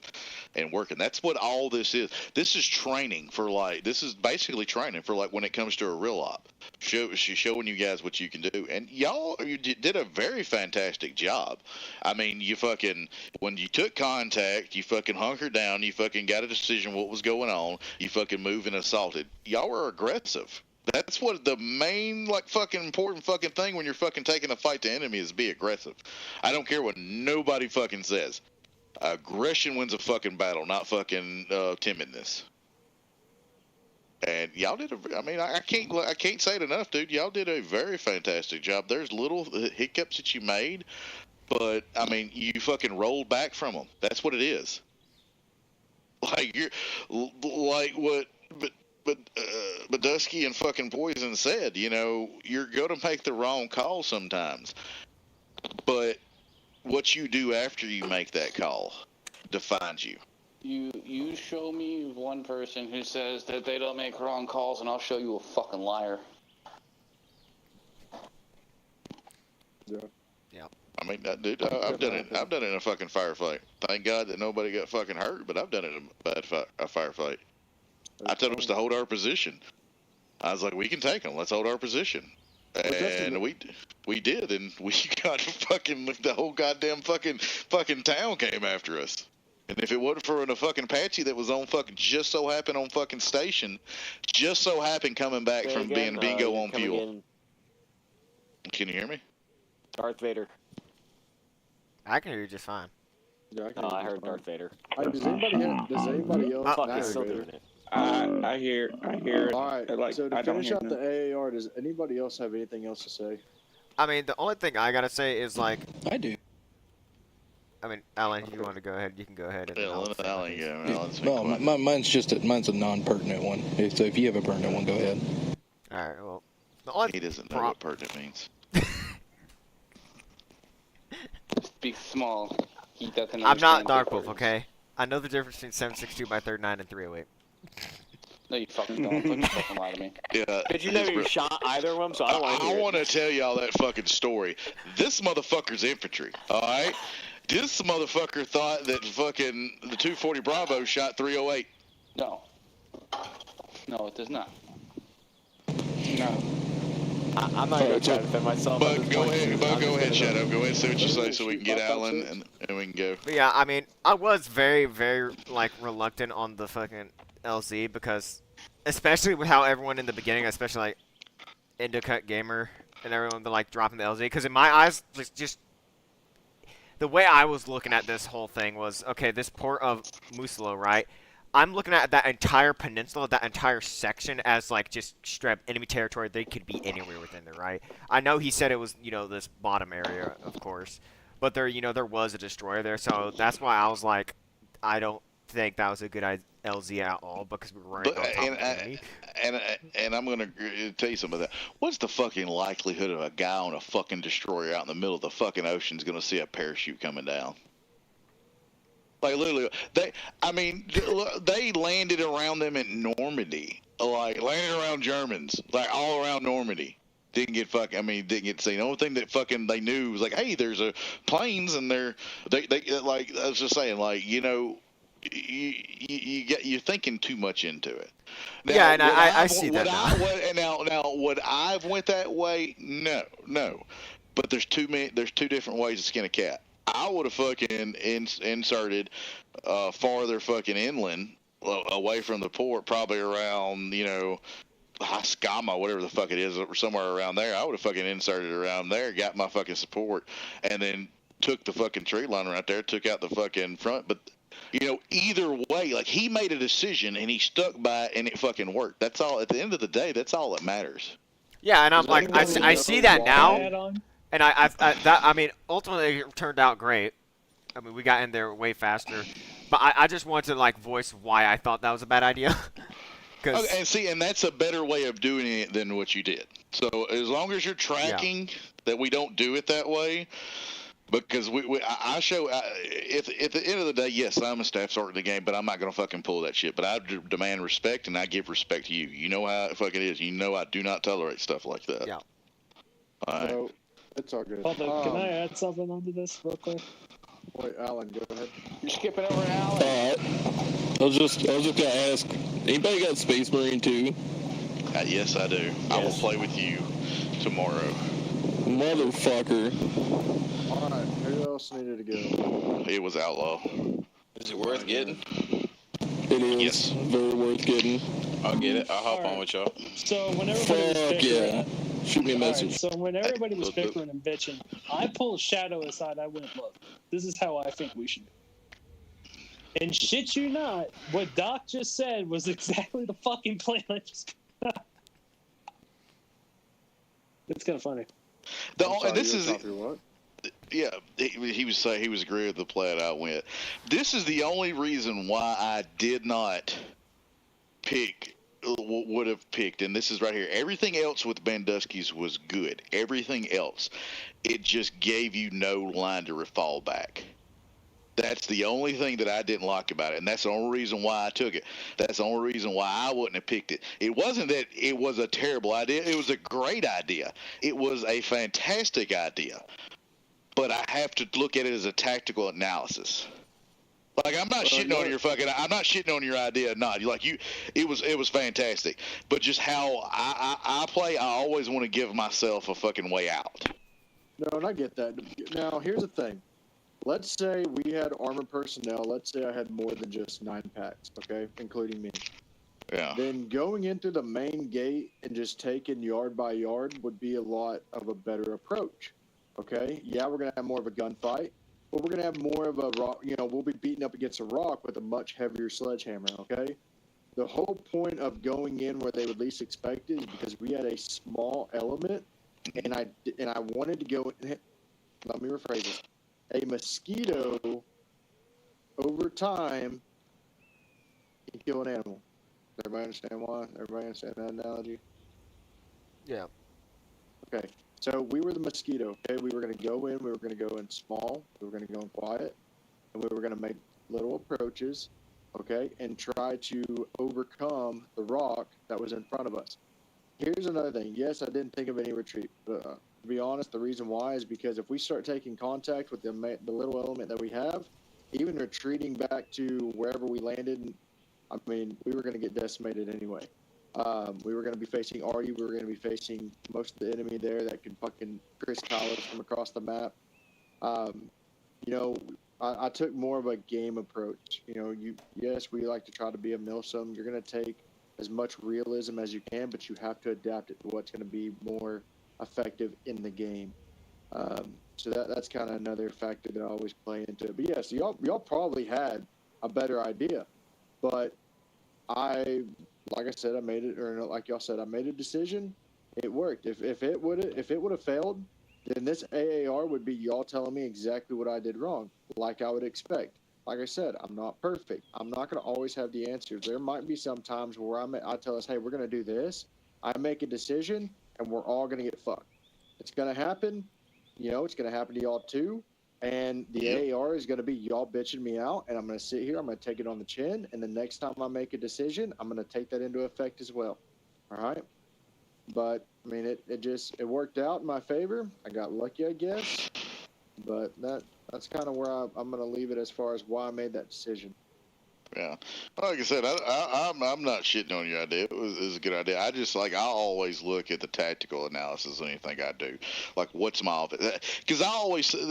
and working. That's what all this is. This is training for this is basically training for when it comes to a real op. Showing you guys what you can do, and you did a very fantastic job. I mean, when you took contact, you fucking hunkered down, you fucking got a decision what was going on, you fucking moved and assaulted. Y'all were aggressive. That's what the main fucking important fucking thing when you're fucking taking a fight to enemy is be aggressive. I don't care what nobody fucking says. Aggression wins a fucking battle, not fucking timidness. And y'all did I mean, I can't say it enough, dude. Y'all did a very fantastic job. There's little hiccups that you made, but I mean, you fucking rolled back from them. That's what it is. Like you're like what, but Dusky and fucking Poison said. You know, you're gonna make the wrong call sometimes, but what you do after you make that call defines you. You show me one person who says that they don't make wrong calls, and I'll show you a fucking liar. Yeah. Yeah. I mean, dude, I've done it. I've done it in a fucking firefight. Thank God that nobody got fucking hurt, but I've done it in a firefight. I told us to hold our position. I was like, we can take them. Let's hold our position. And we did, and we got fucking the whole goddamn fucking town came after us. And if it wasn't for a fucking Apache that was on fucking just so happened on fucking station, just so happened coming back from being bingo on fuel. In. Can you hear me? Darth Vader. I can hear you just fine. Yeah, I heard Darth Vader. Does anybody else? He's still doing it. I hear it. All right. Like, So to I don't finish hear out the AAR, does anybody else have anything else to say? I mean, the only thing I gotta say is like. I do. I mean, Alan, you want to go ahead? You can go ahead. And Alan, No, mine's a non-pertinent one. So if you have a pertinent one, go ahead. All right. Well, the only he doesn't know what pertinent means. Speak small. He doesn't. I'm not Dark Wolf, okay? I know the difference between 762 by 39 and 308. No, you fucking don't. Don't you fucking lie to me. Yeah. Did you never shot either of them? So I want to tell y'all that fucking story. This motherfucker's infantry. All right. This motherfucker thought that fucking the 240 Bravo shot 308. No. No, it does not. No. I'm not going to try to defend myself. But go ahead, Shadow. Go ahead and say what you say so we can get Alan and we can go. But yeah, I mean, I was very, very, like, reluctant on the fucking LZ because, especially with how everyone in the beginning, especially, like, Indicut Gamer and everyone, been, like, dropping the LZ. Because in my eyes, just the way I was looking at this whole thing was, okay, this port of Musilo, right? I'm looking at that entire peninsula, that entire section as, like, just straight enemy territory. They could be anywhere within there, right? I know he said it was, you know, this bottom area, of course. But there, you know, there was a destroyer there. So that's why I was like, I don't think that was a good LZ at all because we were right on top of the enemy. And I'm going to tell you some of that. What's the fucking likelihood of a guy on a fucking destroyer out in the middle of the fucking ocean is going to see a parachute coming down? Like, literally, they landed around them in Normandy. Like, landed around Germans. Like, all around Normandy. Didn't get seen. The only thing that fucking they knew was like, hey, there's a planes and they like, I was just saying, like, you know, you're thinking too much into it. Now, yeah, and I see that now. Now, would I have went that way? No. But there's two different ways to skin a cat. I would have fucking inserted farther fucking inland, away from the port, probably around, you know, Haskama, whatever the fuck it is, somewhere around there. I would have fucking inserted around there, got my fucking support, and then took the fucking tree line right there, took out the fucking front. But, you know, either way, like, he made a decision and he stuck by it and it fucking worked. That's all. At the end of the day, that's all that matters. Yeah, and I'm like, I see that now. And I mean, ultimately it turned out great. I mean, we got in there way faster. But I just wanted to, like, voice why I thought that was a bad idea. And that's a better way of doing it than what you did. So as long as you're tracking that we don't do it that way, because I show, at the end of the day, yes, I'm a staff sergeant in the game, but I'm not going to fucking pull that shit. But I demand respect, and I give respect to you. You know how it fucking is. You know I do not tolerate stuff like that. Yeah. All right. So, it's all good. Although, can I add something onto this real quick? Wait, Alan, go ahead. You're skipping over to Alan. I was just gonna ask, anybody got Space Marine 2? Yes, I do. Yes. I will play with you tomorrow. Motherfucker. Alright, who else needed to go? It was Outlaw. Is it worth getting? It is. Yes. Very worth getting. I'll get it. I'll hop on with y'all. So when everybody was bickering, shoot me a message. So when everybody was bickering and bitching, I pulled Shadow aside. I went, look, this is how I think we should do. And shit you not, what Doc just said was exactly the fucking plan I just got. It's kind of funny. Yeah, he was saying he was agreeing with the plan I went. This is the only reason why I did not would have picked, and this is right here. Everything else with Bandusky's was good. Everything else, it just gave you no line to fall back. That's the only thing that I didn't like about it, and that's the only reason why I took it. That's the only reason why I wouldn't have picked it. It wasn't that it was a terrible idea. It was a great idea. It was a fantastic idea. But I have to look at it as a tactical analysis. Like, I'm not shitting on I'm not shitting on your idea. Not like you. It was fantastic. But just how I play, I always want to give myself a fucking way out. No, and I get that. Now, here's the thing. Let's say we had Arma personnel. Let's say I had more than just 9 packs, okay, including me. Yeah. Then going into the main gate and just taking yard by yard would be a lot of a better approach, okay? Yeah, we're going to have more of a gunfight, but we're going to have more of a rock, we'll be beating up against a rock with a much heavier sledgehammer, okay? The whole point of going in where they would least expect it is because we had a small element, and I wanted to go, let me rephrase this. A mosquito, over time, can kill an animal. Does everybody understand why? Everybody understand that analogy? Yeah. Okay. So we were the mosquito. Okay. We were going to go in. We were going to go in small. We were going to go in quiet. And we were going to make little approaches. Okay. And try to overcome the rock that was in front of us. Here's another thing. Yes, I didn't think of any retreat. But to be honest, the reason why is because if we start taking contact with the little element that we have, even retreating back to wherever we landed, I mean, we were going to get decimated anyway. We were going to be facing Artie. We were going to be facing most of the enemy there that could fucking crisscross us from across the map. I took more of a game approach. Yes, we like to try to be a Milsim. You're going to take as much realism as you can, but you have to adapt it to what's going to be more effective in the game. So that's kind of another factor that I always play into it. But yeah, so y'all probably had a better idea, but like I said, I made it, or like y'all said, I made a decision. It worked. If it would have failed, then this AAR would be y'all telling me exactly what I did wrong, like I would expect. Like I said, I'm not perfect. I'm not going to always have the answers. There might be some times where I tell us, hey, we're going to do this. I make a decision, and we're all going to get fucked. It's going to happen. It's going to happen to y'all too. And the AAR is going to be y'all bitching me out, and I'm going to sit here. I'm going to take it on the chin, and the next time I make a decision, I'm going to take that into effect as well. All right? But, I mean, it worked out in my favor. I got lucky, I guess. But that's kind of where I'm going to leave it as far as why I made that decision. Yeah, like I said, I'm not shitting on your idea. It was a good idea. I just I always look at the tactical analysis of anything I do. Like, what's my because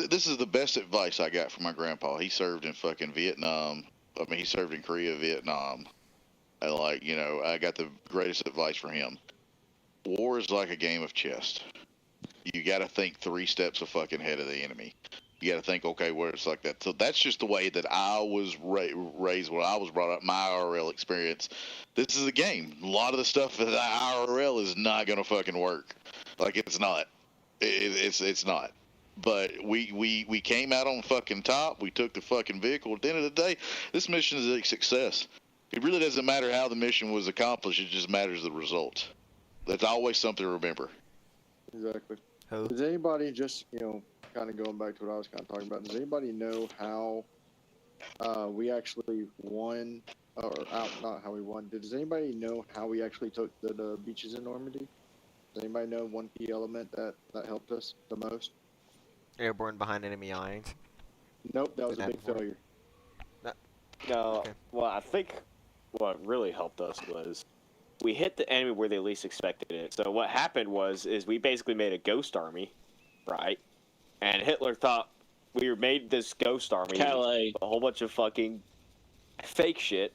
this is the best advice I got from my grandpa. He served in fucking Vietnam. I mean, he served in Korea, Vietnam, and I got the greatest advice from him. War is like a game of chess. You got to think 3 steps fucking ahead of the enemy. You got to think, okay, where it's like that. So that's just the way that I was raised when I was brought up, my IRL experience. This is a game. A lot of the stuff that IRL is not going to fucking work. Like, it's not. It's not. But we came out on fucking top. We took the fucking vehicle. At the end of the day, this mission is a success. It really doesn't matter how the mission was accomplished. It just matters the results. That's always something to remember. Exactly. Does anybody just, kind of going back to what I was kind of talking about, does anybody know how we actually won, not how we won, does anybody know how we actually took the beaches in Normandy? Does anybody know one key element that helped us the most? Airborne behind enemy lines. Nope, that was a big failure. No, okay. Well, I think what really helped us was we hit the enemy where they least expected it. So what happened is we basically made a ghost army, right? And Hitler thought we made this ghost army, Calais. A whole bunch of fucking fake shit,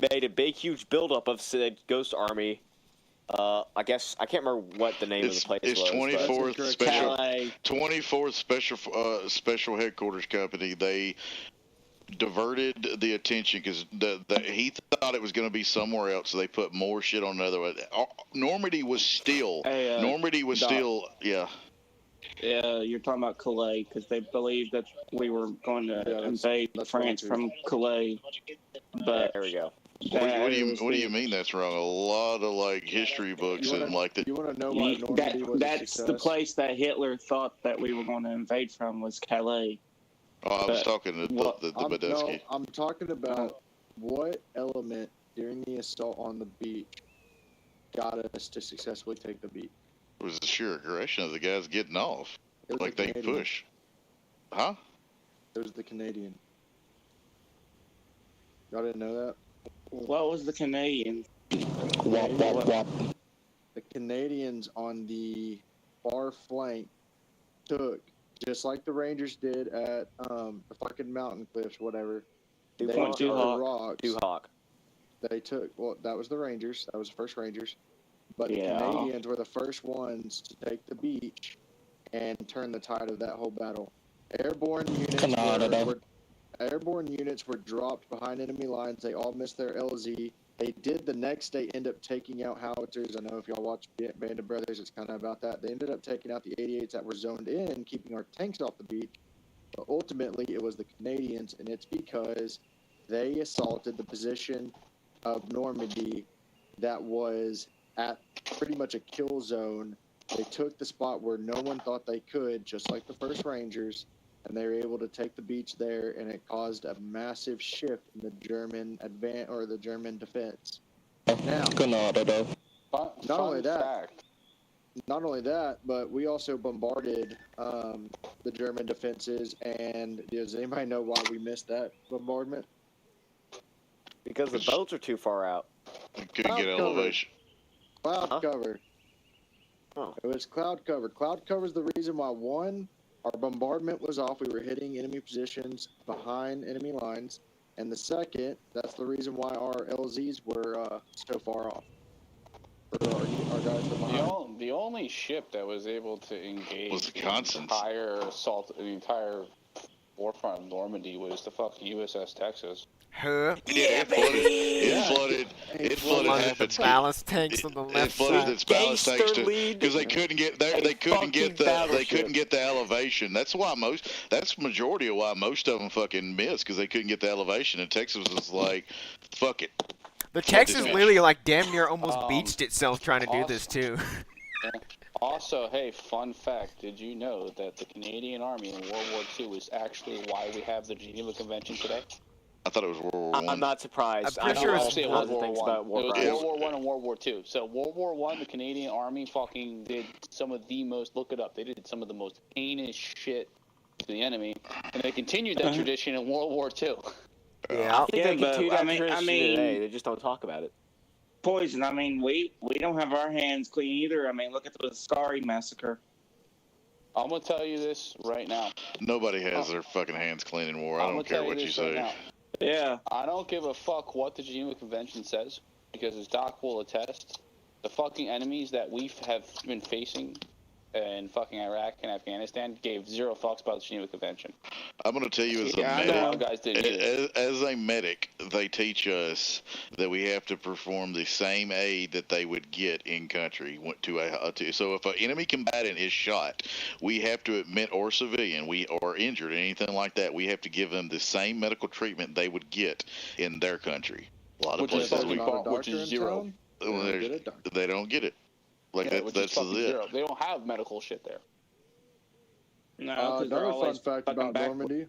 made a big, huge buildup of said ghost army. I guess I can't remember what the name of the place was. It's 24th Special Special Headquarters Company. diverted the attention because he thought it was going to be somewhere else, so they put more shit on another one. Normandy was still. Normandy was Doc. still. Yeah. Yeah, you're talking about Calais because they believed that we were going to invade France from Calais. But there we go. What do you mean that's wrong? A lot of like history books and like that. You want to know why Normandy was a that's success? the place that Hitler thought that we were going to invade from was Calais. Oh, I was talking to the Badesky. No, I'm talking about what element during the assault on the beach got us to successfully take the beach. It was the sheer aggression of the guys getting off. Like the they Canadian. push. Huh? It was the Canadian. Y'all didn't know that? What was the Canadian? The Canadians on the far flank took, just like the Rangers did at the fucking mountain cliffs, whatever. They took the rocks. Two-Hawk. They took, well, that was the Rangers. That was the first Rangers. But the Yeah. Canadians were the first ones to take the beach and turn the tide of that whole battle. Airborne units were dropped behind enemy lines. They all missed their LZ. They did the next day end up taking out howitzers. I know if y'all watch Band of Brothers, it's kind of about that. They ended up taking out the 88s that were zoned in, keeping our tanks off the beach. But ultimately, it was the Canadians, and it's because they assaulted the position of Normandy that was at pretty much a kill zone. They took the spot where no one thought they could, just like the first Rangers, and they were able to take the beach there, and it caused a massive shift in the German the German defense. Now, not only that, but we also bombarded the German defenses. And does anybody know why we missed that bombardment? Because the boats are too far out. Couldn't get elevation. Cloud cover. Oh. It was cloud cover. Cloud cover is the reason why, one, our bombardment was off. We were hitting enemy positions behind enemy lines. And the second, that's the reason why our LZs were so far off. Our guys were behind. The only ship that was able to engage was the Constance. The entire warfront of Normandy was the fucking USS Texas. Huh? Yeah, it flooded half its ballast tanks on the left side. It flooded its ballast tanks because they couldn't get the elevation. That's majority of why most of them fucking missed, because they couldn't get the elevation. And Texas was like, fuck it. The Texas literally like damn near almost beached itself trying to do this too. Also, hey, fun fact: did you know that the Canadian Army in World War II is actually why we have the Geneva Convention today? I thought it was World War I. I'm not surprised. I'm pretty sure it's World War I. It was World War I and World War II. So World War I, the Canadian Army fucking did some of the most. Look it up. They did some of the most heinous shit to the enemy, and they continued that tradition in World War II. Yeah, I think they continue that tradition mean, today. They just don't talk about it. Poison. I mean, we don't have our hands clean either. I mean, look at the Scary massacre. I'm gonna tell you this right now. Nobody has their fucking hands clean in war. I don't care what you say. Right, yeah. I don't give a fuck what the Geneva Convention says, because as Doc will attest, the fucking enemies that we have been facing in fucking Iraq and Afghanistan gave zero fucks about the Geneva Convention. I'm going to tell you as a medic, they teach us that we have to perform the same aid that they would get in country. So if an enemy combatant is shot, we have to admit, or civilian, or injured, anything like that, we have to give them the same medical treatment they would get in their country. A lot of places which is zero. They don't get it. Like that's it. Zero. They don't have medical shit there. No, another fun fact about Normandy.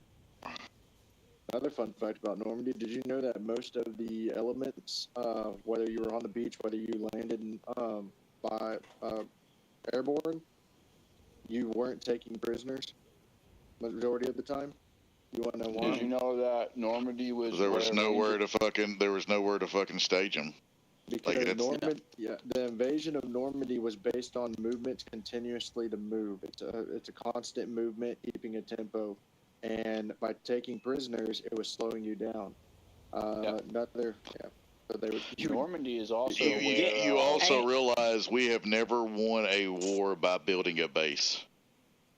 Another fun fact about Normandy. Did you know that most of the elements, whether you were on the beach, whether you landed by Airborne, you weren't taking prisoners majority of the time? You want to know why? Did you know that Normandy was? There was nowhere to fucking stage them. Because the invasion of Normandy was based on movements continuously to move. It's a constant movement, keeping a tempo, and by taking prisoners, it was slowing you down. Normandy is also. You also realize we have never won a war by building a base.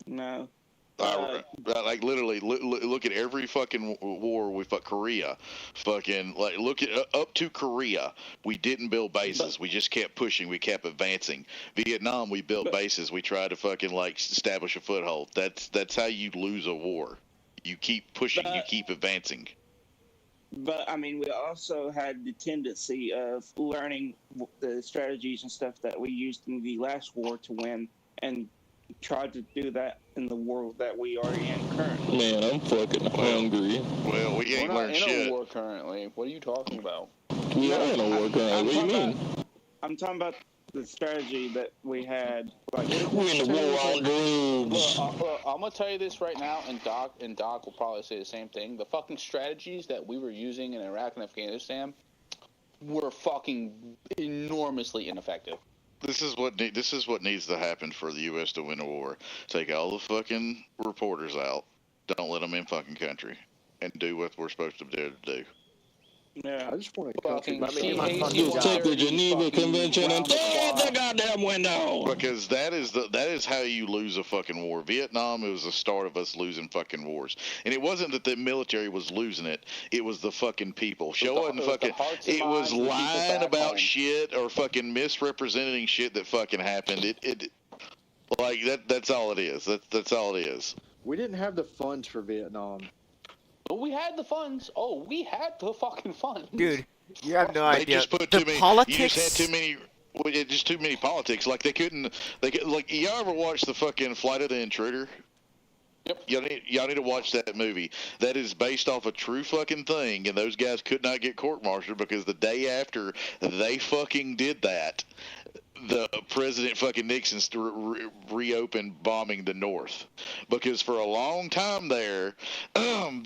No. Like literally, look at every fucking war we fought. Korea, fucking like look at up to Korea. We didn't build bases. We just kept pushing. We kept advancing. Vietnam, we built bases. We tried to fucking like establish a foothold. That's how you lose a war. You keep pushing. You keep advancing. But I mean, we also had the tendency of learning the strategies and stuff that we used in the last war to win, and tried to do that in the war that we are in currently. Man, I'm fucking hungry. Well, we ain't learned shit. We're not in a war currently. What are you talking about? We are in a war currently. What do you mean? I'm talking about the strategy that we had. Like, we're in the war on drugs. Look, I'm gonna tell you this right now, and Doc will probably say the same thing. The fucking strategies that we were using in Iraq and Afghanistan were fucking enormously ineffective. This is what needs to happen for the U.S. to win a war. Take all the fucking reporters out. Don't let them in fucking country, and do what we're supposed to do. Yeah, I just want to fucking take the Geneva Convention and throw out the goddamn window. Because that is how you lose a fucking war. Vietnam, it was the start of us losing fucking wars, and it wasn't that the military was losing it. It was the fucking people. It was lying about shit or fucking misrepresenting shit that fucking happened. It like that's all it is. That's all it is. We didn't have the funds for Vietnam. But we had the funds. Oh, we had the fucking funds. Dude, you have no idea. They just put too many. Politics. You just had too many. Just too many politics. Like they couldn't. Like y'all ever watch the fucking Flight of the Intruder? Yep. Y'all need to watch that movie. That is based off a true fucking thing, and those guys could not get court-martialed because the day after they fucking did that, the President fucking Nixon reopened bombing the North, because for a long time there,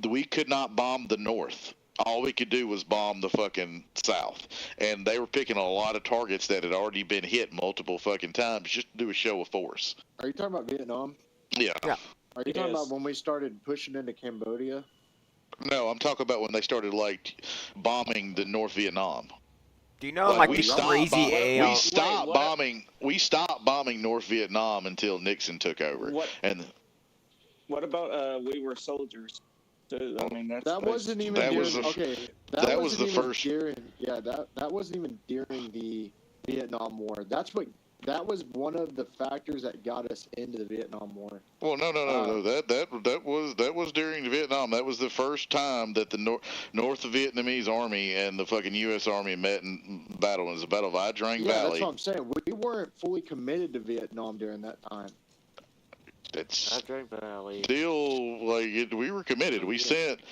we could not bomb the North. All we could do was bomb the fucking South, and they were picking a lot of targets that had already been hit multiple fucking times just to do a show of force. Are you talking about Vietnam? Yeah. Are you talking about when we started pushing into Cambodia? No, I'm talking about when they started like bombing the North Vietnam. Do you know like the crazy AL? We stopped bombing North Vietnam until Nixon took over. What about we were soldiers? So, I mean, that wasn't even that during, was the, okay. That was the first. That wasn't even during the Vietnam War. That was one of the factors that got us into the Vietnam War. Well, no. That was during the Vietnam. That was the first time that the North Vietnamese Army and the fucking U.S. Army met in battle. It was the Battle of Ia Drang Valley. Yeah, that's what I'm saying. We weren't fully committed to Vietnam during that time. That's still like we were committed. We sent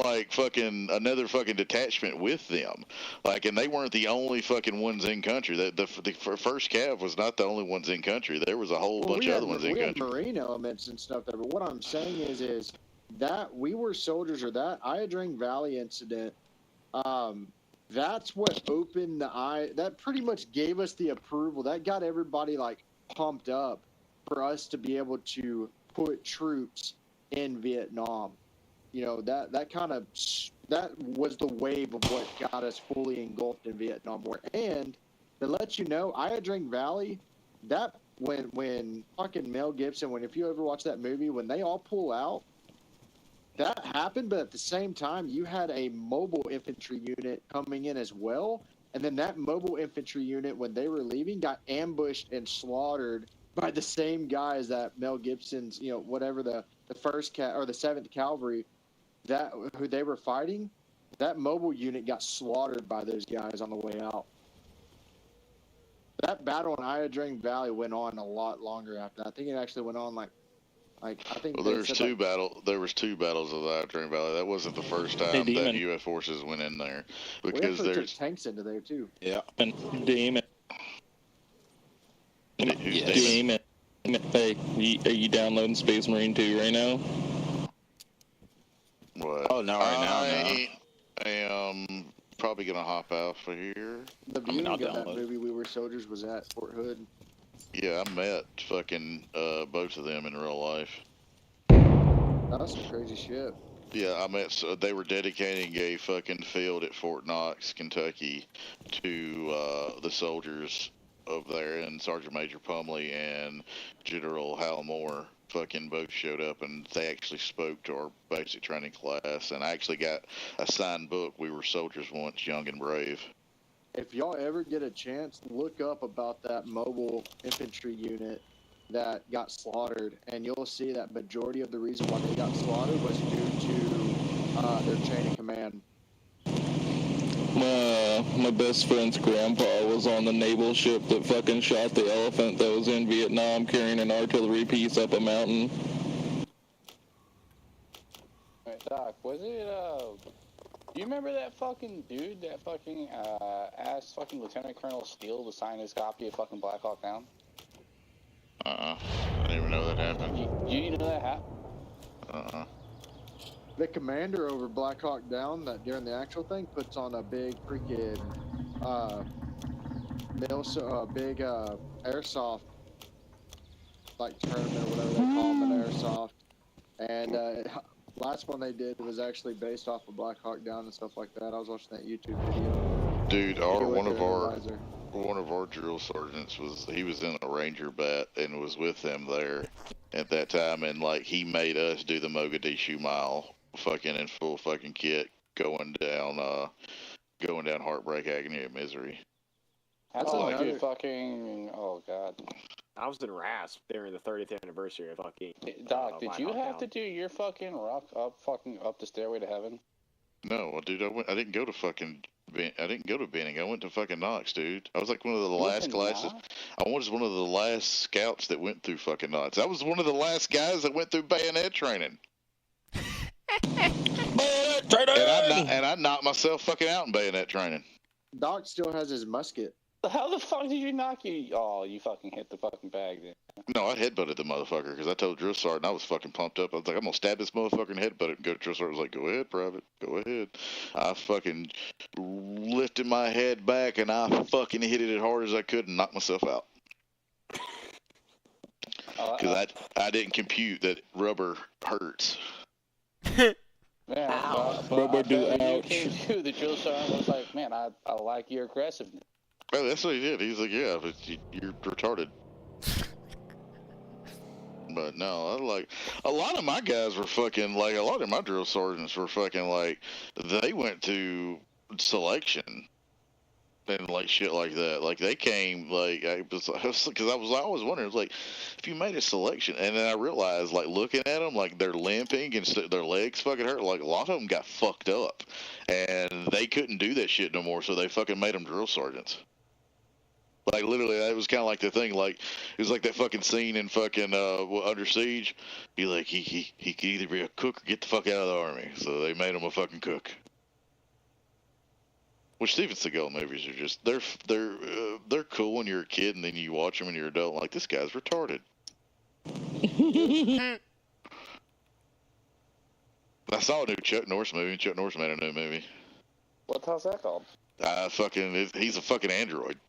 like fucking another fucking detachment with them, like, and they weren't the only fucking ones in country. The first Cav was not the only ones in country. There was a whole bunch of other ones in country. We had Marine elements and stuff there. But what I'm saying is that we were soldiers, or that Ia Drang Valley incident. That's what opened the eye. That pretty much gave us the approval. That got everybody like pumped up for us to be able to put troops in Vietnam. You know, that was the wave of what got us fully engulfed in Vietnam War. And to let you know, Ia Drang Valley, that when fucking Mel Gibson, if you ever watch that movie, when they all pull out, that happened, but at the same time, you had a mobile infantry unit coming in as well. And then that mobile infantry unit, when they were leaving, got ambushed and slaughtered by the same guys that Mel Gibson's, you know, whatever the 1st or the 7th Cavalry, that who they were fighting, that mobile unit got slaughtered by those guys on the way out. That battle in Ia Drang Valley went on a lot longer after that. I think it actually went on like I think. Well, there was two battles of the Ia Drang Valley. That wasn't the first time that U.S. forces went in there, because there's tanks into there too. Yeah, and Demon. Yes. Demon. Hey, are you downloading Space Marine 2 right now? What? Oh, no, right now, no. I am probably gonna hop out for here. The viewing of that movie, We Were Soldiers, was at Fort Hood. Yeah, I met fucking both of them in real life. That's some crazy shit. Yeah, I met. So they were dedicating a fucking field at Fort Knox, Kentucky, to the soldiers over there, and Sergeant Major Pumley and General Hal Moore fucking both showed up, and they actually spoke to our basic training class, and I actually got a signed book. We were soldiers once, young and brave. If y'all ever get a chance, look up about that mobile infantry unit that got slaughtered, and you'll see that majority of the reason why they got slaughtered was due to their chain of command. My best friend's grandpa was on the naval ship that fucking shot the elephant that was in Vietnam carrying an artillery piece up a mountain. Alright, Doc, was it, do you remember that fucking dude that fucking, asked fucking Lieutenant Colonel Steele to sign his copy of fucking Black Hawk Down? I didn't even know that happened. You didn't know that happened? The commander over Black Hawk Down, that during the actual thing, puts on a big freaking, airsoft, like tournament or whatever they call them, an airsoft. And, last one they did was actually based off of Black Hawk Down and stuff like that. I was watching that YouTube video. Dude, one of our drill sergeants was in a Ranger bat and was with them there at that time, and like he made us do the Mogadishu Mile, fucking in full fucking kit, going down heartbreak, agony, and misery. That's another fucking. Oh god. I was in RASP during the 30th anniversary of fucking. Doc, did you have to do your fucking rock up the stairway to heaven? No, dude, I didn't go to Benning. I went to fucking Knox, dude. I was like one of the last classes. I was one of the last scouts that went through fucking Knox. I was one of the last guys that went through bayonet training. And I knocked myself fucking out in bayonet training. Doc still has his musket. How the fuck did you knock you? Oh, you fucking hit the fucking bag then. No, I headbutted the motherfucker because I told drill sergeant I was fucking pumped up. I was like, I'm gonna stab this motherfucker and headbutt it. And go to drill sergeant was like, go ahead, private, go ahead. I fucking lifted my head back and I fucking hit it as hard as I could and knocked myself out. Because I didn't compute that rubber hurts. Man, Rubber do ouch. The drill sergeant was like, man, I like your aggressiveness. Oh, that's what he did. He's like, yeah, but you're retarded. But no, a lot of my guys were fucking, like, a lot of my drill sergeants were fucking, like, they went to selection and, like, shit like that. Like, they came, like, because I was always wondering, it was like, if you made a selection, and then I realized, like, looking at them, like, they're limping and their legs fucking hurt, like, a lot of them got fucked up, and they couldn't do that shit no more, so they fucking made them drill sergeants. Like, literally, that was kind of like the thing, like, it was like that fucking scene in fucking, Under Siege. He could either be a cook or get the fuck out of the army. So they made him a fucking cook. Which Steven Seagal movies are just, they're cool when you're a kid, and then you watch them when you're an adult, like, this guy's retarded. I saw a new Chuck Norris movie, and Chuck Norris made a new movie. What the hell's that called? He's a fucking android.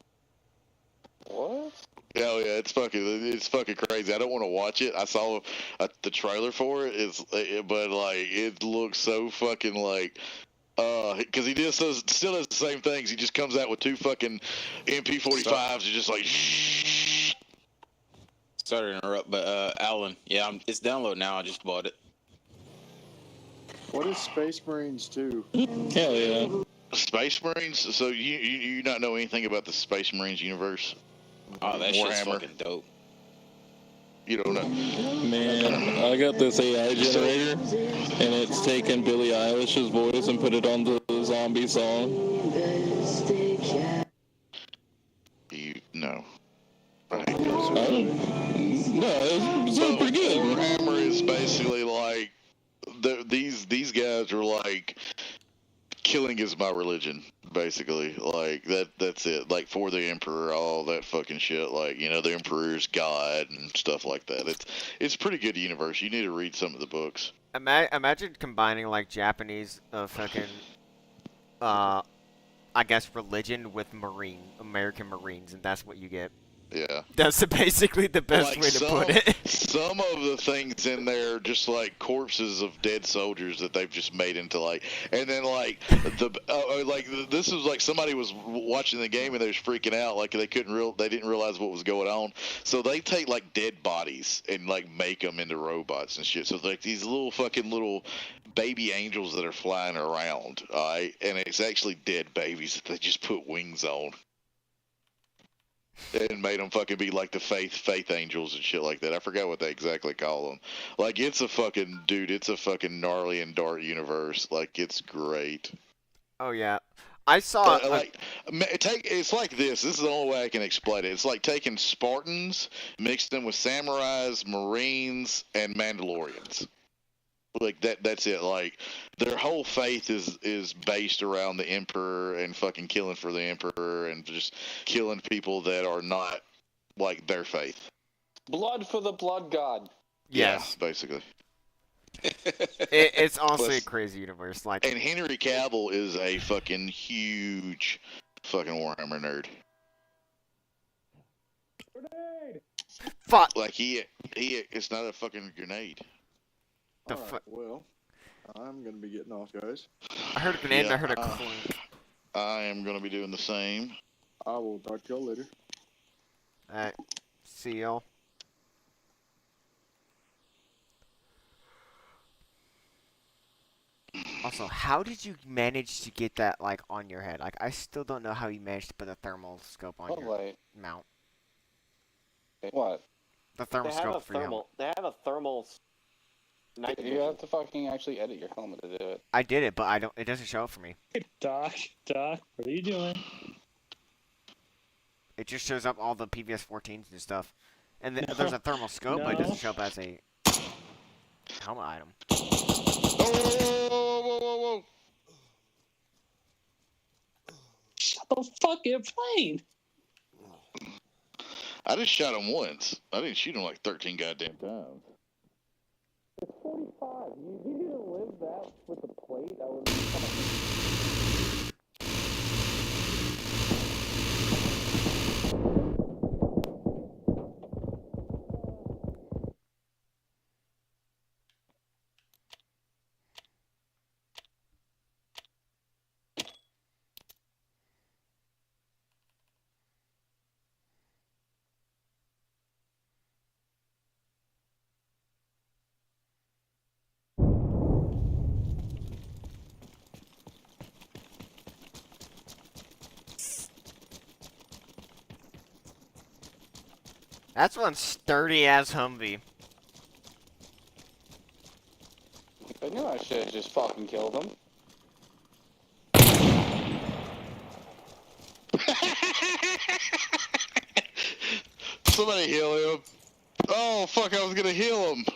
What? Hell yeah, it's fucking crazy. I don't want to watch it. I saw the trailer for it. But like, it looks so fucking like, because he still does the same things. He just comes out with two fucking MP45s and just like. Sorry to interrupt, but Alan, yeah, it's download now. I just bought it. What is Space Marines 2? Hell yeah. Space Marines. So you not know anything about the Space Marines universe? Oh, that shit's fucking dope. You don't know. Man, I got this AI generator, and it's taken Billie Eilish's voice and put it on the zombie song. No. No, it's pretty good. Warhammer is basically like, these guys are like, killing is my religion, basically. Like, that's it. Like, for the Emperor, all that fucking shit. Like, you know, the Emperor's God and stuff like that. It's pretty good universe. You need to read some of the books. Imagine combining, like, Japanese fucking, I guess, religion with American Marines, and that's what you get. Yeah. That's basically the best way to put it. Some of the things in there are just like corpses of dead soldiers that they've just made into like, and then like this is like somebody was watching the game and they was freaking out like they didn't realize what was going on, so they take like dead bodies and like make them into robots and shit. So like these little baby angels that are flying around, and it's actually dead babies that they just put wings on. And made them fucking be like the faith angels and shit like that. I forgot what they exactly call them. Like it's a fucking gnarly and dark universe. Like it's great. Oh yeah, I saw. It's like this. This is the only way I can explain it. It's like taking Spartans, mixed them with samurais, Marines, and Mandalorians. Like that's it. Like their whole faith is based around the Emperor and fucking killing for the Emperor and just killing people that are not like their faith. Blood for the blood god. Yes, yeah, basically. It's honestly a crazy universe. Like, and Henry Cavill is a fucking huge fucking Warhammer nerd. Grenade! Fuck. Like he it's not a fucking grenade. Alright, well, I'm gonna be getting off, guys. I heard a grenade and I heard a clunk. I am gonna be doing the same. I will talk to y'all later. Alright, see y'all. Also, how did you manage to get that, like, on your head? Like, I still don't know how you managed to put a thermal scope on your mount. What? The thermal scope for you. They have a thermal... You have to fucking actually edit your helmet to do it. I did it, but it doesn't show up for me. Doc, what are you doing? It just shows up all the PVS-14s and stuff. And there's a thermal scope, but it doesn't show up as a helmet item. Whoa. Shut the fucking plane! I just shot him once. I didn't shoot him like 13 goddamn times. It's 45. You didn't live that with the plate. I would. That's one sturdy ass Humvee. I knew I should have just fucking killed him. Somebody heal him. Oh fuck, I was gonna heal him.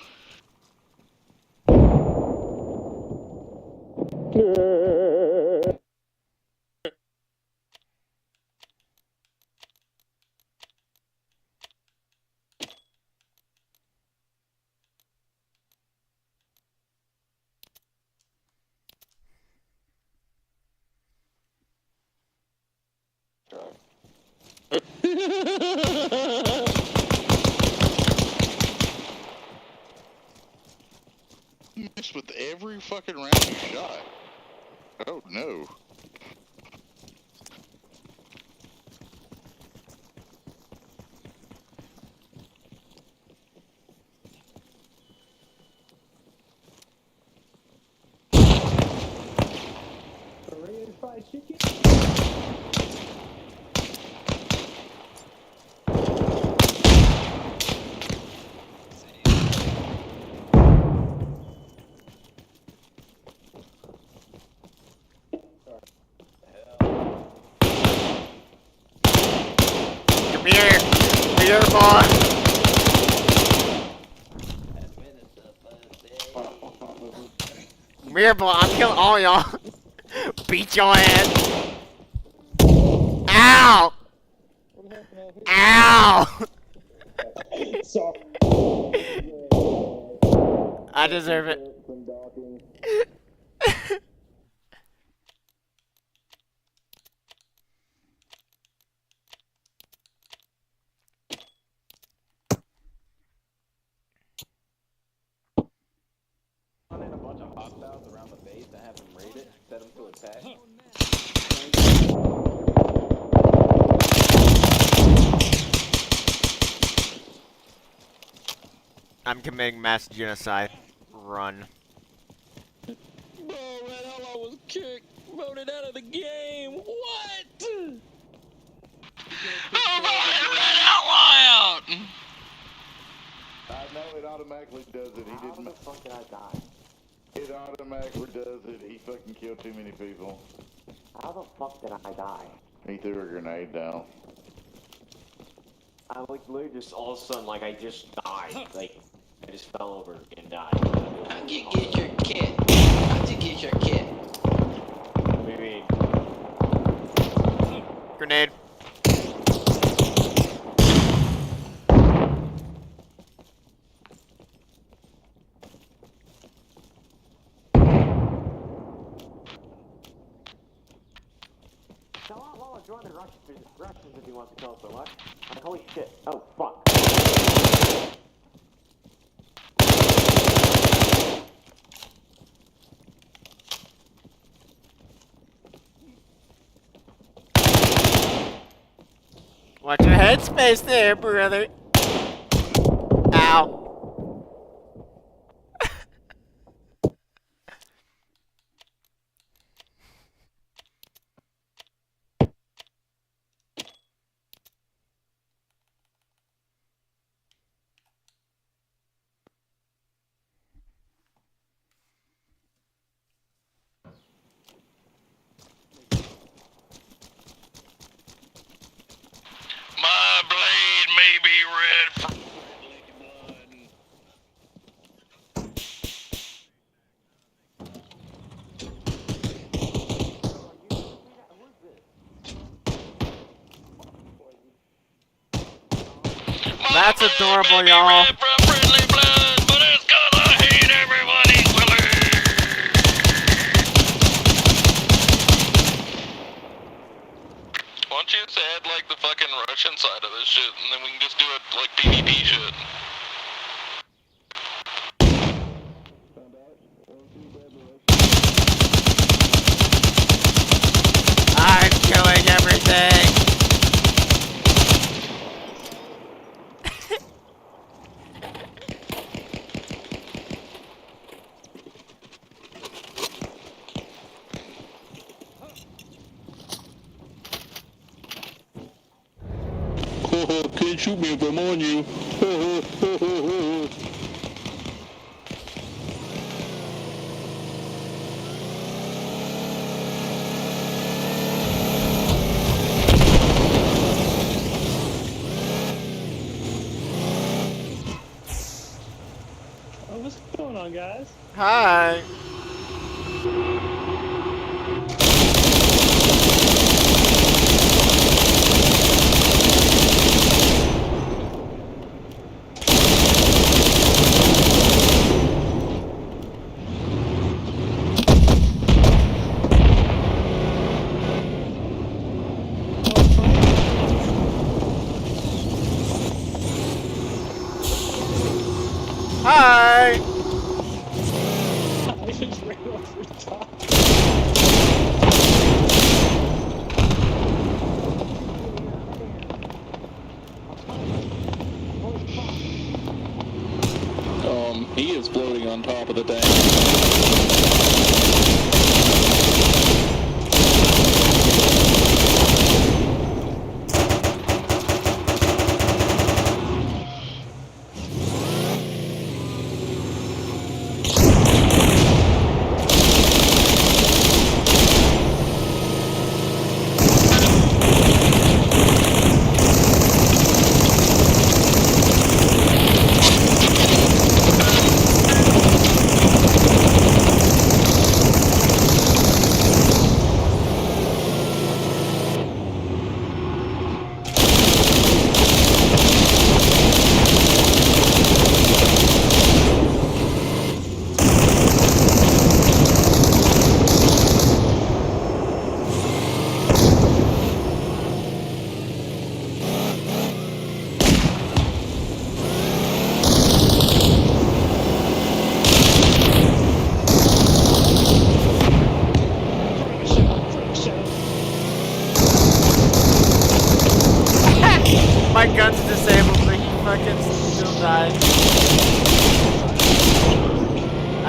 You missed with every fucking round you shot. Oh no. Korean fried chicken? Come here! Come here, boy! Come here, boy! I'm killing all y'all! Beat your ass! Ow! Ow! Sorry. I deserve it. Okay. I'm committing mass genocide. Run. Bro, Red Outlaw was kicked, voted out of the game. What? Who voted Red Outlaw out? I know it automatically does it. He didn't. How the fuck did I die? It automatically does it. He fucking killed too many people. How the fuck did I die? He threw a grenade down. I like literally just all of a sudden like I just died. Like I just fell over and died. How'd you get your kit? How'd you get your kit? Maybe. Grenade. Join the Russians if he wants to kill us so much. Like, holy shit. Oh, fuck. Watch your headspace there, brother. Ow. My blade may be red. That's adorable, y'all. Why don't you just add like the fucking Russian side of this shit, and then we can just do it like PvP shit. I'm killing everything. Can't shoot me if I'm on you. Oh, what's going on, guys? Hi. Hi. I just ran over top. He is floating on top of the tank.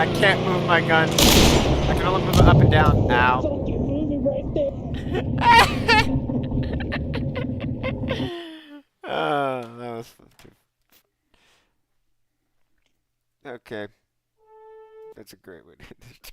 I can't move my gun. I can only move it up and down. Ow. Oh, that was fun too. Okay. That's a great way to